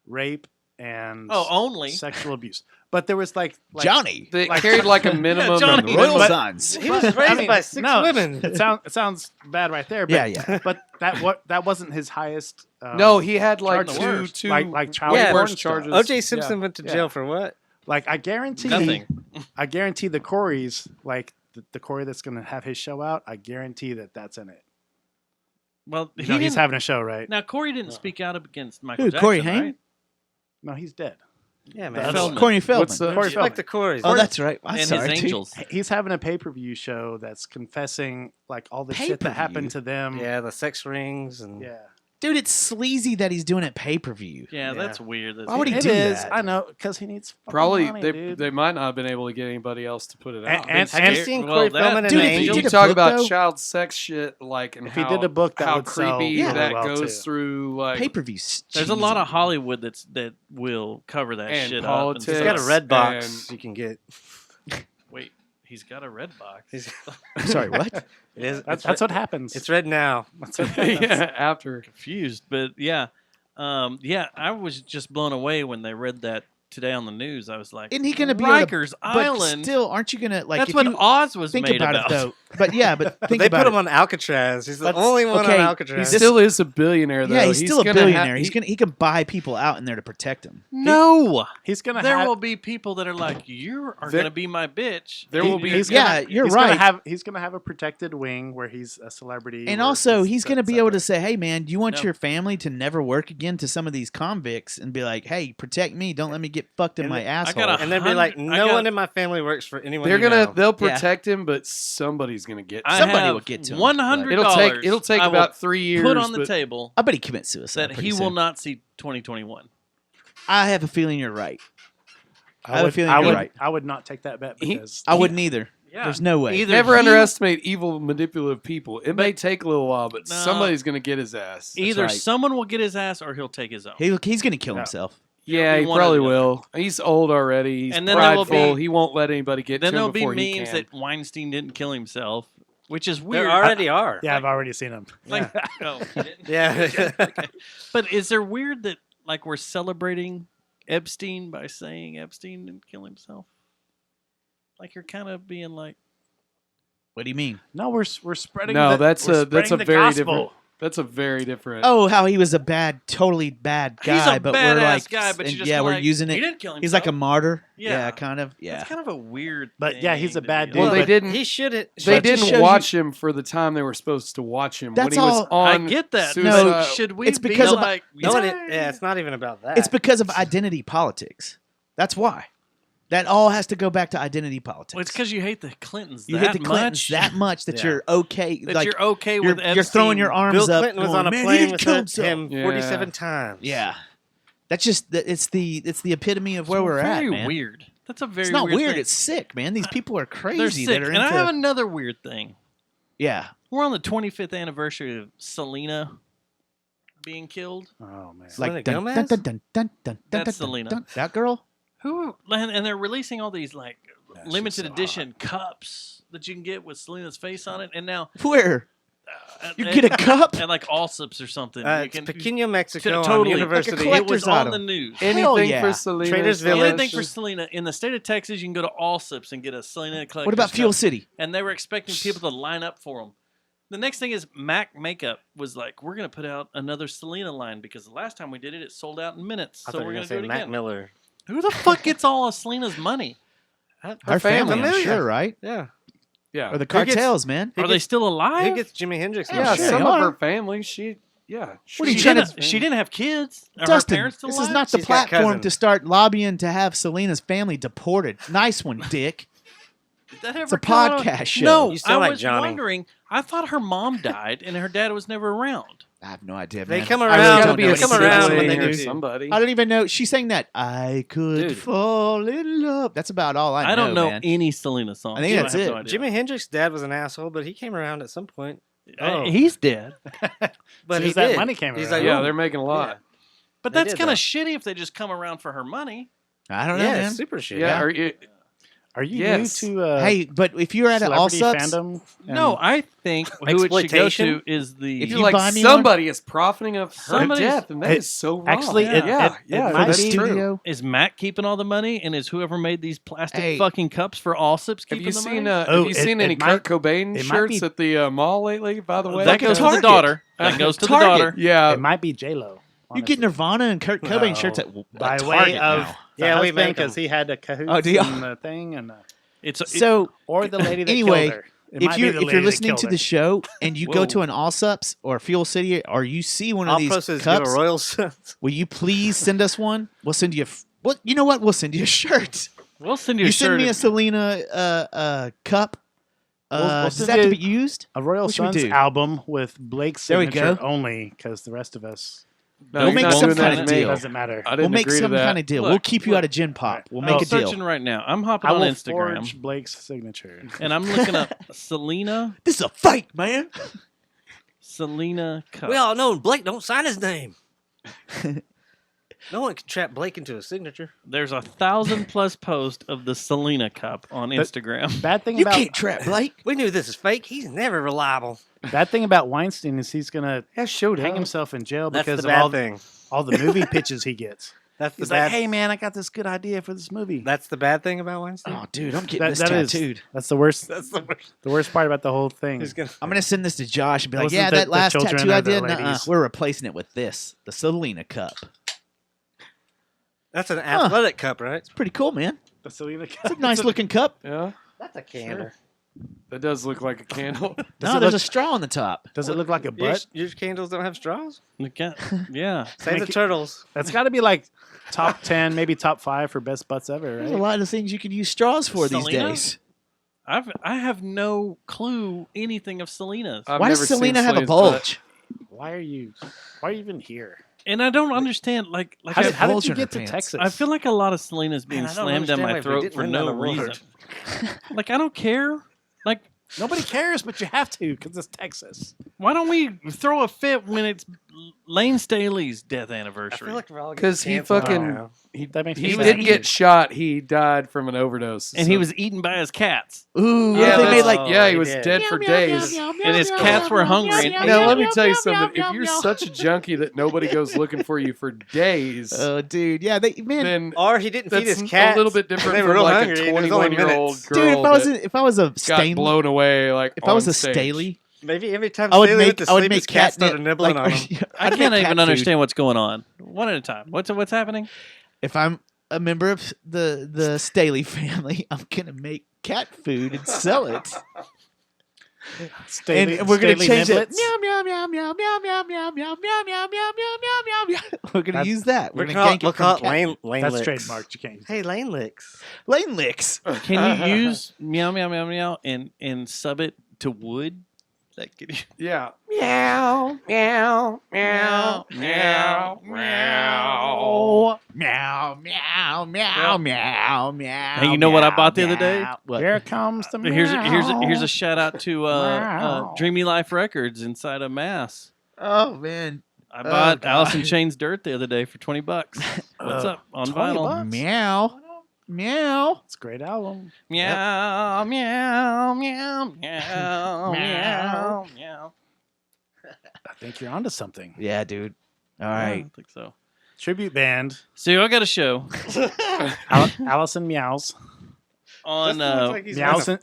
rape and Oh, only. sexual abuse. But there was like Johnny. They like- carried like a minimum. Johnny. Royal But- Sons. He was raised by 6 no, women. It sounds bad right there. But, Yeah, yeah. But that wasn't his highest. No, he had like Charged two, worse. two Like child way porn worse stuff. charges. O.J. Simpson went to Yeah. jail for what? Like I guarantee Nothing. I guarantee the Corys, like the Corey that's going to have his show out, I guarantee that's in it. Well, You know, he's having a show, right? now Corey didn't speak out against Michael Who, Jackson, Corey Haim? right? No, he's dead. Yeah, That's- man. Corey Feldman. What's the- Corey Respect Feldman. the Corys. Oh, that's right. I'm And sorry, his dude. angels. He's having a pay-per-view show that's confessing like all the shit that Pay-per-view? happened to them. Yeah, the sex rings and Yeah. Dude, it's sleazy that he's doing it pay-per-view. Yeah, Yeah. that's weird. Why would he It do is. that? I know, because he needs fucking Probably money, they dude. they might not have been able to get anybody else to put it out. And- Have you and- seen well, Corey that- Feldman and Dude, the if he Angels? did you a talk book, about though? child sex shit, like and If he how, did a book, that how would sell creepy really that well, goes too. through, like Pay-per-view. There's a lot of Hollywood that will cover that And shit politics. up. He's And got a stuff. red box and- you can get. Wait, he's got a red box. He's- Sorry, what? It is. That's what happens. It's red now. That's what happens. yeah, after. Confused, but yeah, I was just blown away when they read that today on the news. I was like, Isn't he going to be able to? Rikers But Island? still, aren't you going to like? That's if what you Oz was think made about, about. it though. But yeah, but think They about put it. him on Alcatraz. He's the That's- only one okay, on Alcatraz. He still is a billionaire, though. Yeah, he's still a gonna billionaire. have- He can buy people out in there to protect him. No, He's gonna there have. will be people that are like, you are There- going to be my bitch. There will be. He's Yeah, gonna, you're he's right. He's gonna have a protected wing where he's a celebrity. And where also, he's going to be able to separate. say, "Hey, man, do you want No. your family to never work again?" To some of these convicts, and be like, "Hey, protect me. Don't let me get fucked in And my I asshole." got and they'd be like, I no got- one in my family works for anyone. They're you gonna. know. They'll Yeah. protect him, but somebody's gonna get. I Somebody have will get to him, $100. It'll take I will about 3 years. put on the but table I bet he commits suicide. that pretty he will soon. not see 2021. I have a feeling you're right. I have a would, feeling I you're would, right. I would not take that bet He- because I wouldn't either. Yeah. There's no way. Either Never he- underestimate evil, manipulative people. It may But- take a little while, but No. somebody's going to get his ass. Either right. someone will get his ass or he'll take his own. He's going to kill Yeah. himself. Yeah, It'll he be one or probably the other. will. He's old already. He's And then there will prideful. be- He won't let anybody get Then to him there'll be before he memes can. that Weinstein didn't kill himself, which is weird. There already are. Yeah, I've already seen him. Like, oh, you didn't? Yeah. Okay. But is there weird that like we're celebrating Epstein by saying Epstein didn't kill himself? Like you're kind of being like, What do you mean? No, we're spreading. No, the, that's we're a spreading the very gospel. different. That's a very different. Oh, how he was a totally bad guy, he's a but we're badass like, guy, but and you just yeah, kinda we're like, using He it. didn't kill himself. He's like a martyr. Yeah. Kind of. Yeah. It's kind of a weird. But, yeah, he's a thing to bad be dude, like. well, they but didn't. He should have. They But it just didn't shows watch him for the time they were supposed to watch him. That's when he was all- on I get that. suicide. No, should we? It's because be of- like, No, it's not even about that. It's because of identity politics. That's why. That all has to go back to identity politics. Well, it's because you hate the Clintons. you that hate the Clintons much, that much that Yeah. you're okay. that like, you're okay you're, with. you're throwing your Epstein. arms Bill up. Clinton was going, on a "Man, he plane didn't with kill him himself." Yeah. 47 times. Yeah, that's just it's the epitome of where we're at, very man. weird. That's a very It's not weird. thing. It's sick, man. These people are crazy. They're sick. That are And I into, have another weird thing. yeah. We're on the 25th anniversary of Selena being killed. Oh man. Selena Like dun, Gomez? dun, dun, dun, dun, dun, That's dun, Selena. dun. That girl. And they're releasing all these like she's limited so edition cups that you can get with Selena's face on it. And now Where at, you get a cup? at like Allsips or something. you It's can Pequeno, Mexico, totally. on Like a University. collect- It was collector's on item. the news. Hell Anything yeah. for Selena. Trader's so- Village. Anything for Selena in the state of Texas, you can go to Allsips and get a Selena collector's What about Fuel cup. City? And they were expecting people to line up for them. The next thing is Mac Makeup was like, we're going to put out another Selena line because the last time we did it, it sold out in minutes. I So thought we're you were going going to do to it say Mac again. Miller. Who the fuck gets all of Selena's money? Her family, I'm Familia. sure, right? Yeah. Yeah. Or the Who gets- cartels, man. Who Are they gets- still alive? Who gets Jimi Hendrix? Yeah, Yeah, sure some they of are. her family. What are she, you trying didn't, to- she didn't have kids. Are Dustin, her parents still this is alive? not the She's got platform cousins. to start lobbying to have Selena's family deported. Nice one, Dick. Did that It's a ever come out? podcast show. No, You sound I like was Johnny. wondering. I thought her mom died and her dad was never around. I have no idea, They man. come I really around- don't be know a anything come about around Selena. when they or do. somebody. I don't even know. She sang that I could Dude. fall in love. That's about all I know. I don't know man. any Selena songs. I think so that's have it. No idea. Jimi Hendrix's dad was an asshole, but he came around at some point. Oh. He's dead. But Soon he as that did. money came He's around. like, Yeah, "Ooh." they're making a lot. But They that's did, kind though. of shitty if they just come around for her money. I don't know, Yeah, man. it's super shit. Yeah. Are you Yes. new to Hey, but if you're at an all celebrity subs, fandom? No, I think who it should go Exploitation? to is the. If You're you like buy me one- somebody is profiting of her Somebody's- death, and that It- is so wrong. actually, it- yeah, it yeah, might that's be- true. studio. Is Matt keeping all the money, and is whoever made these plastic Hey. fucking cups for Allsips Have keeping you the seen? money? Oh, have you it- seen it any might- Kurt Cobain it might shirts be- at the mall lately? By the way, that goes to the Target. daughter. That goes to the Target. daughter. Yeah, It might be J Lo. You get Nirvana and Kurt Cobain No. shirts at by Target way of now. Yeah, we make because 'em. he had a cahoots Oh, do y'all? in the thing and It's So or the lady that Anyway, killed her. It if might be you're the if lady you're that listening killed to her. the show and you go Whoa. to an Allsups or Fuel City or you see one of All these proceeds go to cups, Royals. will you please send us one? We'll send you. Well, you know what? We'll send you a shirt. we'll send you You a send shirt. me a if- Selena cup. We'll Does send that have to you be used? a Royal What should we Sons do? album with Blake's There we signature go. only, because the rest of us no, We'll he's make not some doing that kind to of me. deal. doesn't matter. I We'll didn't make agree some to that. kind of deal. Look, we'll keep you look. out of Gin Pop. We'll I'm make a deal. searching right now. I'm hopping I on will Instagram forge Blake's signature. and I'm looking up Selena This is a fight, man. cup. we all know Blake don't sign his name. No one can trap Blake into a signature. There's 1,000+ posts of the Selena cup on Instagram. Bad thing You about can't trap Blake. We knew this is fake. He's never reliable. bad thing about Weinstein is he's gonna showed hang himself in jail That's because the of bad all, thing. all the movie pitches he gets. That's the He's bad. like, hey man, I got this good idea for this movie. That's the bad thing about Weinstein. Oh, dude, I'm getting this That is- tattooed. that's the worst. That's the worst. The worst part about the whole thing. He's gonna. I'm gonna send this to Josh and be like, Wasn't "Yeah, the- that the last children tattoo I or the did, nuh-uh, ladies? we're replacing it with this, the Selena cup. That's an athletic cup, right? It's pretty cool, man. The Selena It's a nice looking cup. Yeah, That's a candle. that does look like a candle. Does No, it there's a look- straw on the top. Does it look like a Your, butt? your candles don't have straws. Yeah. Save the turtles. That's got to be like top 10, maybe top 5 for best butts ever, There's a right? lot of things you can use straws for these Selena? days. I have no clue anything of Selena's. I've Why never does seen Selena have a Selena's butt. bulge? Why are you even here? And I don't understand. Like How did Bulge you in her get to pants. Texas? I feel like a lot of Selena's being Man, I don't slammed down understand my why we throat didn't for win no that award. reason. Like, I don't care. Like, Nobody cares, but you have to because it's Texas. why don't we throw a fit when it's Lane Staley's death I anniversary? feel like we're all 'Cause he canceled fucking- now. That makes me He sad. didn't get shot. He died from an overdose. And So- he was eaten by his cats. Ooh, Yeah, they that's- made like yeah, he he was did. dead for days. And his cats were hungry. And Now ate let him. me tell you something. If you're such a junkie that nobody goes looking for you for days, oh, dude, yeah, man, then Or he didn't feed that's his cats. a little bit and different they were from real like hungry, a and it was only 21-year-old minutes. girl dude, if I was a got Staley, blown away. Like if I was on a stage. Staley, Maybe every time I would Staley went to I would sleep, make his cat catnip, started nibbling like, on him. I I'd make can't cat even food. understand what's going on. One at a time. What's happening? If I'm a member of the Staley family, I'm gonna make cat food and sell it. Staley- And we're gonna Staley change it. niblets? Meow meow meow meow meow meow meow meow meow meow meow meow meow meow meow. We're gonna That's- use that. We're We'll gonna gank call it it from cat. Lane That's Licks. trademarked. You can't use Hey, Lane Licks. Lane licks. Can you use meow meow meow meow and sub it to wood? Like, can you- Yeah. Meow meow meow meow meow meow meow meow meow meow. Hey, you know what I bought the other day? What? Here comes the Here's a shout out to Meow. Dreamy Life Records inside of Mass. Oh man. I bought God. Alice in Chains Dirt the other day for $20. What's up on 20 vinyl? bucks? Meow meow. It's a great album. Meow meow meow meow meow meow. I think you're onto something. Yeah, dude. All I right. don't think so. Tribute band, So y'all got a show Allison Meows. on.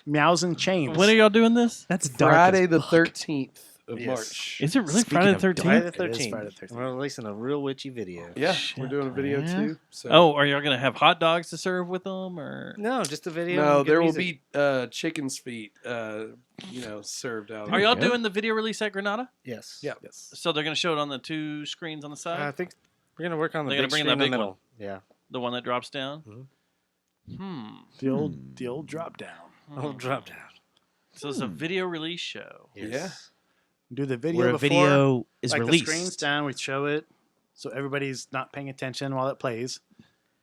Meows and Chains. When are y'all doing this? That's dark. Friday as the fuck. 13th of Yes. March. Is it really Speaking Friday the of 13th? Friday the It is 13th. Friday the 13th. We're releasing a real witchy video. Yeah, Shit. we're doing a video Yeah. too. So. Oh, are y'all gonna have hot dogs to serve with them, or No, just a video. no, and good there will music. be chicken's feet, served out. are y'all go. doing the video release at Granada? Yes. Yeah. Yes. So they're gonna show it on the two screens on the side, I think we're gonna work on the They're gonna big bring screen that in the big one. middle. Yeah. the one that drops down. Mhm. The old drop down. Oh, drop down. So it's a video release show. Yes. Do the video Where a before, video is like released. the screen's down, we show it, so everybody's not paying attention while it plays.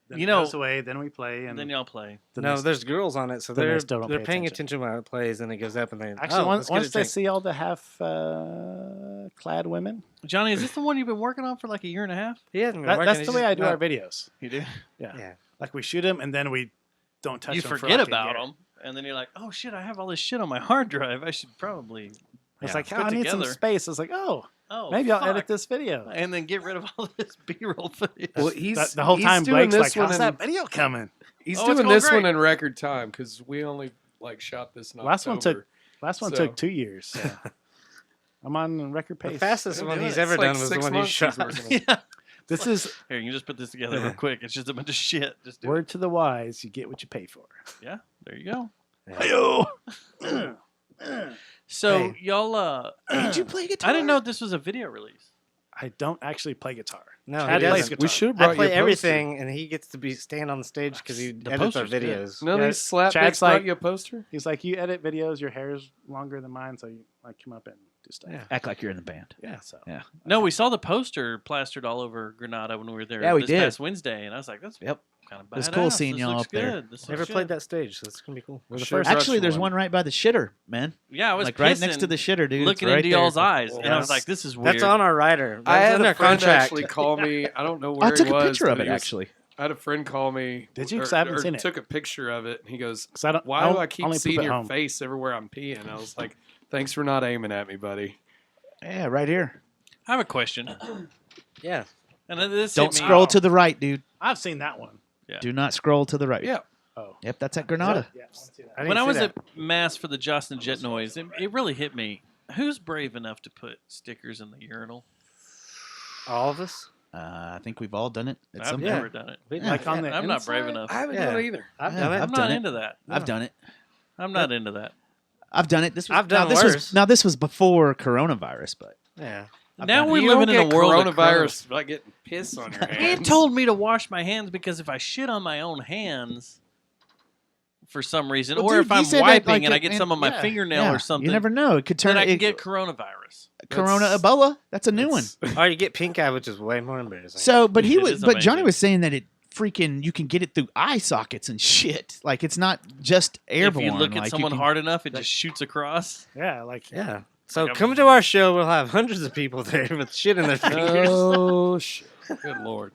Then You it know- goes away, then we play, and And then y'all play. the No, next- there's girls on it, so then they they're still don't they're pay paying attention. attention while it plays, and it goes up, and they actually let's get once a they drink. see all the half clad women, Johnny, is this the one you've been working on for like a year and a half? He hasn't been that's working, the he's way just- I do no. our videos. You do. Yeah. Like we shoot them, and then we don't touch You them. for forget like a about year. them, and then you're like, "Oh shit, I have all this shit on my hard drive. I should probably." It's Yeah. like, Put oh, I need some together. space. It's like, oh, Oh, maybe I'll fuck. edit this video. and then get rid of all this B-roll footage. Well, he's The whole he's time, doing Blake's this like, one how's in, that video coming? He's Oh, it's doing going this one great. in record time because we only shot this in Last one October. Last one So- took 2 years. So. I'm on record The pace. fastest Been one doing he's it. ever It's like done was the 6 one you months he's shot. working on it. Yeah. This is Here, you can just put this together real quick. It's just a bunch of shit. Just do word to the wise: you get what you pay for. it. Yeah, there you go. Hey-o. So Hey. y'all, Did you play guitar? I didn't know this was a video release. I don't actually play guitar. No, Chad he plays doesn't. guitar. We should have I brought you a play poster. everything, and he gets to be stand on the stage because he The edits our poster's good. videos. None Yeah, of these slapdicks Chad's brought like- you a poster? He's like, you edit videos, your hair's longer than mine, so you like come up and do stuff. Yeah. Act like you're in the band. Yeah. So Yeah. No, we saw the poster plastered all over Granada when we were there Yeah, we this did. past Wednesday, and I was like, "That's Yep. kind of badass. It was cool seeing This y'all looks up there. good. This Never looks played good." that stage, so it's gonna be cool. We're the Sure. first. Actually, Rush there's one. one right by the shitter, man. Yeah, I was Like right next to pissing, the shitter, dude. It's looking right into there. y'all's eyes, and I was Yes. like, "This is weird." That's on our rider. I That's had in a our friend contract. actually call me. I don't know where I took he a was, picture of but it he was- actually. I had a friend call me. Did you? 'Cause Or, I haven't or seen it. took a picture of it, and he goes, 'Cause I don't. "Why do I keep only poop seeing at your home. face everywhere I'm peeing?" I was like, "Thanks for not aiming at me, buddy." Yeah, right here. I have a question, Yeah. and this Don't hit me- scroll to the right, dude. I've seen that one. Do not scroll to the right. Yeah. Oh. Yep, that's at Granada. Yeah. I want to see that. I didn't When I see was that. at Mass for the Justin Jet Noise, it really hit me. Who's brave enough to put stickers in the urinal? all of us, I think we've all done it at I've some never point. done it. we, Like on the I'm not brave inside? enough. I haven't Yeah. done it either. I've Yeah, done it. I've I'm done not it. into that. I've done it. I'm not into that. I've done it. This was I've done now, this worse. was now this was before coronavirus, but Yeah. Now done it. we're You living don't in a get world of coronavirus by getting piss on your He hands. told me to wash my hands because if I shit on my own hands, for some reason, Well, or dude, if he I'm said that, wiping like, and I get and- some on my yeah, fingernail or something, You never know. It could turn. then I can it- get coronavirus. Corona That's- Ebola. That's a new one. Or you get pink eye, which is way more embarrassing. So, but he It was, is but Johnny amazing. was saying that it freaking you can get it through eye sockets and shit. Like it's not just airborne. If you look like, at someone can, hard enough, it just shoots across. Yeah, like yeah. So Like a- come to our show. We'll have hundreds of people there with shit in their fingers. Oh shit! Good lord.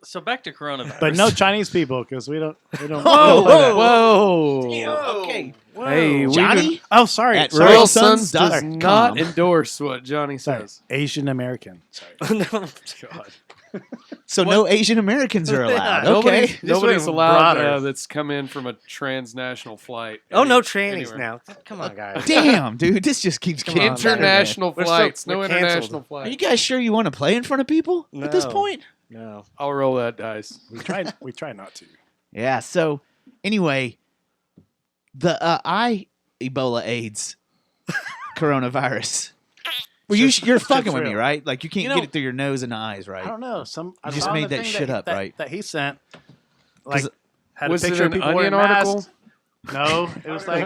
So back to coronavirus. but no Chinese people because we don't. Whoa, Whoa! Okay, Hey, we Johnny. Oh, sorry. At sorry. Royal Sons Sons does dot not com. endorse what Johnny Sorry. says. Asian American. Sorry. No. God. So no Asian Americans are allowed. Nobody- Okay. Nobody's went allowed broader. that's come in from a transnational flight. Oh, no Any- trannies anywhere. now. Come on, guys. Damn, dude, this just keeps Come getting on, better, man. International We're so- flights. No we're canceled. international Are flights. you guys sure you want to play in front of people at this No. point? No. I'll roll that dice. We try not to. Yeah. So anyway, the Ebola AIDS coronavirus. Well, you're fucking with me, real. right? Like you can't You know- get it through your nose and eyes, right? I don't know. I just saw made the that thing shit up, right? That he sent. Like, 'Cause- had Was a it picture of an people wearing Onion article? masks. No, it was like,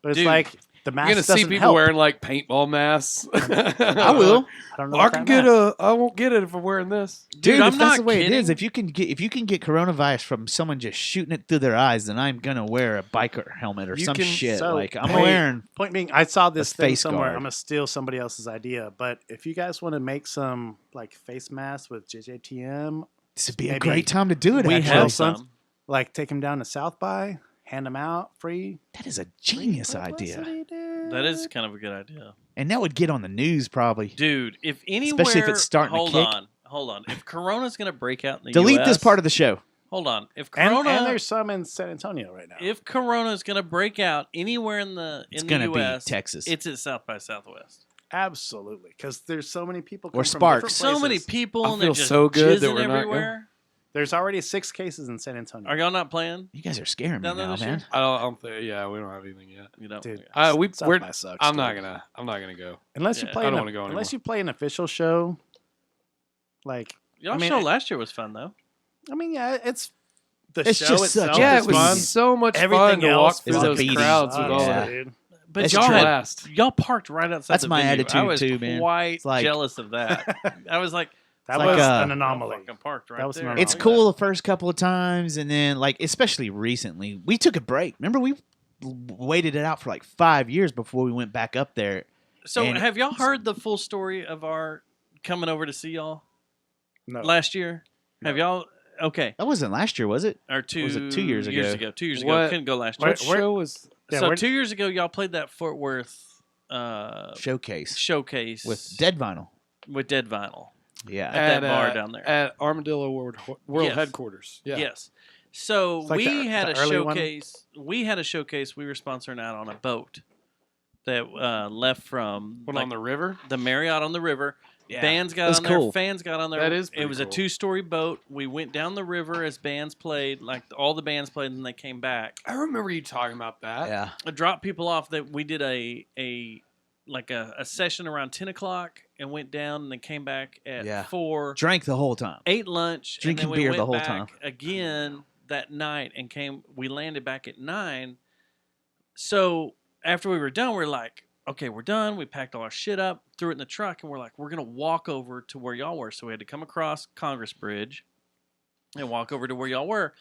but it's Dude, like the mask You're gonna see doesn't people help. wearing like paintball masks. I will, I don't know. I what can that get mask- I won't get it if I'm wearing this. dude. I'm if that's not the way it is, kidding. if you can get coronavirus from someone just shooting it through their eyes, then I'm gonna wear a biker helmet or You some can- shit. so, like I'm hey, wearing. Point being, I saw this A thing face somewhere. guard. I'm gonna steal somebody else's idea, but if you guys want to make some like face masks with JJTM, This would be a maybe great time to do it. we actually. have Sons- some. like take them down to South by, hand them out free. That is a genius idea, Publicity, dude. That is kind of a good idea, and that would get on the news probably. dude. If anywhere, Especially if it's starting to hold kick. hold on. If Corona's gonna break out in the Delete US, this part of the show. Hold on. If And, Corona, and there's some in San Antonio right now. if Corona is gonna break out anywhere in the It's in gonna the be US, Texas. it's at South by Southwest. Absolutely, because there's so many people. Or Come from Sparks. different So many places. people, I and they're feel just so good that jizzing we're not everywhere. There's already 6 cases in San Antonio. Are y'all not playing? You guys are scaring me Down there now, this man. year? I don't think. Yeah, we don't have anything yet. You know, Dude, South by sucks, I'm not dude. gonna go. Unless you Yeah, play, I don't an, wanna go unless anymore. you play an official show. Like, Y'all I mean, show it- last year was fun though. I mean, yeah, it's the It's show just itself. such a- Yeah, is it was fun. so much Everything fun to walk else through is a those beating. crowds with Oh, all yeah. that. dude. But That's y'all true. had, Blast. y'all parked right outside. That's the my venue. attitude I was too, man. quite It's like- jealous of that. I was like, That like, was uh, an y'all anomaly. fucking parked right That was there. an It's anomaly. cool the first couple of times, and then like especially recently, we took a break. Remember, we waited it out for like 5 years before we went back up there. So And- have y'all heard the full story of our coming over to see y'all No. last year? Have y'all? Okay, That wasn't last year, was it? or two was it 2 years ago? 2 years ago. What- Couldn't go last Where- year. What where- show was? Yeah, so where- 2 years ago, y'all played that Fort Worth Showcase showcase with Dead Vinyl. with Dead Vinyl Yeah, at that bar down there. at Armadillo World Yes. headquarters. Yeah. Yes. So It's like we the- had the a early one? showcase. We had a showcase. We were sponsoring out on a boat that left from What like, on the river? the Marriott on the river. Yeah. Bands got That's on there. cool. Fans got on there. That is It pretty was a cool. 2-story boat. We went down the river as bands played. Like all the bands played, and then they came back. I remember you talking about that. yeah. I dropped people off. That we did a session around 10:00 and went down, and then came back at Yeah. 4. Drank the whole time. Ate lunch, Drinking and then we beer went the whole back time. again that night, and came. We landed back at 9. So after we were done, we were like, "Okay, we're done." We packed all our shit up, threw it in the truck, and we're like, "We're gonna walk over to where y'all were." So we had to come across Congress Bridge and walk over to where y'all were.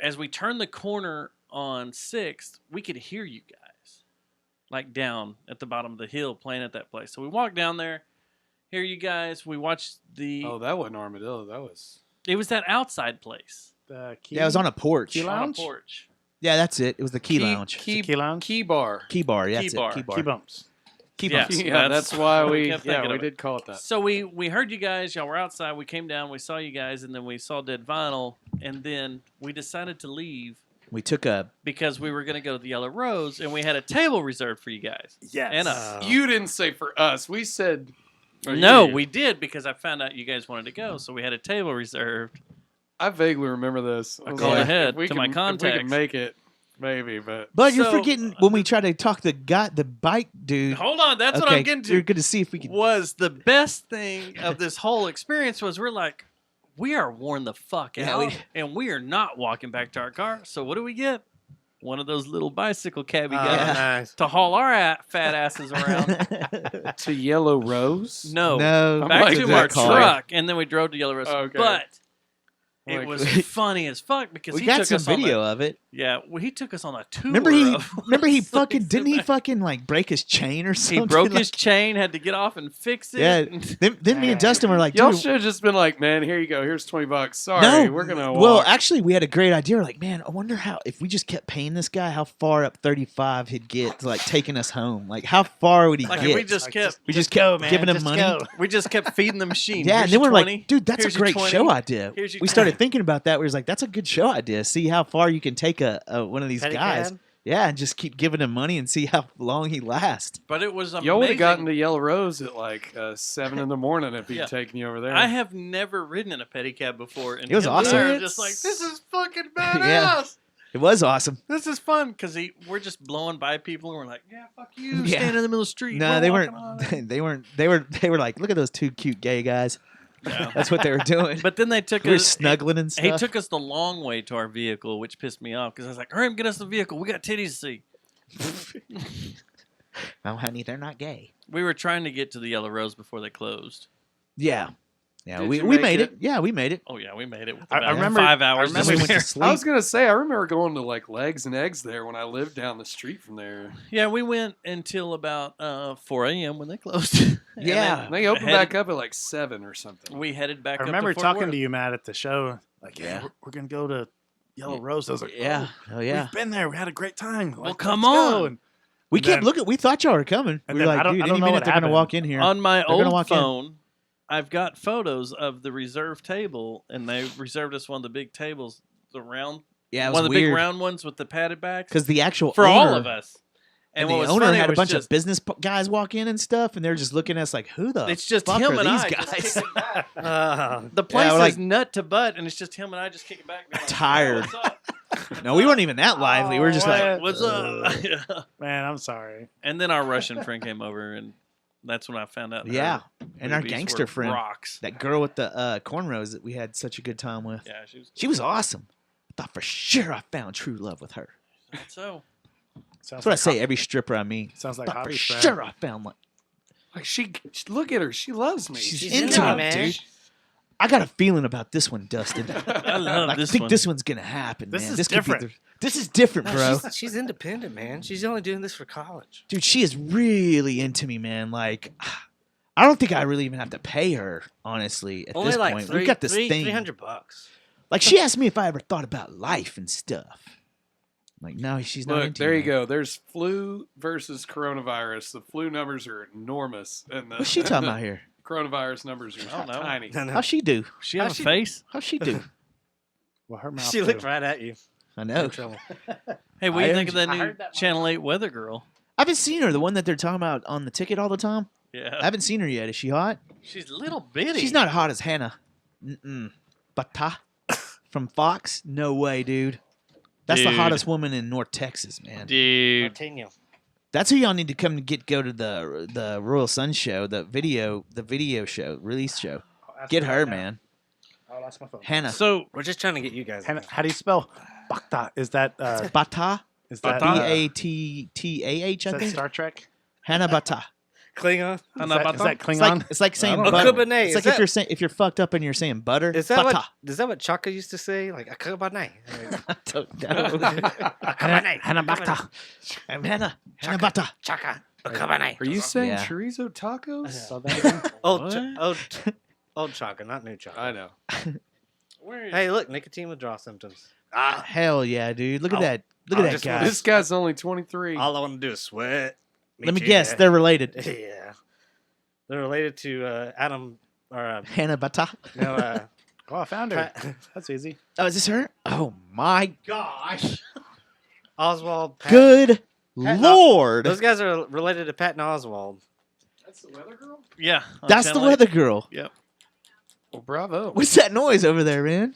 As we turned the corner on 6th, we could hear you guys, like down at the bottom of the hill, playing at that place. So we walked down there, hear you guys. We watched the. Oh, that wasn't Armadillo. That was. It was that outside place The key, Yeah, it was on a porch. Key on a Lounge? porch. Yeah, that's it. It was the Key Lounge. Key, Key Lounge? Key bar. Key Bar. Yeah, Key that's Bar. it. Key Bar. Key bumps. Key Yeah. Bumps. Yeah, that's why we kept thinking we of it. did call it that. So we heard you guys. Y'all were outside. We came down. We saw you guys, and then we saw Dead Vinyl, and then we decided to leave We took a. because we were going to go to the Yellow Rose, and we had a table reserved for you guys. Yes. And us. You didn't say for us. We said. or you No, did. we did because I found out you guys wanted to go, so we had a table reserved. I vaguely remember this. I was called like, ahead if we to my can- If we contacts. can make it, maybe, but But you're So- forgetting when we tried to talk the bike dude. Hold on, that's what Okay, I'm getting to. You're good to see if we can. Was the best thing of this whole experience was we're like, We are worn the fuck Yeah, out, we- and we are not walking back to our car. So what do we get? One of those little bicycle cabbie Oh, guys nice. to haul our fat asses around. To Yellow Rose. No, No, I'm back like, to is our that car? truck, and then we drove to Yellow Rose. Okay. But it Like- was funny as fuck because we he got took some us on video of it. Yeah, well, he took us on a tour. Remember he of- fucking didn't he fucking like break his chain or something? He broke Like- his chain, had to get off and fix it. Yeah. Then me and Dustin were like, Y'all dude, should have just been like, man, here you go. Here's $20. Sorry, no, we're gonna walk. Well, actually, we had a great idea. We're like, man, I wonder how if we just kept paying this guy, how far up 35 he'd get to like taking us home. Like, how far would he Like get? if we just kept we just go, kept man. giving him Just money. go. we just kept feeding the machine. Yeah, Here's and then your we're 20. like, dude, that's Here's a your great 20. show idea. Here's your We started thinking about that. We was like, that's a good show idea. See how far you can take a one of these guys. Pedicab? Yeah, and just keep giving him money and see how long he lasts. But it was amazing. Y'all would have gotten to Yellow Rose at like 7 in the morning if he'd Yeah. taken you over there. I have never ridden in a pedicab before, and It was him awesome. there just like, this is fucking badass. Yeah. It was awesome. This is fun because we're just blowing by people, and we're like, yeah, fuck you, Yeah. stand in the middle of the street. No, we're they walking weren't. on. They were like, look at those two cute gay guys. No. That's what they were doing. But then they took we were us. snuggling and stuff. He took us the long way to our vehicle, which pissed me off because I was like, hurry up, get us the vehicle. We got titties to see. Oh, honey, they're not gay. We were trying to get to the Yellow Rose before they closed. Yeah, yeah. Did We you we make made it? it. Yeah, we made it. Oh yeah, we made it. With I about remember- 5 I hours. remember Then we to went to spare. sleep. I was gonna say, I remember going to like Legs and Eggs there when I lived down the street from there. Yeah, we went until about 4 a.m. when they closed. And Yeah. And they opened headed- back up at like 7 or something. We headed back. I up remember to Fort talking Worth. to you, Matt, at the show. Like, Yeah. we're gonna go to Yellow Rose. I was like, Yeah. Oh yeah. we've been there. We had a great time. Well, Like, come let's go. on. And We And kept then- looking. We thought y'all were coming. And We were then like, I don't- dude, I don't any know minute what they're gonna happened. walk in here. On my gonna old walk in. phone, I've got photos of the reserve table, and they reserved us one of the big tables, the round, Yeah, it one was of the big weird round ones with the padded backs because the actual for all owner- of us. And what the was owner funny had a was bunch just- of business guys walk in and stuff, and they're just looking at us like, "Who the It's just fuck him are and these I guys?" just kicking back. Uh, The place we're is like- nut to butt, and it's just him and I just kicking back. being like, Tired. "What's up?" No, we weren't even that lively. We were just Oh, like, what? What's up? Yeah. Man, I'm sorry. And then our Russian friend came over, and that's when I found out. yeah. her And our boobies gangster were friend, rocks. that girl with the cornrows that we had such a good time with. Yeah, She was awesome. I thought for sure I found true love with her. so. Sounds That's what I like say hobby- every stripper I meet. Sounds like Thought for hobbies, man. sure I found one. Like she look at her, she loves me. She's She's into into it, me, man. dude. I got a feeling about this one, Dustin. I love I this think one. this one's gonna happen, This man. is This different. Could be this is different, no, bro. she's independent, man. She's only doing this for college. Dude, she is really into me, man. Like, I don't think I really even have to pay her, honestly. At Only this like point, we've got this thing. $300. Like, she asked me if I ever thought about life and stuff. I'm like, no, she's not Look, into there you man. go. There's flu versus coronavirus. The flu numbers are enormous, and the What's she talking about here? coronavirus numbers are I don't know. tiny. No, no. How's she do? She have a How's she- face. How's she do? Well, her mouth. She looked too. right at you. I No know. trouble. Hey, what do you I think of the I new heard that one. Channel 8 weather girl? I haven't seen her, the one that they're talking about on the ticket all the time. Yeah. I haven't seen her yet. Is she hot? She's little bitty. She's not hot as Hannah. Mm-mm. Bata from Fox? No way, dude. That's the Dude. hottest woman in North Texas, man. Dude. Martino. That's who y'all need to come and go to the Royal Sun show, the video show, release show. I'll ask Get her her, right now. man. I'll ask my phone. Hannah. So, We're just trying to get you guys. Hannah, how do you spell Bakta? Is that Bata? is that B-A-T-T-A-H, is I that think. Star Trek? Hannah Bata. Klingon. Is that It's Klingon? like, it's like saying I don't butter. know. Akubane, It's is like that- if you're fucked up and you're saying butter. Is that Bata. what Chaka used to say? Like akubane. I don't know. Akubane. Hannah Bakta. I'm Hannah. Hannah Bata. Chaka. Akubane. Are you saying Yeah. chorizo tacos? So that again? Old, What? old Chaka, not new Chaka. I know. where is Hey, look, nicotine withdrawal symptoms. Hell yeah, dude. Look at I'll- that. Look at I'll that just- guy. This guy's only 23. All I want to do is sweat. Let me too, guess. man. They're related. Yeah. They're related to Adam, or Hannah Bata. no, Oh, I found her. Pat, That's easy. Oh, is this her? Oh my Gosh. Oswald. Pat, good Pat- lord. Those guys are related to Patton Oswald. That's the weather girl? Yeah. on That's the Channel 8. weather girl. Yep. Well, bravo. What's that noise over there, man?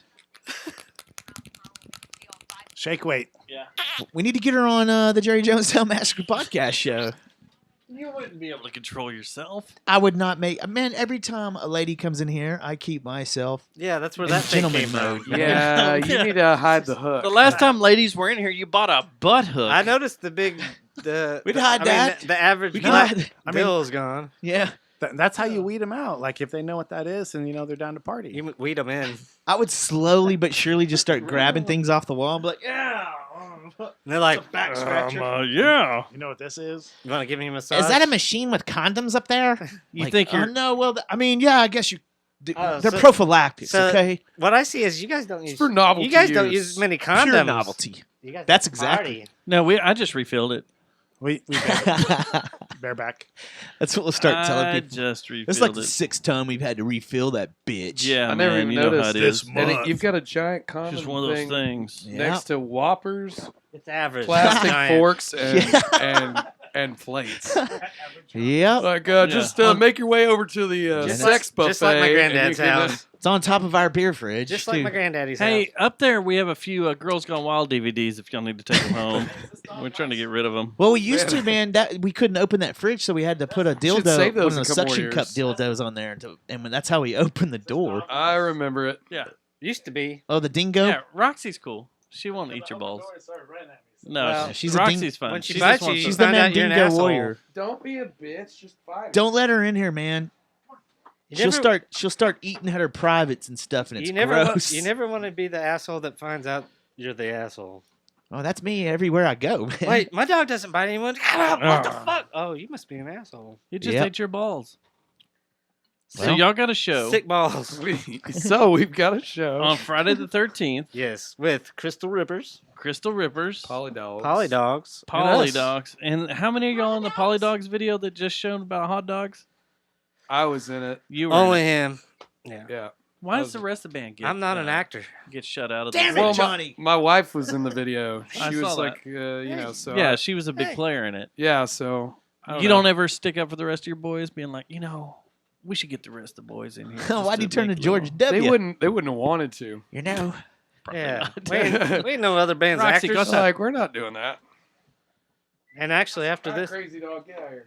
Shake weight. Yeah. We need to get her on the Jerry Jonestown Massacre podcast show. You wouldn't be able to control yourself. I would not make. Man, every time a lady comes in here, I keep myself. Yeah, that's where in that thing gentleman came from. mode. Yeah, you need to hide the hook. The last time ladies were in here, you bought a butt hook. I noticed the big. We'd hide that. The average We could black hide- bill's gone. Yeah, That's how you weed them out. Like if they know what that is, and they're down to party. You weed them in. I would slowly but surely just start grabbing things off the wall and be like, yeah. And they're like, yeah. You know what this is? you want to give me a massage? Is that a machine with condoms up there? You think oh, you're- no? Well, I mean, yeah, I guess you. Oh, They're so- prophylactics, so- okay? What I see is you guys don't use for novelty You guys don't use. use many condoms. Pure novelty. You guys That's don't exactly- party. No, I just refilled it. We bareback. That's what we'll start telling I people. just refilled It's like the it. 6th time we've had to refill that bitch. Yeah, I never man, even you know how noticed it this is. And month. you've got a giant condom Just one of those thing things. Yeah. next to Whoppers, It's average. plastic Giant. forks, and, Yeah. and plates. Yep. Like, Yeah. just make your way over to the Just sex buffet. just like my and you granddad's can, house. It's on top of our beer fridge. Just like too. my granddaddy's house. Hey, up there we have a few Girls Gone Wild DVDs if y'all need to take them home. We're trying to get rid of them. Well, we used to, man. That we couldn't open that fridge, so we had to put a Should dildo, save those one of a the couple more suction cup years. dildos on there, and that's how we opened the door. I remember it. Yeah. Used to be. Oh, the dingo. Yeah, Roxy's cool. She won't eat your balls. No, Well, she's she's a Roxy's fun. when she She bites just wants you, to- She's the find out you're an Mandingo asshole. warrior. Don't be a bitch. Just fight. Don't let her in here, man. You She'll never- start eating at her privates and stuff, and it's you never gross. you never want to be the asshole that finds out you're the asshole. Oh, that's me everywhere I go. Man. Wait, my dog doesn't bite anyone. What the fuck? Oh, you must be an asshole. You just Yep. ate your balls. So Well, y'all got a show Sick balls. So we've got a show. on Friday the 13th. Yes, with Crystal Rippers, Crystal Rippers, Polydogs. Polydogs, and us. Polydogs. And how many of y'all in the Polydogs video that just shown about hot dogs? I was in it. You were. in Only it. him. Yeah. Yeah. Why does the rest of the band get? I'm not an actor. Get shut out of Damn the it, Well, Johnny. my wife was in the video. I She saw was that. like, so Yeah, she was a big player in it. yeah. So You don't ever stick up for the rest of your boys, being like, we should get the rest of the boys in here. just Why'd you turn to make George little- W? They wouldn't have wanted to. You know. Yeah. We ain't no other band's Roxy, go actors. outside. Like, we're not doing that. And actually, after this, crazy dog, get out here.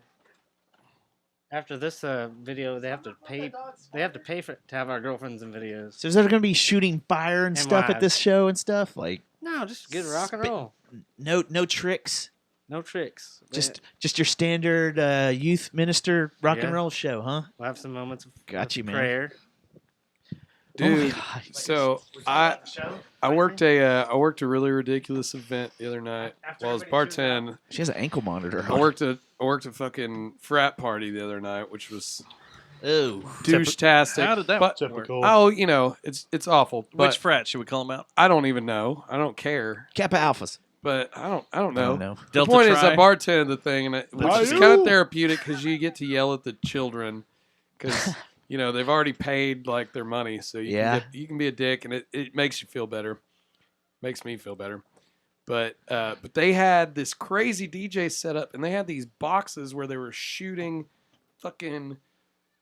video, they have to pay. They have to pay for to have our girlfriends in videos. So is there going to be shooting fire and And stuff at wives. this show and stuff? Like No, just good rock and Spit- roll. no tricks. No tricks. Just your standard youth minister rock and Yeah. roll show, huh? We'll have some moments of Got you, man. prayer. Dude, Oh my God. So I worked a really ridiculous event the other night while I was bartending. She has an ankle monitor. I worked a fucking frat party the other night, which was Oh, douche-tastic. How did that But- work? Oh, it's awful. But Which frat should we call them out? I don't even know. I don't care. Kappa Alphas. But I don't I know. don't know. The Delta point is, Tri? I bartended the thing, and which is Are kind of you? therapeutic because you get to yell at the children because they've already paid like their money, so you can be a dick, and it makes you feel better. Makes me feel better. But they had this crazy DJ setup, and they had these boxes where they were shooting fucking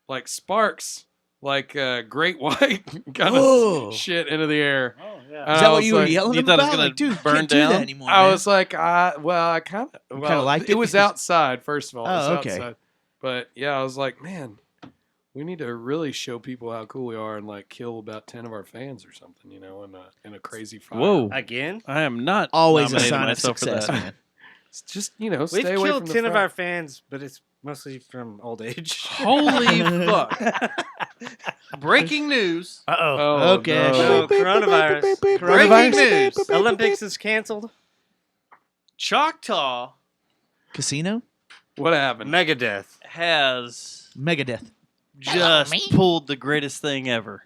like sparks, like great white kind Whoa. of shit into the air. Oh yeah. And Is I that what was you were like- yelling you about? thought it was gonna Like, dude, burn can't do down? that anymore. I man. was like, I kind of liked it it was because- outside. First of all, it was Oh, okay. outside. But yeah, I was like, man, we need to really show people how cool we are and like kill about 10 of our fans or something, in a crazy fire. Whoa. Again, I am not always a nominating sign of myself for success, that. man. It's just we've stay away killed from 10 the of front. our fans, but it's mostly from old age. Holy fuck. Breaking news. Uh-oh. Oh, Okay. No, no. coronavirus. Breaking news. Olympics is canceled. Choctaw Casino? What happened? Megadeth. has Megadeth. just pulled the greatest thing ever.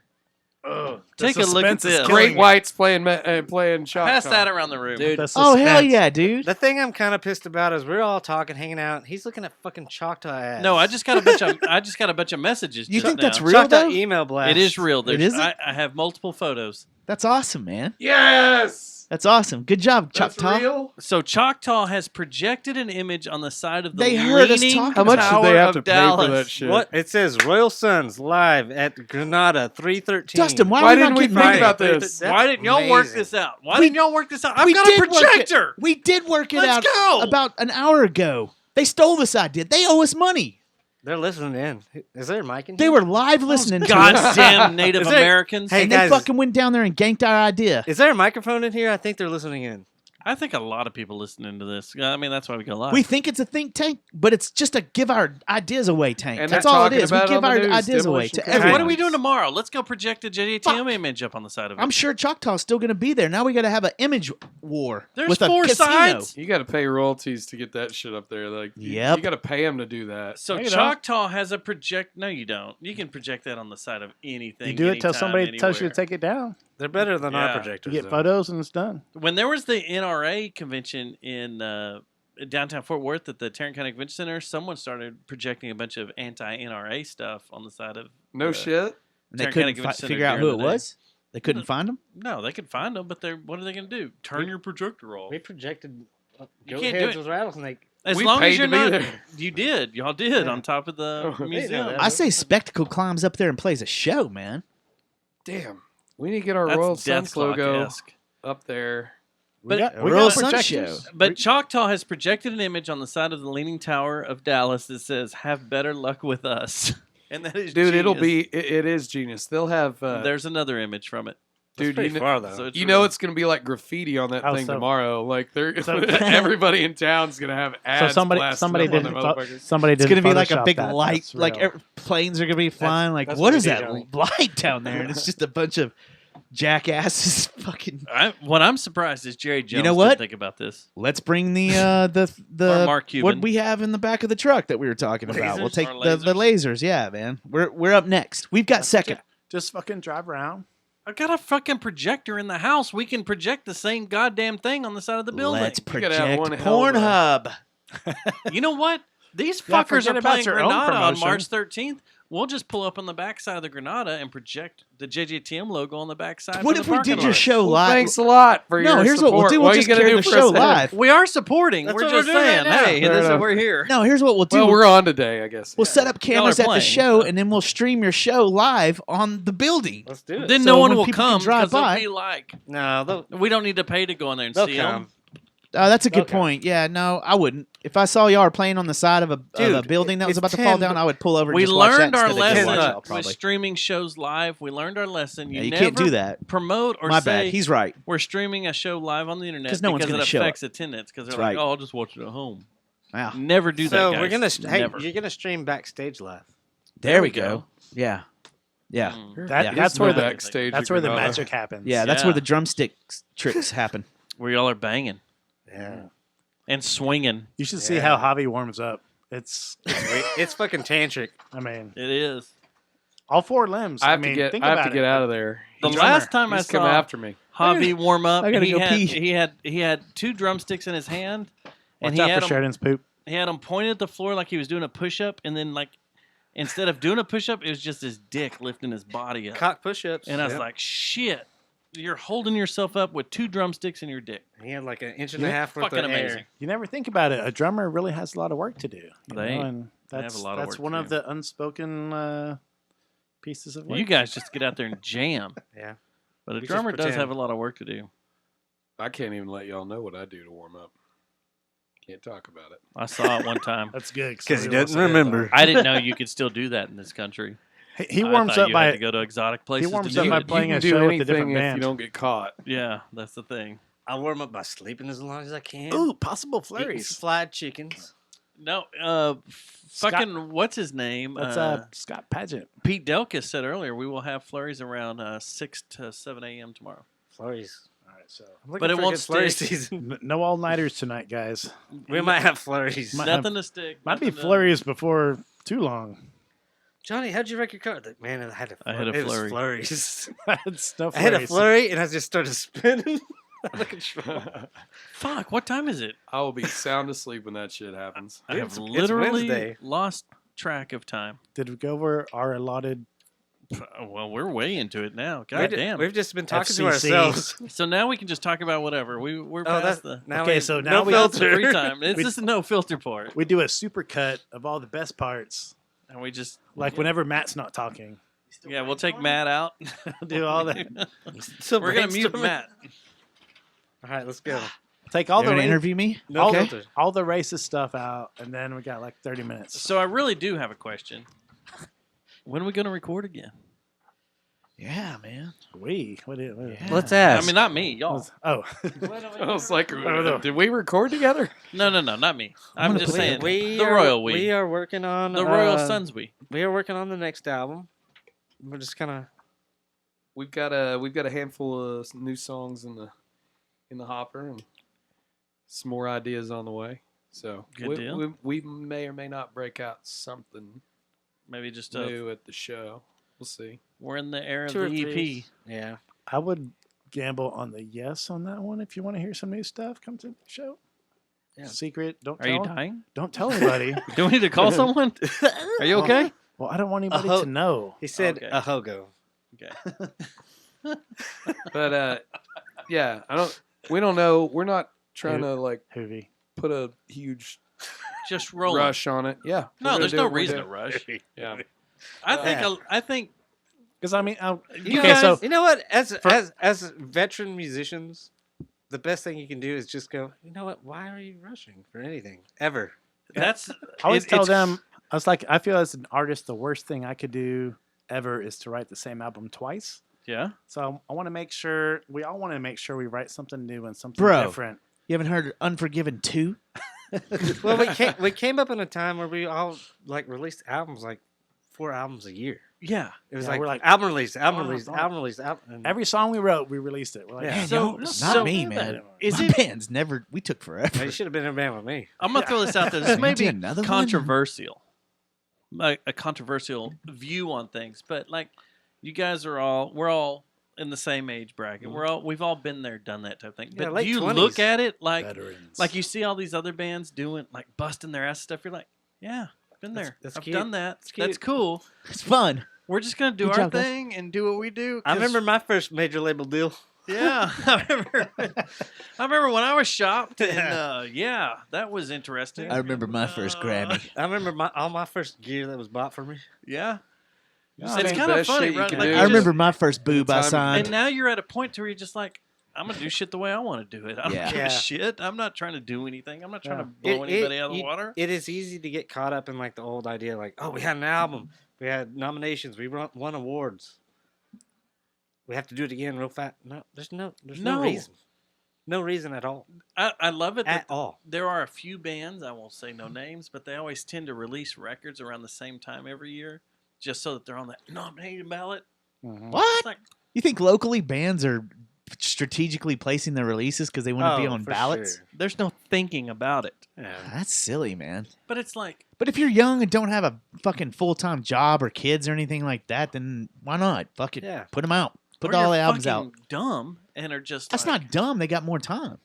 Oh, Take a look at this. Great Whites playing shot. Pass that around the room. Dude, Oh, hell yeah, dude. the thing I'm kind of pissed about is we're all talking, hanging out. He's looking at fucking Choctaw ads. No, I just got a bunch of messages. You just think that's now. real, Choctaw though? email blast. It is real. It is it? I have multiple photos. That's awesome, man. Yes. That's awesome. Good job, That's Choctaw. real. So Choctaw has projected an image on the side of the They heard us leaning talking How much tower did they have of to pay Dallas. for that shit? What it says? Royal Sons live at Granada 313. Dustin, why Why are we didn't not we getting think Megadeth? about this? That's Why didn't y'all work amazing. this out? Why We- didn't y'all work this out? I've We got a did work it. projector. We did work it Let's out go. about an hour ago. They stole this idea. They owe us money. They're listening in. Is there a mic in They here? were live listening to it, Goddamn Native Is there- Americans. Hey, and they guys. fucking went down there and ganked our idea. Is there a microphone in here? I think they're listening in. I think a lot of people listening to this. I mean, that's why we go live. We think it's a think tank, but it's just a give our ideas away tank. And That's they're all it talking is. We about it give on the our news, ideas away Demolition to Control. everyone. What are we doing tomorrow? Let's go project a JTM image up on the side of it. I'm sure Choctaw's still going to be there. Now we got to have an image war. There's with a 4 casino. sides. You got to pay royalties to get that shit up there. Like, Yep. you got to pay them to do that. So No, you don't. Choctaw has a project. No, you don't. You can project that on the side of anything. You do it till anytime, somebody tells you to anywhere. take it down. They're better than Yeah. our projectors. You get though. photos and it's done. When there was the NRA convention in downtown Fort Worth at the Tarrant County Convention Center, someone started projecting a bunch of anti-NRA stuff on the side of. No shit. And they Tarrant County couldn't Convention Center figure out who during it the day. was. They couldn't find him. No, they could find them, but what are they going to do? Turn your projector off? We projected You goat can't do heads it. with rattlesnake. As We long paid as you're to be not, there. you did, y'all did Yeah. on top of the Oh, museum. that. I say Spectacle climbs up there and plays a show, man. Damn. We need to get our That's Royal Suns logo Deathlock-esque. up there. But- we Royal got Sun projectors. Show. But Choctaw has projected an image on the side of the Leaning Tower of Dallas that says, "Have better luck with us," and that is Dude, it'll genius. be, it is genius. They'll have, There's another image from it. That's dude, pretty you know, far though. So it's you know really- it's going to be like graffiti on that Oh, thing so- tomorrow. Like, they're So- everybody in town's going to have ads somebody blasted somebody up on didn't them pho- motherfuckers. somebody It's didn't gonna be like a Photoshop big that. light, That's like real. planes are gonna be flying. Like, that's what what is we that did, Johnny. light down there? And it's just a bunch of jackasses. Fucking. What I'm surprised is Jerry Jones know what? didn't think about this. Let's bring the Or Mark what Cuban. we have in the back of the truck that we were talking about. We'll Lasers? take Or the lasers. Yeah, man. We're up next. We've got second. Just fucking drive around. I've got a fucking projector in the house. We can project the same goddamn thing on the side of the building. Let's You gotta project have one hell of a- Pornhub. You know what? These Yeah, fuckers forget are about playing your own Granada on promotion. March 13th. We'll just pull up on the backside of the Granada and project the JJTM logo on the backside. What for if the we parking did your lot. show Well, live? thanks a lot for No, your here's support. what we'll do. What We'll are you just gonna carry do the for show us then? live. We are supporting. That's we're what just we're doing saying, right now. hey, Fair this is, enough. we're here. No, here's what we'll do. Well, we're on today, I guess. We'll set up cameras are at the playing, show, so- and then we'll stream your show live on the building. Let's do it. Then So no one when will people can come drive because they'll by- be like, No, we don't need to pay to go in there and they'll see come. them. Oh, that's a good Okay. point. Yeah, no, I wouldn't. If I saw y'all playing on the side of a Dude, building that was it's about to fall 10 down, I would pull over and We just watch that learned our instead of go lesson watch y'all, with probably. streaming shows live. We learned our lesson. You Yeah, you never can't do that. promote or My say bad. He's right. we're streaming a show live on the internet 'Cause no one's because gonna it show affects attendance. Because they're That's like, right. oh, I'll just watch it at home. Wow. Never do that, So guys. we're gonna hey, Never. you're gonna stream backstage live. There we go. Yeah. Yeah. Mm. That, Yeah. That's No where the backstage that's where the Granada. magic happens. Yeah, that's Yeah. where the drumstick tricks happen. Where y'all are banging Yeah. and swinging. You should see Yeah. how Javi warms up. It's It's fucking tantric. I mean, It is. all 4 limbs. I have mean, to get, think I have about to it. get out of there. The He's last drummer. time He's I coming saw after me. Javi warm up, I gotta he go had, pee. he had 2 drumsticks in his hand, and Watch he out had for them, Sheridan's poop. he had them pointed at the floor like he was doing a push up, and then like instead of doing a push up, it was just his dick lifting his body up. Cock push-ups. And I was Yep. like, shit, you're holding yourself up with 2 drumsticks in your dick. He had like an inch and a Yeah. half worth Fucking of air. amazing. You never think about it. A drummer really has a lot of work to do. You They- know, and they have that's a lot of that's work one to of do. the unspoken pieces of work. You guys just get out there and jam. Yeah. But a We just drummer does pretend. have a lot of work to do. I can't even let y'all know what I do to warm up. Can't talk about it. I saw it one time. That's good 'Cause he nobody wants doesn't to hear remember. I didn't know you could still do that in this country. that. He I warms thought up you had by to go to exotic places. warms to up do by it. playing you a can show do with a different anything if band. you don't get caught. Yeah, that's the thing. I warm up by sleeping as long as I can. ooh possible Eating flurries. fried chickens. No, Scott- fucking what's his name? That's Scott Pageant. Pete Delkus said earlier we will have flurries around 6 to 7 a.m. tomorrow. Flurries. All right, so I'm looking But it for a won't good flurry stick. season. no all nighters tonight, guys. We might have flurries. Might have- Nothing to stick. Might be nothing to- flurries before too long. Johnny, how'd you wreck your car? Like, man, I had a I had a it was flurry. flurries. It's no I had a flurries. flurry and I just started spinning out of control. Fuck, what time is it? I will be sound asleep when that shit happens. I Dude, have it's literally Wednesday. lost track of time. Did we go over our allotted? Well, we're way into it now. God We damn. We've just been talking to FCC. ourselves. So now we can just talk about whatever. We're Oh, past that's the now Okay, we, so no now we- that's the filter. free time. It's We- just a no filter part. We do a super cut of all the best parts. And we just Like whenever Matt's not talking, yeah, we'll take Matt out. do all that. Still We're gonna mute brainstorming. Matt. All right, let's go. Take all You're the gonna ra- interview me? No all, filter. all the racist stuff out, and then we got like 30 minutes. So I really do have a question. When are we going to record again? Yeah, man. What Yeah. Let's I ask. mean, not me, y'all. oh, I was like, did we record together? No, not me. I'm gonna just play saying we the are, royal we are working on the royal sons we. We are working on the next album. We're just kind of We've got a handful of new songs in the hopper and some more ideas on the way. So Good deal. we may or may not break out something Maybe just new at the show. We'll see. we're in the era of 2 or the EP. 3. Yeah. I would gamble on the yes on that one. If you want to hear some new stuff, come to the show. Yeah. Secret. Don't Are you tell. dying? Don't tell anybody. Do we need to call someone? Are you okay? Well, I don't want anybody ho- to know. He said Okay. a hogo. Okay. But yeah, we don't know. We're not trying to like Hoovy. put a huge Just roll. rush on it. Yeah. we're No, gonna there's do no what we're reason to doing. rush. Yeah. I think Because I mean, You okay, guys- so You know what? As veteran musicians, the best thing you can do is just go. You know what? Why are you rushing for anything ever? that's I always tell it's- them, I was like, I feel as an artist, the worst thing I could do ever is to write the same album twice. Yeah. So I want to make sure we all want to make sure we write something new and something Bro. different. You haven't heard Unforgiven 2? Well, we came up in a time where we all like released albums like 4 albums a year. Yeah. It was Yeah, like, we're like, album release, album "Oh, release, don't." album release, album. and- Every song we wrote, we released it. We're like, Yeah. Man, So- y'all- so- not me, man. Is My it- band's never. We took forever. You should have been in a band with me. I'm gonna throw this out there. This may Do be another one? controversial, like a controversial view on things, but like you guys we're all in the same age bracket. We've all been there, done that type of thing. Yeah, But late do you 20s. look at it like veterans. you see all these other bands doing like busting their ass stuff? You're like, yeah, been That's- there. that's I've cute. done that. That's That's cute. cool. It's fun. We're just gonna do Good our job, guys. thing and do what we do. I 'cause- remember my first major label deal. Yeah, I remember when I was shopped, and yeah, that was interesting. I remember my first Grammy. I remember all my first gear that was bought for me. Yeah, No, it's I mean, kind of best funny, shit you right? can Like, do. you I just- remember my first boob I Time- signed. and now you're at a point where you're just like, I'm gonna do shit the way I want to do it. I don't Yeah. give Yeah. a shit. I'm not trying to do anything. I'm not trying Yeah. to blow anybody out of the water. It is easy to get caught up in like the old idea, like, oh, we had an album, we had nominations, we won awards. We have to do it again real fast. No, there's no No. reason. No reason at all. I love it that At all. there are a few bands, I won't say no names, but they always tend to release records around the same time every year, just so that they're on that nominated ballot. Mhm. What? It's like, You think locally bands are strategically placing their releases because they want to be Oh, on for ballots? sure. there's no thinking about it. Yeah. That's silly, man. But it's like, But if you're young and don't have a fucking full-time job or kids or anything like that, then why not? Fuck it. Yeah. Put them out. Put or all you're the albums out. fucking dumb and are just That's like, not dumb. They got more time.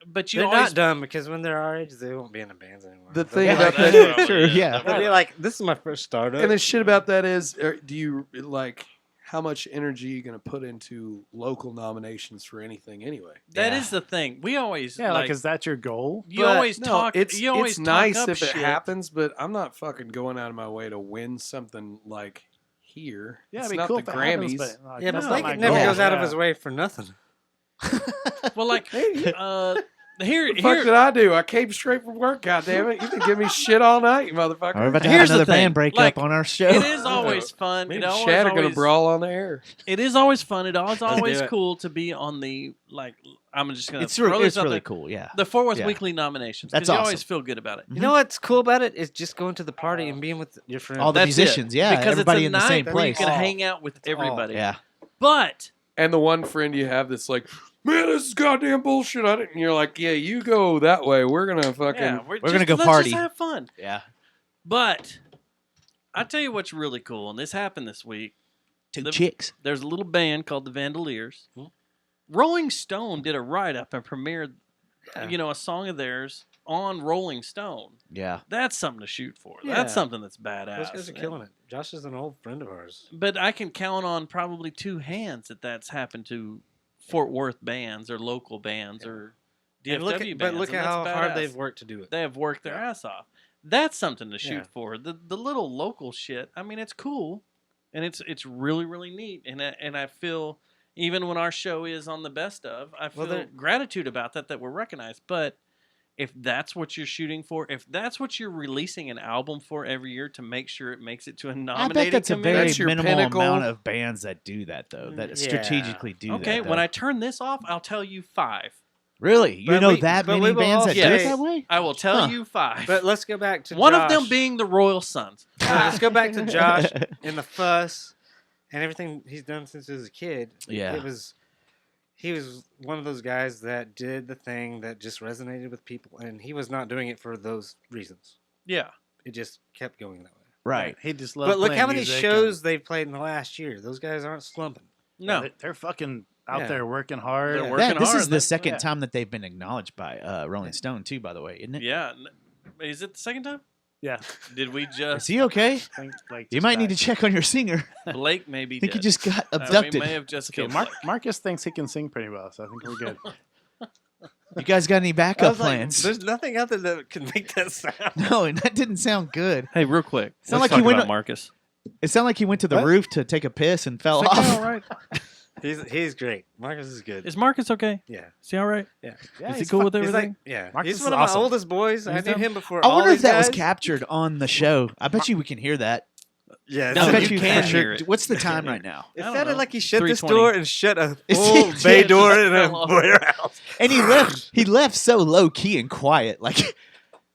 But you They're always not dumb because when they're our age, they won't be in the bands anymore. The They'll thing be about like, that- probably True, it. yeah. they'll be like, this is my first startup. And the shit about that is, do you like how much energy are you going to put into local nominations for anything anyway? That Yeah. is the thing. We always Yeah, like, is that your goal? you But always no, talk. It's you always it's talk nice up if it shit. happens, but I'm not fucking going out of my way to win something like here. Yeah, it's it'd be not cool the if it happens, Grammys. but, like, yeah, that's but not Blake my never goal. goes out of Yeah. his way for nothing. Well, like here, What the fuck did I do? I came straight from work. Goddamn it! You can give me shit all night, you motherfucker. We're about to Here's have the another band thing, break like, up on our show. it is always fun. Me It and always, Chad are gonna always- brawl on the air. It is always fun. It always do always it. cool to be on the like. I'm just gonna It's, throw this it's out really there. cool, yeah. The Fort Worth Yeah. Weekly nominations. That's 'cause you always awesome. feel good about it. You know what's cool about it is just going to the party and being with your friends. All the That's musicians, it. yeah. because everybody it's a in the night same where place. you can all. hang out with everybody. Yeah. But And the one friend you have that's like, man, this is goddamn bullshit. I didn't. And you're like, yeah, you go that way. We're gonna fucking. yeah, we're gonna go let's party. Just have fun. Yeah. But I tell you what's really cool, and this happened this week. Two The- chicks. There's a little band called the Vandaliers. Hmm. Rolling Stone did a write-up and premiered, Yeah. a song of theirs on Rolling Stone. Yeah. That's something to shoot for. Yeah. That's something that's badass. Those guys are killing it. Josh is an old friend of ours. But I can count on probably two hands that that's happened to Fort Worth bands or local bands or DFW And look at, bands. but look and at that's how hard badass. they've worked to do it. They have worked their ass off. That's something to shoot Yeah. for. The little local shit. I mean, it's cool, and it's really really neat. And I feel Even when our show is on the best of, I feel gratitude about that we're recognized. But if that's what you're shooting for, if that's what you're releasing an album for every year to make sure it makes it to a I nominating bet that's a committee, very That's your minimal pinnacle. amount of bands that do that, though. That Yeah. strategically do that. okay. though. When I turn this off, I'll tell you 5. Really, you But know we- that but many we will bands that also do it say- that way? I will tell Huh. you 5. But let's go back to one Josh. of them being the Royal Sons. Let's go back to Josh and the fuss and everything he's done since he was a kid. Yeah. He was one of those guys that did the thing that just resonated with people, and he was not doing it for those reasons. Yeah. It just kept going that way. Right. He just loves But look playing how many music shows they've played in the last year. Those guys aren't slumping. No. They're fucking out Yeah. there working hard. They're and- working This hard. is the That's- second yeah. time that they've been acknowledged by Rolling Stone, too, by the way, isn't it? Yeah. Is it the second time? Yeah. Did we Is just he okay? I think, like, You just might need to died. check on your singer. Blake maybe I think he did. just got We abducted. may have just Okay, killed Mark, Blake. Marcus thinks he can sing pretty well, so I think we're good. You guys got any I backup was like, plans? there's nothing out there that can make that sound. No, and that didn't sound good. Hey, real quick. Sound Let's like he talk went- about Marcus. It sounded like he went to the What? roof to take a piss and fell Is that guy off. all right? He's great. Marcus is good. Is Marcus okay? Yeah. Is he all right? Yeah, Is he he's cool fu- with He's everything? like, yeah. Marcus he's is one of awesome. my oldest boys. I He's knew done- him before I all wonder if these that was guys. captured on the show. I bet you we can hear that. Yeah. No, I bet you you can captured- hear it. What's the time right now? It I don't sounded know. like he shut this 3:20. door and shut a Is full it- bay yeah, door just in a fell off. warehouse. And he left. He left so low key and quiet. Like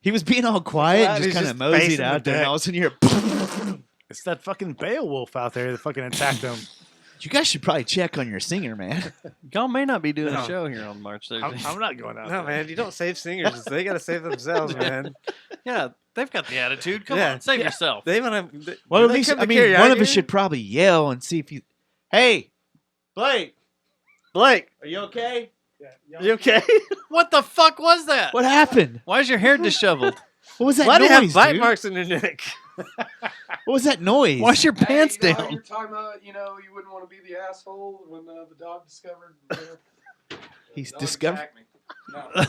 he was being all quiet Yeah, and he's just kind of just moseyed facing the out there. And deck. all of a sudden you hear. It's that fucking Beowulf out there that fucking attacked him. You guys should probably check on your singer, man. Y'all may not be doing No. a show here on March 13th. I'm not going out No, there. man, you don't save singers. They got to save themselves, man. Yeah, they've got the attitude. Come Yeah. on, save Yeah. yourself. They want to. Well, at least I mean, one of us should probably yell and see if you. Hey, Blake, Blake, are you okay? you okay? What the fuck was that? What happened? Why is your hair disheveled? What was that Why do you noise, have bite dude? marks in your neck? What was that noise? Why's your pants Hey, you know how down? You're talking about, you wouldn't want to be the asshole when the dog discovered. He's dog discovered. attacked me. No.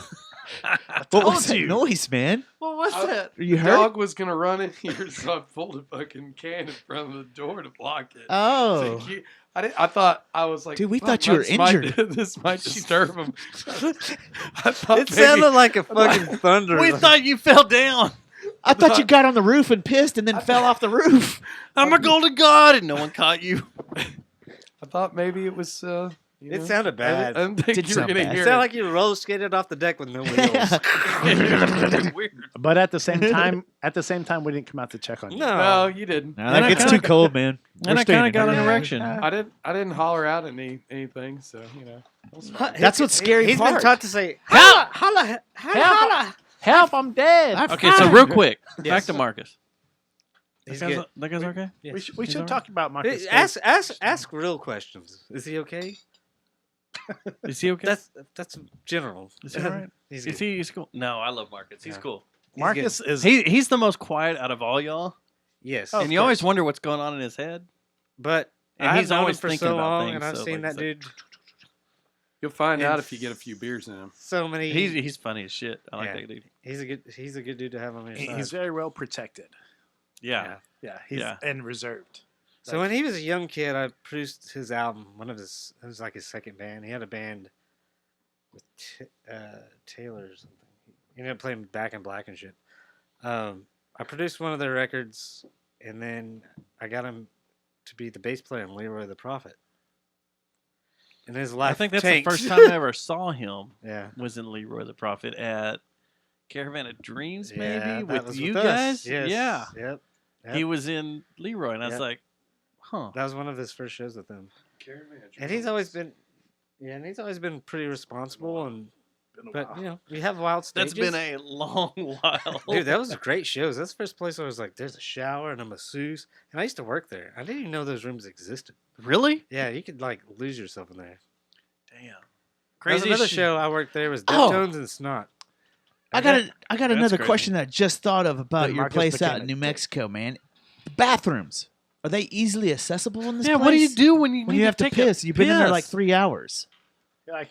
What was told that you. noise, man? What was I- that? Are you The hurt? dog was gonna run in here, so I pulled a fucking can in front of the door to block it. Oh, So I thought I was like, Dude, we "Fuck, thought you were this might- injured." this might disturb him. I thought It sounded like a fucking thunder. We thought you fell down. I thought you got on the roof and pissed and then fell off the roof. I'm a golden god, and no one caught you. I thought maybe it was. It sounded bad. I didn't think Did you were sound gonna bad. It hear sounded it. like you roller skated off the deck with no wheels. Weird. But at the same time, we didn't come out to check on you. No. No, you didn't. No, And that I gets kinda- too cold, man. And I kind of got an erection. I didn't holler out anything, so that's fine. That's what's scary He's part. been taught to say, holla, holla, holla. Help! I'm dead. Okay, so real quick, back Yes. to Marcus. He's That guy's, good. that guy's okay? Yes. We He's should all talk about Marcus. Ask real questions. Is he okay? Is he okay? That's general. Is he all right? He's Is good. he's cool? No, I love Marcus. He's Yeah. cool. Marcus is He's the most quiet out of all y'all. Yes. And you always wonder what's going on in his head. But And I've he's known him always for thinking so about long, things, and I've so, seen like, that it's dude You'll find And out if you get a few beers in him. so many. He's funny as shit. I like Yeah. that dude. He's a good dude to have on your side. he's very well protected. Yeah. Yeah, he's Yeah. and reserved. So when he was a young kid, I produced his album. It was like his second band. He had a band with Taylor or something. He ended up playing Back in Black and shit. I produced one of their records, and then I got him to be the bass player in Leroy the Prophet. And his life I think that's tanked. the first time I ever saw him Yeah. was in Leroy the Prophet at Caravan of Dreams, maybe, Yeah, that with was you us. guys. Yes. Yeah. Yep. He was in Leroy, and I was Yep. like, huh. That was one of his first shows with him. And he's always been pretty responsible and Been a but while. you know, we have wild stages. That's been a long while. Dude, that was great shows. That's the first place where I was like, there's a shower and a masseuse. And I used to work there. I didn't even know those rooms existed. Really? Yeah, you could like lose yourself in there. Damn. There's Crazy another shit. show I worked there was Oh. Deftones and Snot. I got another crazy. question that I just thought of about Then your Marcus place became out a in New dick. Mexico, man. The bathrooms, are they easily accessible in this Yeah, place? what do you do when you when need you have to take a piss? You've been in there like piss? 3 hours. You're like,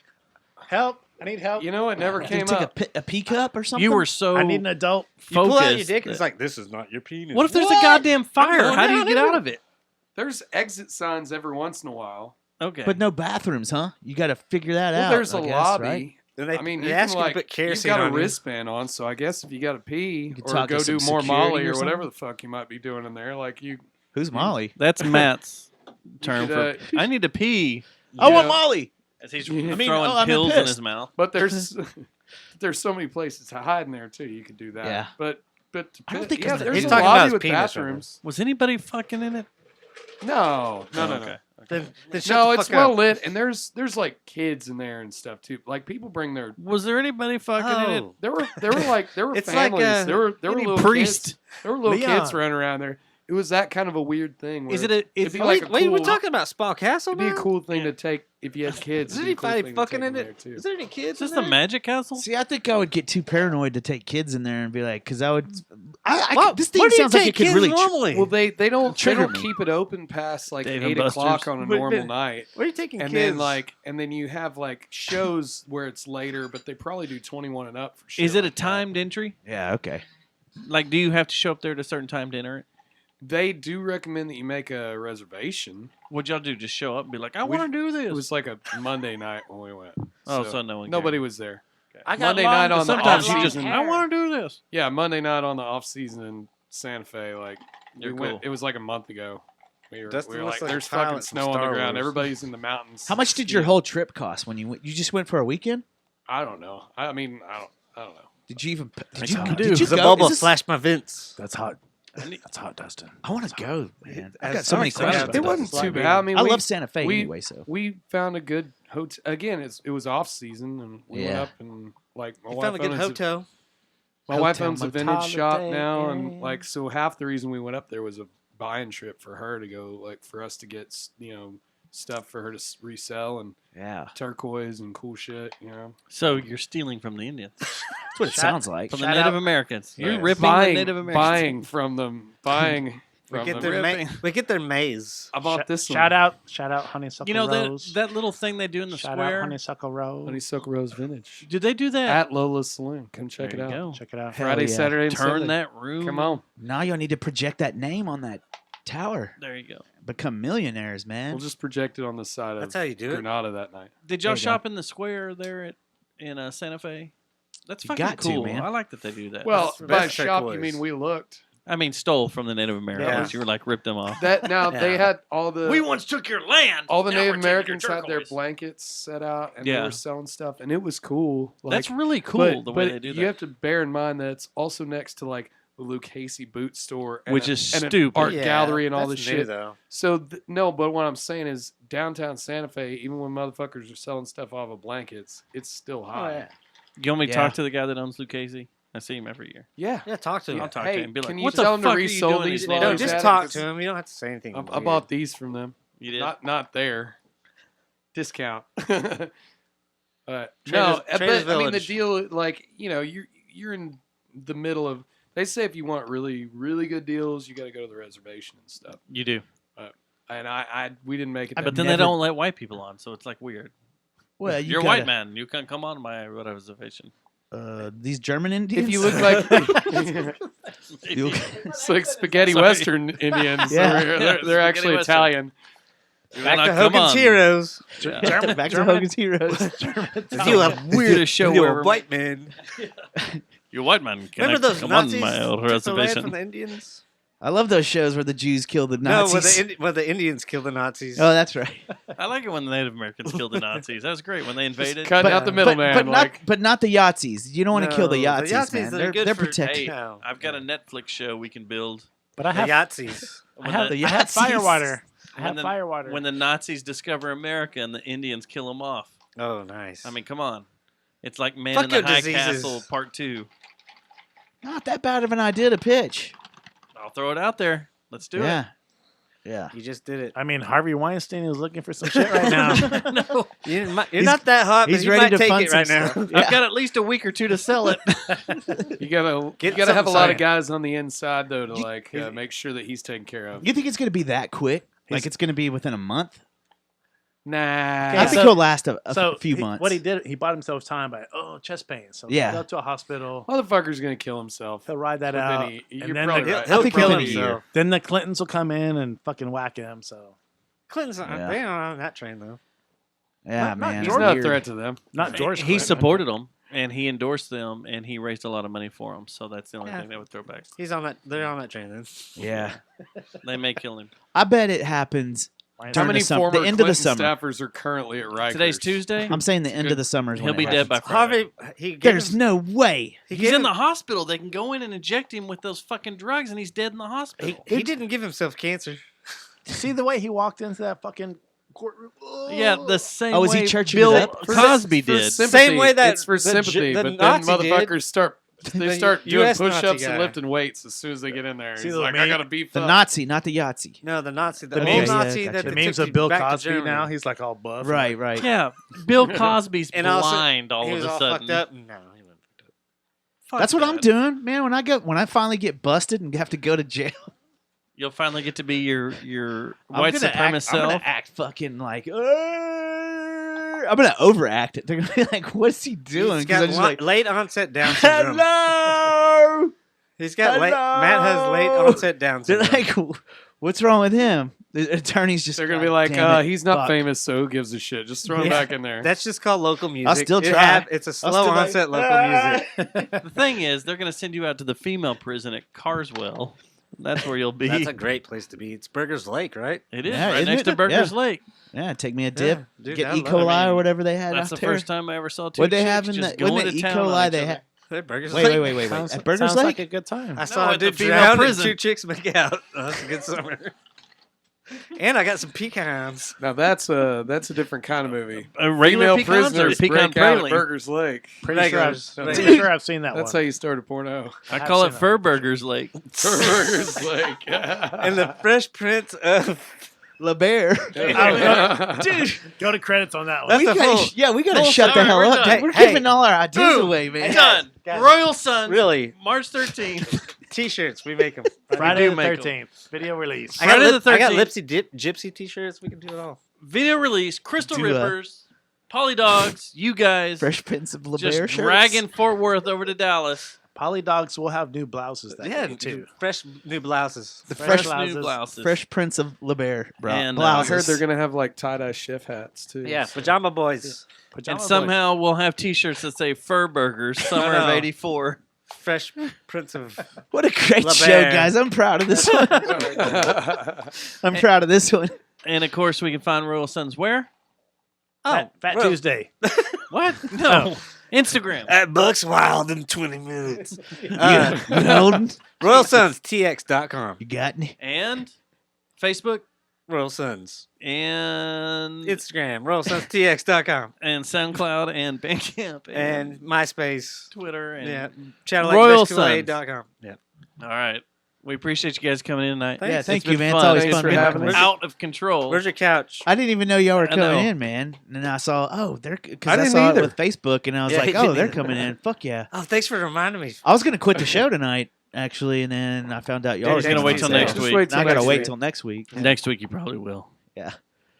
help! I need help. You know, it never Did came you take up. a pee cup or something? You were so I need an adult. You pull out your focused dick and it's that- like, this is not your penis. what if there's What? a goddamn fire? going How do you down get here. out of it? There's exit signs every once in a while. Okay. But no bathrooms, huh? You got to figure that Well, out. there's I a guess, lobby. right? Then they, I mean, they you ask can, you like, to put you've kerosene got a on you. wristband on, so I guess if you got to pee could or talk to go do some more security Molly or or whatever something. the fuck you might be doing in there, like you. Who's Molly? That's Matt's term could, for I need to pee. I want Yeah. Molly. As he's Yeah. I mean, throwing I'm pills in pissed. his mouth. But there's so many places to hide in there too. You could do that. Yeah. But I don't think yeah, it's- there's He's a talking about lobby his with penis right bathrooms. Was anybody fucking in it? No. Okay. Then shut No, the it's fuck well up. lit, and there's like kids in there and stuff too. Like people bring their. Was there anybody fucking in it? Oh. There were It's like, families. there were any little priest. kids. There were little Leon. kids running around there. It was that kind of a weird thing. Is where it a? it'd Is be it like a Wait, we're cool- talking about Spa Castle It'd be a now? cool thing to take if you had kids. Is it'd be a cool anybody thing to fucking take in them it? there, too. Is there any kids? is this in the there? Magic Castle? See, I think I would get too paranoid to take kids in there and be like, because I would. Well, this thing where do you sounds like take it could kids really. normally? Well, they don't Trigger me. keep it open past like Dave and 8 o'clock Buster's. on a But- normal but- night. Where are you taking And kids? then you have like shows where it's later, but they probably do 21 and up for sure. Is it a timed entry? Yeah. Okay. Like, do you have to show up there at a certain time to enter it? They do recommend that you make a reservation. What'd y'all do? Just show up and be like, I We- want to do this. It was like a Monday night when we went. Oh, so no one nobody cared. was there. I got Monday long, night but on the sometimes you off just, season. I want to do this. Yeah, Monday night on the off season in Santa Fe. Like You're we cool. went. It was like a month ago. We Dustin were looks like, like there's Pilot fucking from snow on the Star ground. Wars. Everybody's in the mountains. How much did your skiing. whole trip cost when you went? You just went for a weekend? I don't know. I mean, I don't know. Did you even? That's Did you, how I did you the go? bubble Is this- flashed my vents. That's hot. That's hot, Dustin. I want to go, man. I've As got so many Sonic questions. said, It about wasn't this. too bad. I mean, I we, love Santa Fe we- anyway. So we found a good hotel. Again, it was off season, and we went Yeah. up and like my You wife found a good owns hotel. My wife Hotel owns a vintage shop now, Mentality. and like so half the reason we went up there was a buying trip for her to go, like for us to get stuff for her to resell and yeah, turquoise and cool shit. So you're stealing from the Indians, that's what it sounds like. from the Shout Native out- Americans. You're Yeah. ripping buying, the Native Americans. buying from them, buying We from get them. their Ripping. we get their maize. I bought this one. Shout out, Honeysuckle You know Rose. that little thing they do in the Shout square. out, Honeysuckle Rose. Honeysuckle Rose Vintage Did they do that? at Lola's Saloon. Come check There it you out. go. Check it out. Hell Friday, yeah. Saturday, and Turn Sunday. that room. Come on. Now y'all need to project that name on that tower. There you go. Become millionaires, man. We'll just project it on the side That's of how you do it. Granada that night. Did There y'all you go. shop in the square there in Santa Fe? That's You fucking got to, cool. man. I like that they do that. Well, That's by best shop, you turquoise. mean we looked. I mean, stole from the Native Americans. Yeah. You were like ripped them off. That now they Yeah. had all the once took your land. all the Now Native we're taking your Americans had their turquoise. blankets set out and Yeah. they were selling stuff, and it was cool. Like, That's really cool but, the way but they do you that. have to bear in mind that it's also next to like the Luke Casey boot store, and Which is and an stupid. art Yeah, gallery and all that's this new, shit. though. So no, but what I'm saying is downtown Santa Fe, even when motherfuckers are selling stuff off of blankets, it's still high. You want me to Yeah. talk to the guy that owns Lucchese? I see him every year. Yeah. Yeah, talk to him. I'll talk Hey, to him and be like, can you what the tell him to fuck are you resell doing these these while No, he's just at it? talk Because to him. You don't have to say anything. I weird. bought these from them. You did? Not there. Discount. Traders- no, Traders but I mean the Village. deal, like you're in the middle of. They say if you want really really good deals, you got to go to the reservation and stuff. You do. And we didn't make it. But that then far. they don't let white people on, so it's like weird. well, you You're a gotta- white man. You can't come on my reservation. These German Indians. If you look like You look- it's like spaghetti Sorry. Western Indians, Yeah. over here. They're Spaghetti actually Western. Italian. You Back wanna to come Hogan's on. Heroes. Yeah. back to Hogan's Heroes. If you a Weirdest show you're ever. a white man. You're a white man. Can Remember I those come Nazis on my old took the land reservation? from the Indians? I love those shows where the Jews kill the Nazis. No, where the Indians killed the Nazis. Oh, that's right. I like it when the Native Americans killed the Nazis. That was great when they invaded. Cutting out the middleman. but not the Yahtzees. You don't want to kill the No, Yahtzees, Yahtzees, man. they're They're good for- protected. Hey, No. I've got a Netflix show we can build. But I the have, Yahtzees. I When have, the- the I have Yahtzees. firewater. I when have the- firewater. When the Nazis discover America and the Indians kill them off. Oh, nice. I mean, come on. It's like Man Fuck in the your High diseases. Castle Part 2. Not that bad of an idea to pitch. I'll throw it out there. Let's do Yeah. Yeah. you just did it. I mean, Harvey Weinstein is looking for some shit right now. it. No. You're not that hot, but He's you ready might to take fund it right some now. stuff. I've got at least a week or two to sell it. You gotta Get have a something lot of signed. guys on the inside though to You- like make sure that he's taken care of. You think it's going to be that quick? Like He's- it's going to be within a month? Nah. I Okay, think so- he'll last a so few months. What he did, he bought himself time by chest pain. So Yeah. go to a hospital. Motherfucker's gonna kill himself. He'll ride that Within out, you're and then probably the, right. He'll think kill within a himself. year. then the Clintons will come in and fucking whack him. So Clinton's Yeah. they aren't on that train though. Yeah, Not man. He's Jordan. not a Weird. threat to them. Not George. He Clinton. supported them, and he endorsed them, and he raised a lot of money for them. So that's the only Yeah. thing they would throw back. He's on that. They're on that train then. Yeah. They may kill him. I bet it happens. Why How During many the sum- former the end of the Clinton summer. staffers are currently at Rikers? Today's Tuesday. I'm saying the end of the summer is He'll when be it dead by happens. Friday. Harvey, he gave There's him- no way. he He's gave in him- the hospital. They can go in and inject him with those fucking drugs, and he's dead in the hospital. He didn't give himself cancer. See the way he walked into that fucking courtroom? Yeah, the same Oh, is he way churching Bill it up? Cosby For did. sympathy. Same way that it's for the sympathy, the but Nazi then did. motherfuckers start The doing US Nazi push-ups guy. and lifting weights as soon as they get in there. See He's the like, I meme- gotta beef The up. Nazi, not the Yahtzee. No, the Nazi. The The old memes- Nazi yeah, that gotcha. The memes took of Bill back to Cosby Germany. now. He's like all buff. Right, right. Yeah, Bill Cosby's And also, blind all he of was a all sudden. fucked up. No, he wasn't fucked up. Fuck That's what I'm that. doing, man. When I finally get busted and have to go to jail, You'll finally get to be your white I'm gonna supremacist act, I'm self. gonna act fucking like. I'm gonna overact it. They're gonna be like, "What's he doing?" He's 'Cause got I'm just like, late onset Down syndrome. "Hello." He's got Matt has late onset Down They're syndrome. like, "What's wrong with him?" The attorney's just. They're gonna "God be like, damn it, he's not fuck." famous, so who gives a shit? Just throw him Yeah. back in there. That's just called local music. I'll still It try. it's a I'll slow still like, onset local music. The thing is, they're going to send you out to the female prison at Carswell. That's where you'll be. That's a great place to be. It's Burgers Lake, right? It is Yeah, right isn't next it? to Burgers Yeah. Lake. Yeah, take me a dip. Yeah, dude, get I E. love it. coli I mean, or whatever they had That's out the there. first time I ever saw two What'd they chicks have in just the? Wasn't going it to E. town on coli each they other. had? Hey, Burgers Wait, Lake. wait. Sounds, At Burgers sounds Lake? like a good time. I saw No, a at the dude female drown and prison. 2 chicks make out. Oh, that's a good summer. And I got some pecans. Now that's a different kind of movie. Regular Female pecans or prisoners pecan break out at praline? Burgers Lake. Pretty sure, I've, Legos. pretty sure I've seen that That's one. how you start a porno. I I've call seen it that Fur one. Burgers Lake. For Burgers Lake. And the Fresh Prince of... La Bear. Dude, go to credits on that one. That's We a gotta, full- yeah, we gotta full shut the story, hell we're up. done. dude. We're Hey, giving all our ideas boom. away, man. Done. Guys. Royal Sons. Really? March 13th. T-shirts, we make them. Friday do the make 'em. 13th. Video release. Friday the I got 13th. Lipsy Dip Gypsy T-shirts. We can do it all. Video release. Crystal Do, Rippers. Polly Dogs. You guys. Fresh Prince of La just Bear shirts. dragging Fort Worth over to Dallas. Poly Dogs will have new blouses that day, too. Fresh new blouses. The Fresh fresh, new blouses. Fresh Prince of La Bear. Bro. And, I Blouses. heard they're gonna have like tie-dye chef hats too. Yeah, pajama boys. Pajama And boys. somehow we'll have T-shirts that say Fur Burgers, summer of know. '84. Fresh Prince of... What a great La show, Bear. guys. I'm proud of this one. I'm proud of this one. And of course, we can find Royal Sons where? Fat well- Tuesday. What? No. Instagram. At Bucks Wild in 20 minutes. You Holden? RoyalSonsTX.com. You got me? And Facebook. Royal Sons. And Instagram. RoyalSonsTX.com. and SoundCloud and Bandcamp And MySpace. Twitter and Yeah. Royal ChannelXBest2A.com. Yeah. all right. We appreciate you guys coming in tonight. Thanks. Yeah, thank It's you, been man. It's fun. always Thanks fun for being having with us. you. Out of control. Where's your couch? I didn't even know y'all were I coming know. in, man. And then I saw, they're because I I, didn't saw either. it with Facebook, and I was Yeah, like, he didn't they're either. coming in. Fuck yeah! Oh, thanks for reminding me. I was gonna quit the show tonight, actually, and then I found out y'all Yeah, were he's gonna coming wait on till so- next Just week. wait till Now I gotta next wait week. till next week. Next week you probably will. Yeah.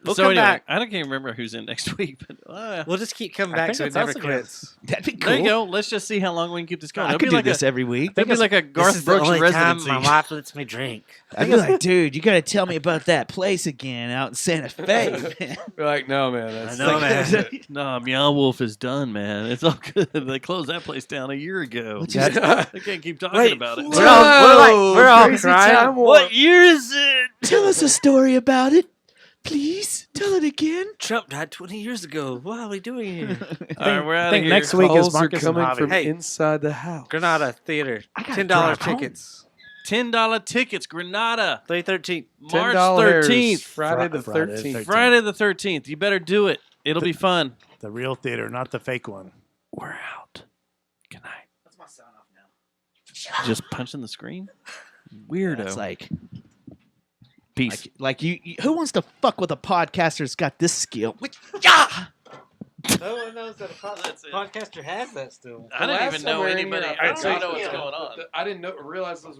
We'll so come anyway, back. I don't even remember who's in next week, but We'll just keep coming I back think so it it's never us again. quits. That'd be cool. there you go. Let's just see how long we can keep this going. I It'll could be do like this a, every week. it'll be like a This Garth is the Brooks only time residency. my wife lets me drink. I'd be like, dude, you gotta tell me about that place again out in Santa Fe. man. We're like, no, man. That's I know, man. No, Meow Wolf is done, man. It's all good. They closed that place down a year ago. Which is- They can't keep talking Wait, about it. we're all Crazy crying. Time Warp. What year is it? Tell us a story about it, please. Tell it again. Trump died 20 years ago. What are we doing here? All right, we're I out of think here. next week is Calls are Marcus and coming Javi. from Hey. inside the house. Granada Theater. I gotta $10 drive home. tickets. $10 tickets, Granada, 313. March $10, 13th, Friday the Friday the 13th. 13th. Friday the 13th. You better do it. It'll be fun. The real theater, not the fake one. We're out. Good night. That's my sound off now. Just punching the screen? Weirdo. It's like, Peace. like you, who wants to fuck with a podcaster that's got this skill? Yeah. No one knows that a That's it. podcaster has that still. I didn't even know anybody. I I don't know what's going on. I didn't realize those were